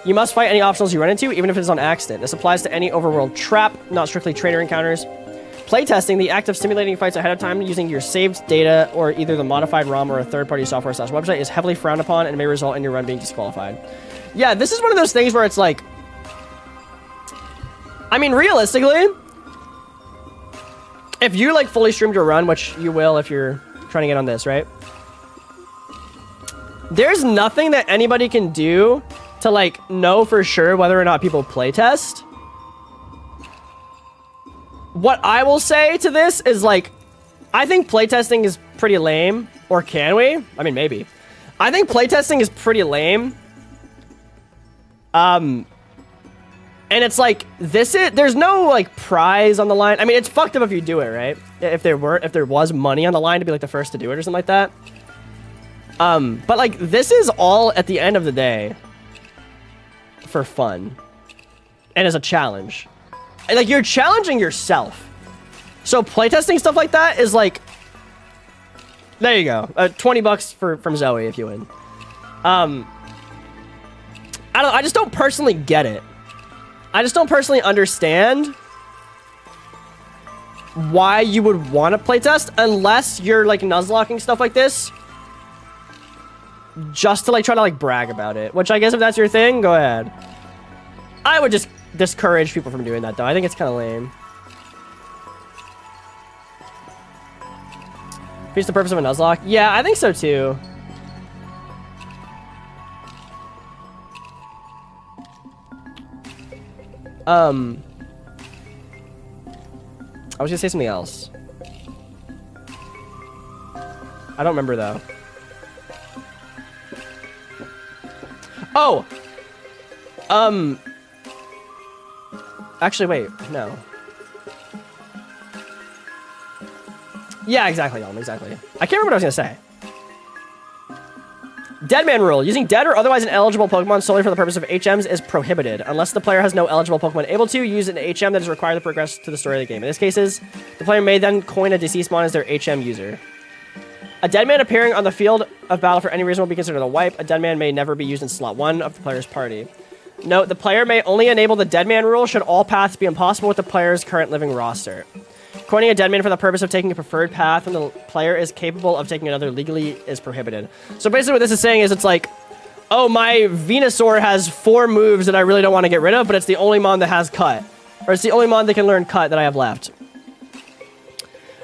You must fight any optionals you run into, even if it is on accident. This applies to any overworld trap, not strictly trainer encounters. Playtesting, the act of simulating fights ahead of time using your saved data or either the modified ROM or a third-party software/website is heavily frowned upon and may result in your run being disqualified. Yeah, this is one of those things where it's like... I mean, realistically, if you like fully streamed your run, which you will if you're trying to get on this, right? There's nothing that anybody can do to like know for sure whether or not people playtest. What I will say to this is like, I think playtesting is pretty lame. Or can we? I mean, maybe. I think playtesting is pretty lame. And it's like, there's no like prize on the line. I mean, it's fucked up if you do it, right? If there was money on the line to be like the first to do it or something like that. But like, this is all at the end of the day for fun and as a challenge. Like, you're challenging yourself. So playtesting stuff like that is like, there you go. 20 bucks from Zoe if you win. I just don't personally get it. I just don't personally understand why you would want to playtest unless you're like nuzlocking stuff like this just to like try to like brag about it, which I guess if that's your thing, go ahead. I would just discourage people from doing that though. I think it's kind of lame. What's the purpose of a nuzlocke? Yeah, I think so too. I was gonna say something else. I don't remember though. Oh! Actually, wait, no. Yeah, exactly, Elm, exactly. I can't remember what I was gonna say. Deadman rule. Using dead or otherwise ineligible Pokemon solely for the purpose of HMs is prohibited, unless the player has no eligible Pokemon able to use an HM that is required to progress to the story of the game. In this cases, the player may then coin a deceased mon as their HM user. A deadman appearing on the field of battle for any reason will be considered a wipe. A deadman may never be used in slot 1 of the player's party. Note, the player may only enable the deadman rule should all paths be impossible with the player's current living roster. Coining a deadman for the purpose of taking a preferred path when the player is capable of taking another legally is prohibited. So basically what this is saying is it's like, oh, my Venusaur has 4 moves that I really don't want to get rid of, but it's the only mon that has cut. Or it's the only mon that can learn cut that I have left.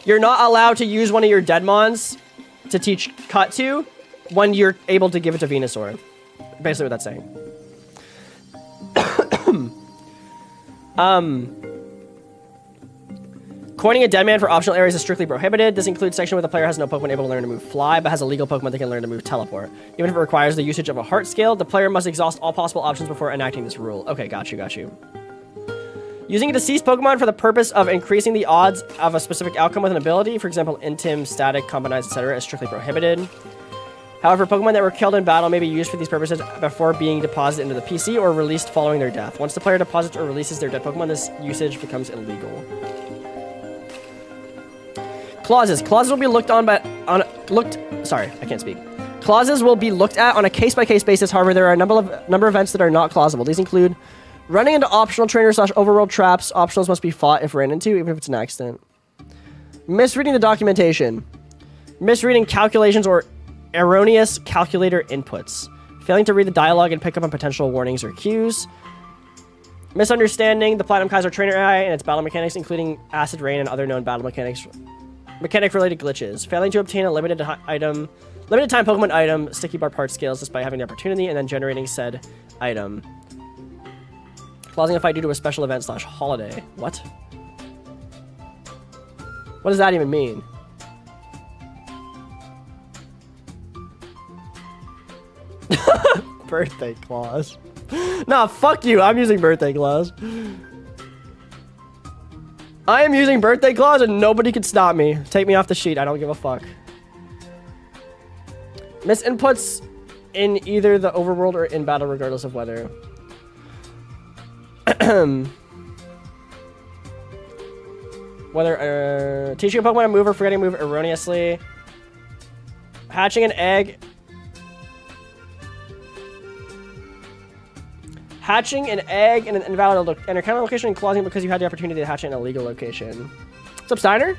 You're not allowed to use one of your dead mons to teach cut to when you're able to give it to Venusaur. Basically what that's saying. Coining a deadman for optional areas is strictly prohibited. This includes section where the player has no Pokemon able to learn to move fly, but has a legal Pokemon that can learn to move teleport. Even if it requires the usage of a heart scale, the player must exhaust all possible options before enacting this rule. Okay, got you. Using a deceased Pokemon for the purpose of increasing the odds of a specific outcome with an ability, for example, Intim, Static, Combinized, etc., is strictly prohibited. However, Pokemon that were killed in battle may be used for these purposes before being deposited into the PC or released following their death. Once the player deposits or releases their dead Pokemon, this usage becomes illegal. Clauses. Clauses will be looked on Sorry, I can't speak. Clauses will be looked at on a case-by-case basis. However, there are a number of events that are not clausable. These include running into optional trainer/overworld traps. Optionals must be fought if ran into, even if it's an accident. Misreading the documentation. Misreading calculations or erroneous calculator inputs. Failing to read the dialogue and pick up on potential warnings or cues. Misunderstanding the Platinum Kaizo trainer AI and its battle mechanics, including Acid Rain and other known battle mechanic-related glitches. Failing to obtain a limited time Pokemon item, sticky bar part scales despite having the opportunity, and then generating said item. Clausing a fight due to a special event/holiday. What? What does that even mean? Birthday clause. Nah, fuck you. I'm using birthday clause. I am using birthday clause and nobody can stop me. Take me off the sheet. I don't give a fuck. Miss inputs in either the overworld or in battle regardless of whether. Whether teaching a Pokemon a move or forgetting a move erroneously. Hatching an egg. Hatching an egg in an invalid encounter location and clausing because you had the opportunity to hatch it in a legal location. What's up, Steiner?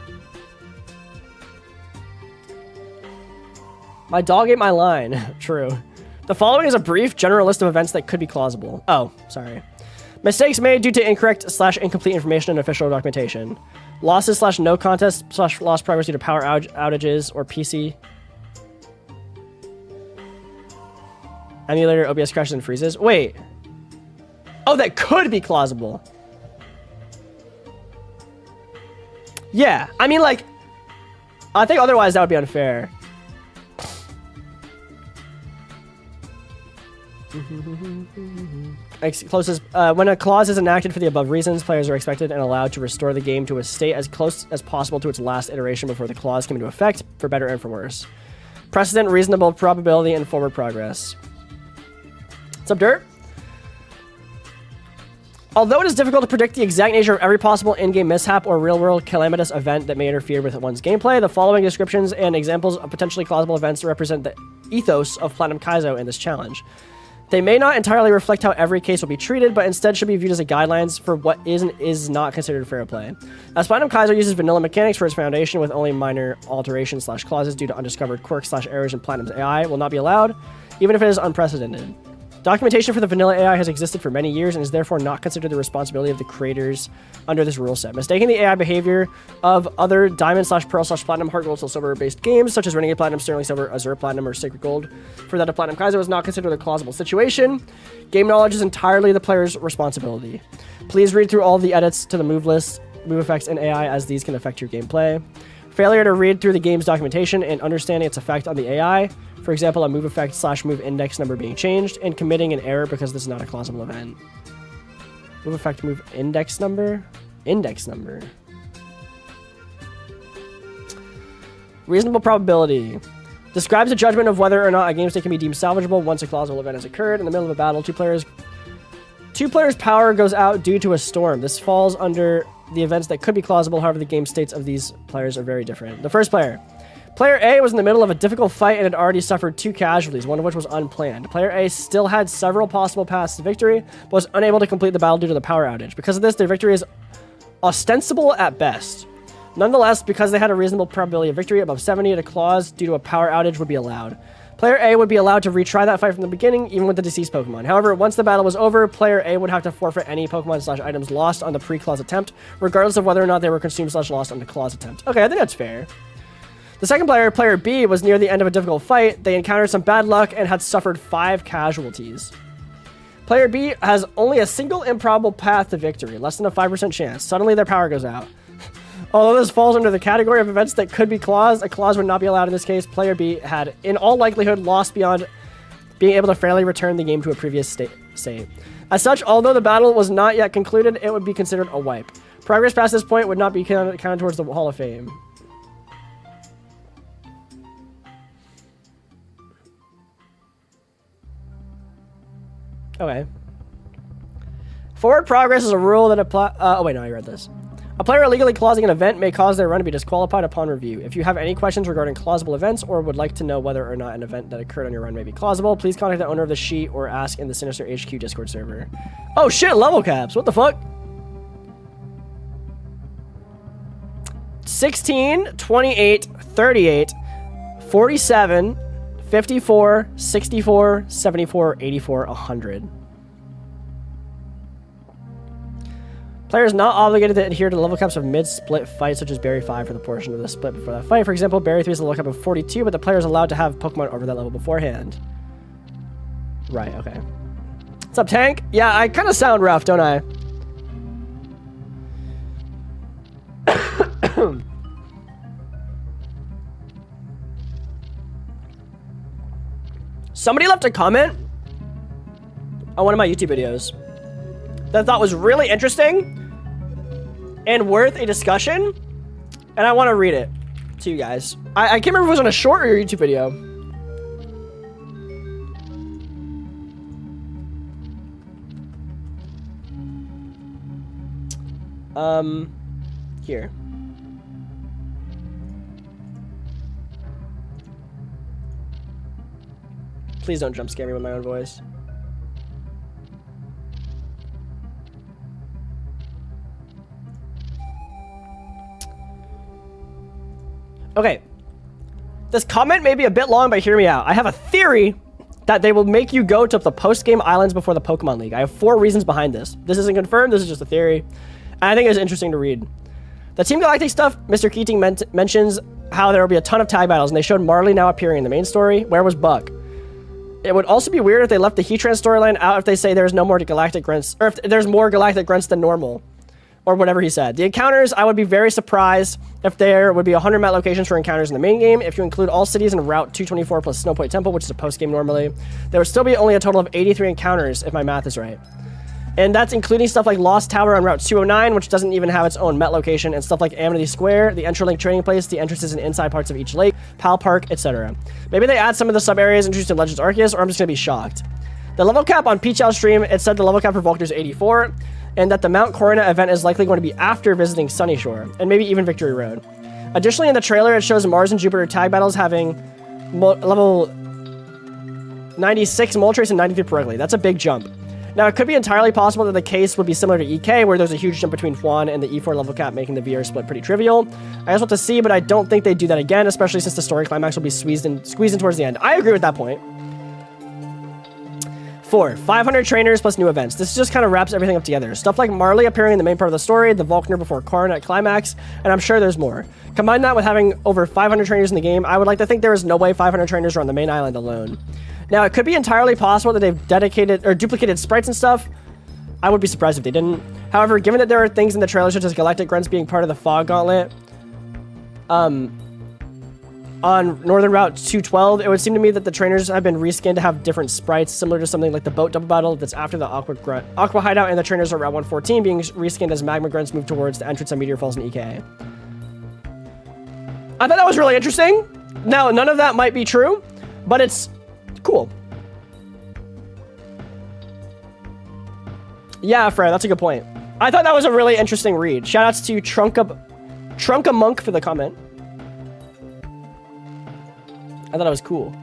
My dog ate my line. True. The following is a brief general list of events that could be clausable. Oh, sorry. Mistakes made due to incorrect/incomplete information in official documentation. Losses/no contest/lost progress due to power outages or PC. Emulator OBS crashes and freezes. Wait. Oh, that could be clausable. Yeah, I mean, like, I think otherwise that would be unfair. When a clause is enacted for the above reasons, players are expected and allowed to restore the game to a state as close as possible to its last iteration before the clause came into effect, for better and for worse. Precedent, reasonable probability, and forward progress. What's up, Dirt? Although it is difficult to predict the exact nature of every possible in-game mishap or real-world calamitous event that may interfere with one's gameplay, the following descriptions and examples of potentially plausible events represent the ethos of Platinum Kaizo in this challenge. They may not entirely reflect how every case will be treated, but instead should be viewed as a guidelines for what is and is not considered fair play. As Platinum Kaizo uses vanilla mechanics for its foundation with only minor alterations/clauses due to undiscovered quirks/errors in Platinum's AI will not be allowed, even if it is unprecedented. Documentation for the vanilla AI has existed for many years and is therefore not considered the responsibility of the creators under this rule set. Mistaking the AI behavior of other Diamond/Pearl/Platinum, Heart Gold, Silver based games such as Renegade Platinum, Sterling Silver, Azure Platinum, or Sacred Gold for that of Platinum Kaizo is not considered a clausable situation. Game knowledge is entirely the player's responsibility. Please read through all the edits to the move list, move effects, and AI as these can affect your gameplay. Failure to read through the game's documentation and understanding its effect on the AI, for example, a move effect/move index number being changed, and committing an error because this is not a clausable event. Move effect, move index number? Index number. Reasonable probability. Describes a judgment of whether or not a game state can be deemed salvageable once a clausable event has occurred. In the middle of a battle, two players' power goes out due to a storm. This falls under the events that could be clausable, however the game states of these players are very different. The first player. Player A was in the middle of a difficult fight and had already suffered 2 casualties, one of which was unplanned. Player A still had several possible paths to victory, but was unable to complete the battle due to the power outage. Because of this, their victory is ostensible at best. Nonetheless, because they had a reasonable probability of victory above 70, a clause due to a power outage would be allowed. Player A would be allowed to retry that fight from the beginning, even with the deceased Pokemon. However, once the battle was over, Player A would have to forfeit any Pokemon/items lost on the pre-clause attempt, regardless of whether or not they were consumed/lost on the clause attempt. Okay, I think that's fair. The second player, Player B, was near the end of a difficult fight. They encountered some bad luck and had suffered 5 casualties. Player B has only a single improbable path to victory, less than a 5% chance. Suddenly their power goes out. Although this falls under the category of events that could be claused, a clause would not be allowed in this case. Player B had, in all likelihood, lost beyond being able to fairly return the game to a previous state state. As such, although the battle was not yet concluded, it would be considered a wipe. Progress past this point would not be counted towards the Hall of Fame. Okay. Forward progress is a rule that apply. Oh wait, no, I read this. A player illegally clausing an event may cause their run to be disqualified upon review. If you have any questions regarding clausable events or would like to know whether or not an event that occurred on your run may be clausable, please contact the owner of the sheet or ask in the Sinister HQ Discord server. Oh shit, level caps. What the fuck? 16, 28, 38, 47, 54, 64, 74, 84, 100. Players not obligated to adhere to level caps of mid-split fights, such as Berry 5 for the portion of the split before that fight. For example, Berry 3 is a level cap of 42, but the player is allowed to have Pokemon over that level beforehand. Right, okay. What's up, Tank? Yeah, I kind of sound rough, don't I? Somebody left a comment on one of my YouTube videos that I thought was really interesting and worth a discussion, and I want to read it to you guys. I can't remember if it was on a short or a YouTube video. Here. Please don't jump scare me with my own voice. Okay. This comment may be a bit long, but hear me out. I have a theory that they will make you go to the post-game islands before the Pokemon League. I have 4 reasons behind this. This isn't confirmed, this is just a theory. And I think it's interesting to read. The Team Galactic stuff, Mr. Keating mentions how there will be a ton of tag battles, and they showed Marley now appearing in the main story. Where was Buck? It would also be weird if they left the Heatran storyline out if they say there's no more Galactic Grunts, or if there's more Galactic Grunts than normal. Or whatever he said. The encounters, I would be very surprised if there would be 100 map locations for encounters in the main game. If you include all cities in Route 224 plus Snowpoint Temple, which is a post-game normally, there would still be only a total of 83 encounters, if my math is right. And that's including stuff like Lost Tower on Route 209, which doesn't even have its own met location, and stuff like Amity Square, the Entralink Training Place, the entrances and inside parts of each lake, Pal Park, etc. Maybe they add some of the sub-areas introduced in Legends Arceus, or I'm just going to be shocked. The level cap on Peach Out stream, it said the level cap for Volkner is 84, and that the Mount Corona event is likely going to be after visiting Sunny Shore, and maybe even Victory Road. Additionally, in the trailer, it shows Mars and Jupiter tag battles having level 96 Moltres and 93 Perugly. That's a big jump. Now, it could be entirely possible that the case would be similar to EK, where there's a huge jump between Juan and the E4 level cap, making the VR split pretty trivial. I just want to see, but I don't think they do that again, especially since the story climax will be squeezed in towards the end. I agree with that point. 4. 500 trainers plus new events. This just kind of wraps everything up together. Stuff like Marley appearing in the main part of the story, the Volkner before Karn at Climax, and I'm sure there's more. Combine that with having over 500 trainers in the game, I would like to think there is no way 500 trainers are on the main island alone. Now, it could be entirely possible that they've dedicated or duplicated sprites and stuff. I would be surprised if they didn't. However, given that there are things in the trailer such as Galactic Grunts being part of the Fog Gauntlet, on Northern Route 212, it would seem to me that the trainers have been reskinned to have different sprites, similar to something like the Boat Double Battle that's after the Aqua Hideout, and the trainers are Route 114 being reskinned as Magma Grunts move towards the entrance of Meteor Falls and EK. I thought that was really interesting. Now, none of that might be true, but it's cool. Yeah, Fred, that's a good point. I thought that was a really interesting read. Shoutouts to Trunka Monk for the comment. I thought it was cool.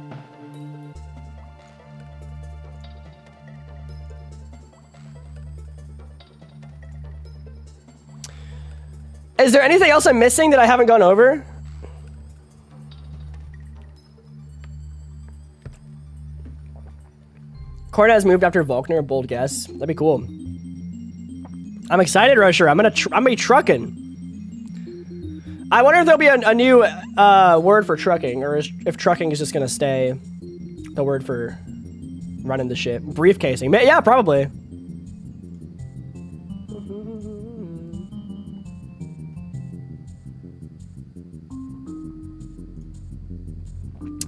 Is there anything else I'm missing that I haven't gone over? Korna has moved after Volkner, bold guess. That'd be cool. I'm excited, Rusher. I'm gonna be trucking. I wonder if there'll be a new word for trucking, or if trucking is just gonna stay the word for running the shit. Briefcasing. Yeah, probably.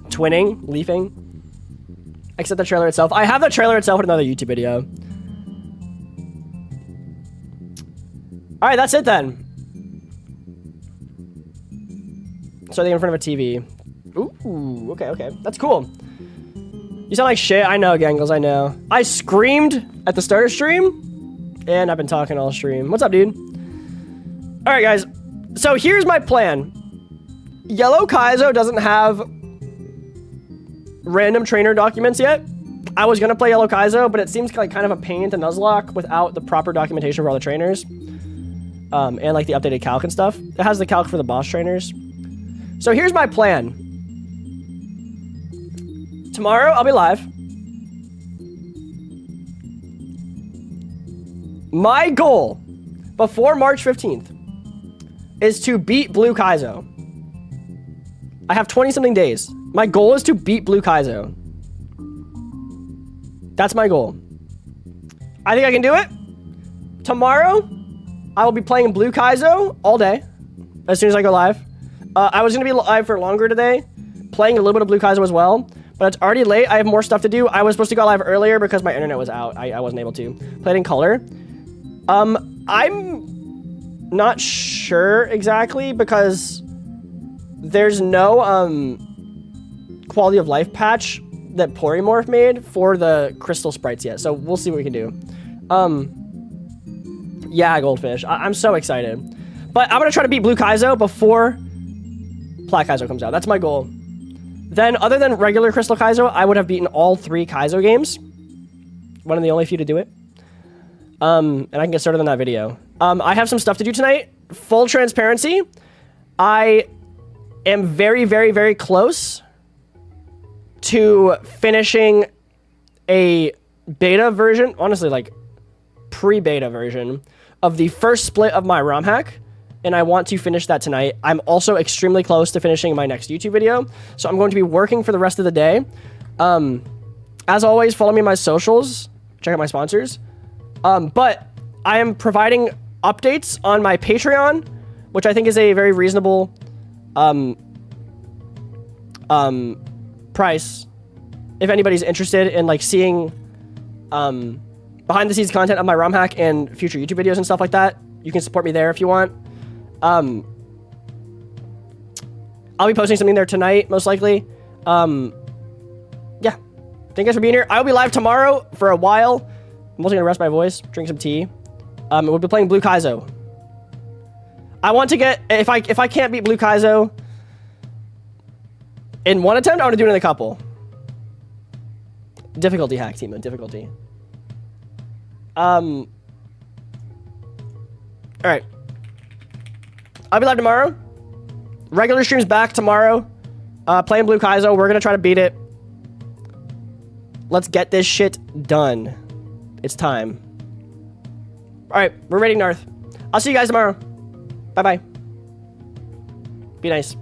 Twinning, leafing. Except the trailer itself. I have the trailer itself in another YouTube video. Alright, that's it then. So they in front of a TV. Ooh, okay. That's cool. You sound like shit. I know, Gangles, I know. I screamed at the start of stream, and I've been talking all stream. What's up, dude? Alright, guys. So here's my plan. Yellow Kaizo doesn't have random trainer documents yet. I was gonna play Yellow Kaizo, but it seems like kind of a pain to Nuzlocke without the proper documentation for all the trainers. And like the updated calc and stuff. It has the calc for the boss trainers. So here's my plan. Tomorrow, I'll be live. My goal, before March 15th, is to beat Blue Kaizo. I have 20-something days. My goal is to beat Blue Kaizo. That's my goal. I think I can do it. Tomorrow, I will be playing Blue Kaizo all day, as soon as I go live. I was going to be live for longer today, playing a little bit of Blue Kaizo as well, but it's already late. I have more stuff to do. I was supposed to go live earlier because my internet was out. I wasn't able to. Play it in color. I'm not sure exactly because there's no quality of life patch that Polymorph made for the crystal sprites yet, so we'll see what we can do. Yeah, Goldfish. I'm so excited. But I'm gonna try to beat Blue Kaizo before Black Kaizo comes out. That's my goal. Then, other than regular Crystal Kaizo, I would have beaten all 3 Kaizo games. One of the only few to do it. And I can get started on that video. I have some stuff to do tonight. Full transparency. I am very, very, very close to finishing a beta version, honestly, like pre-beta version of the first split of my ROM hack, and I want to finish that tonight. I'm also extremely close to finishing my next YouTube video, so I'm going to be working for the rest of the day. As always, follow me on my socials, check out my sponsors. But I am providing updates on my Patreon, which I think is a very reasonable price. If anybody's interested in like seeing behind the scenes content of my ROM hack and future YouTube videos and stuff like that, you can support me there if you want. I'll be posting something there tonight, most likely. Yeah. Thank you guys for being here. I'll be live tomorrow for a while. I'm also gonna rest my voice, drink some tea. We'll be playing Blue Kaizo. I want to get, if I can't beat Blue Kaizo in one attempt, I want to do it in a couple. Difficulty hack, Timo, difficulty. Alright. I'll be live tomorrow. Regular streams back tomorrow. Playing Blue Kaizo. We're gonna try to beat it. Let's get this shit done. It's time. Alright, we're raiding North. I'll see you guys tomorrow. Bye-bye. Be nice.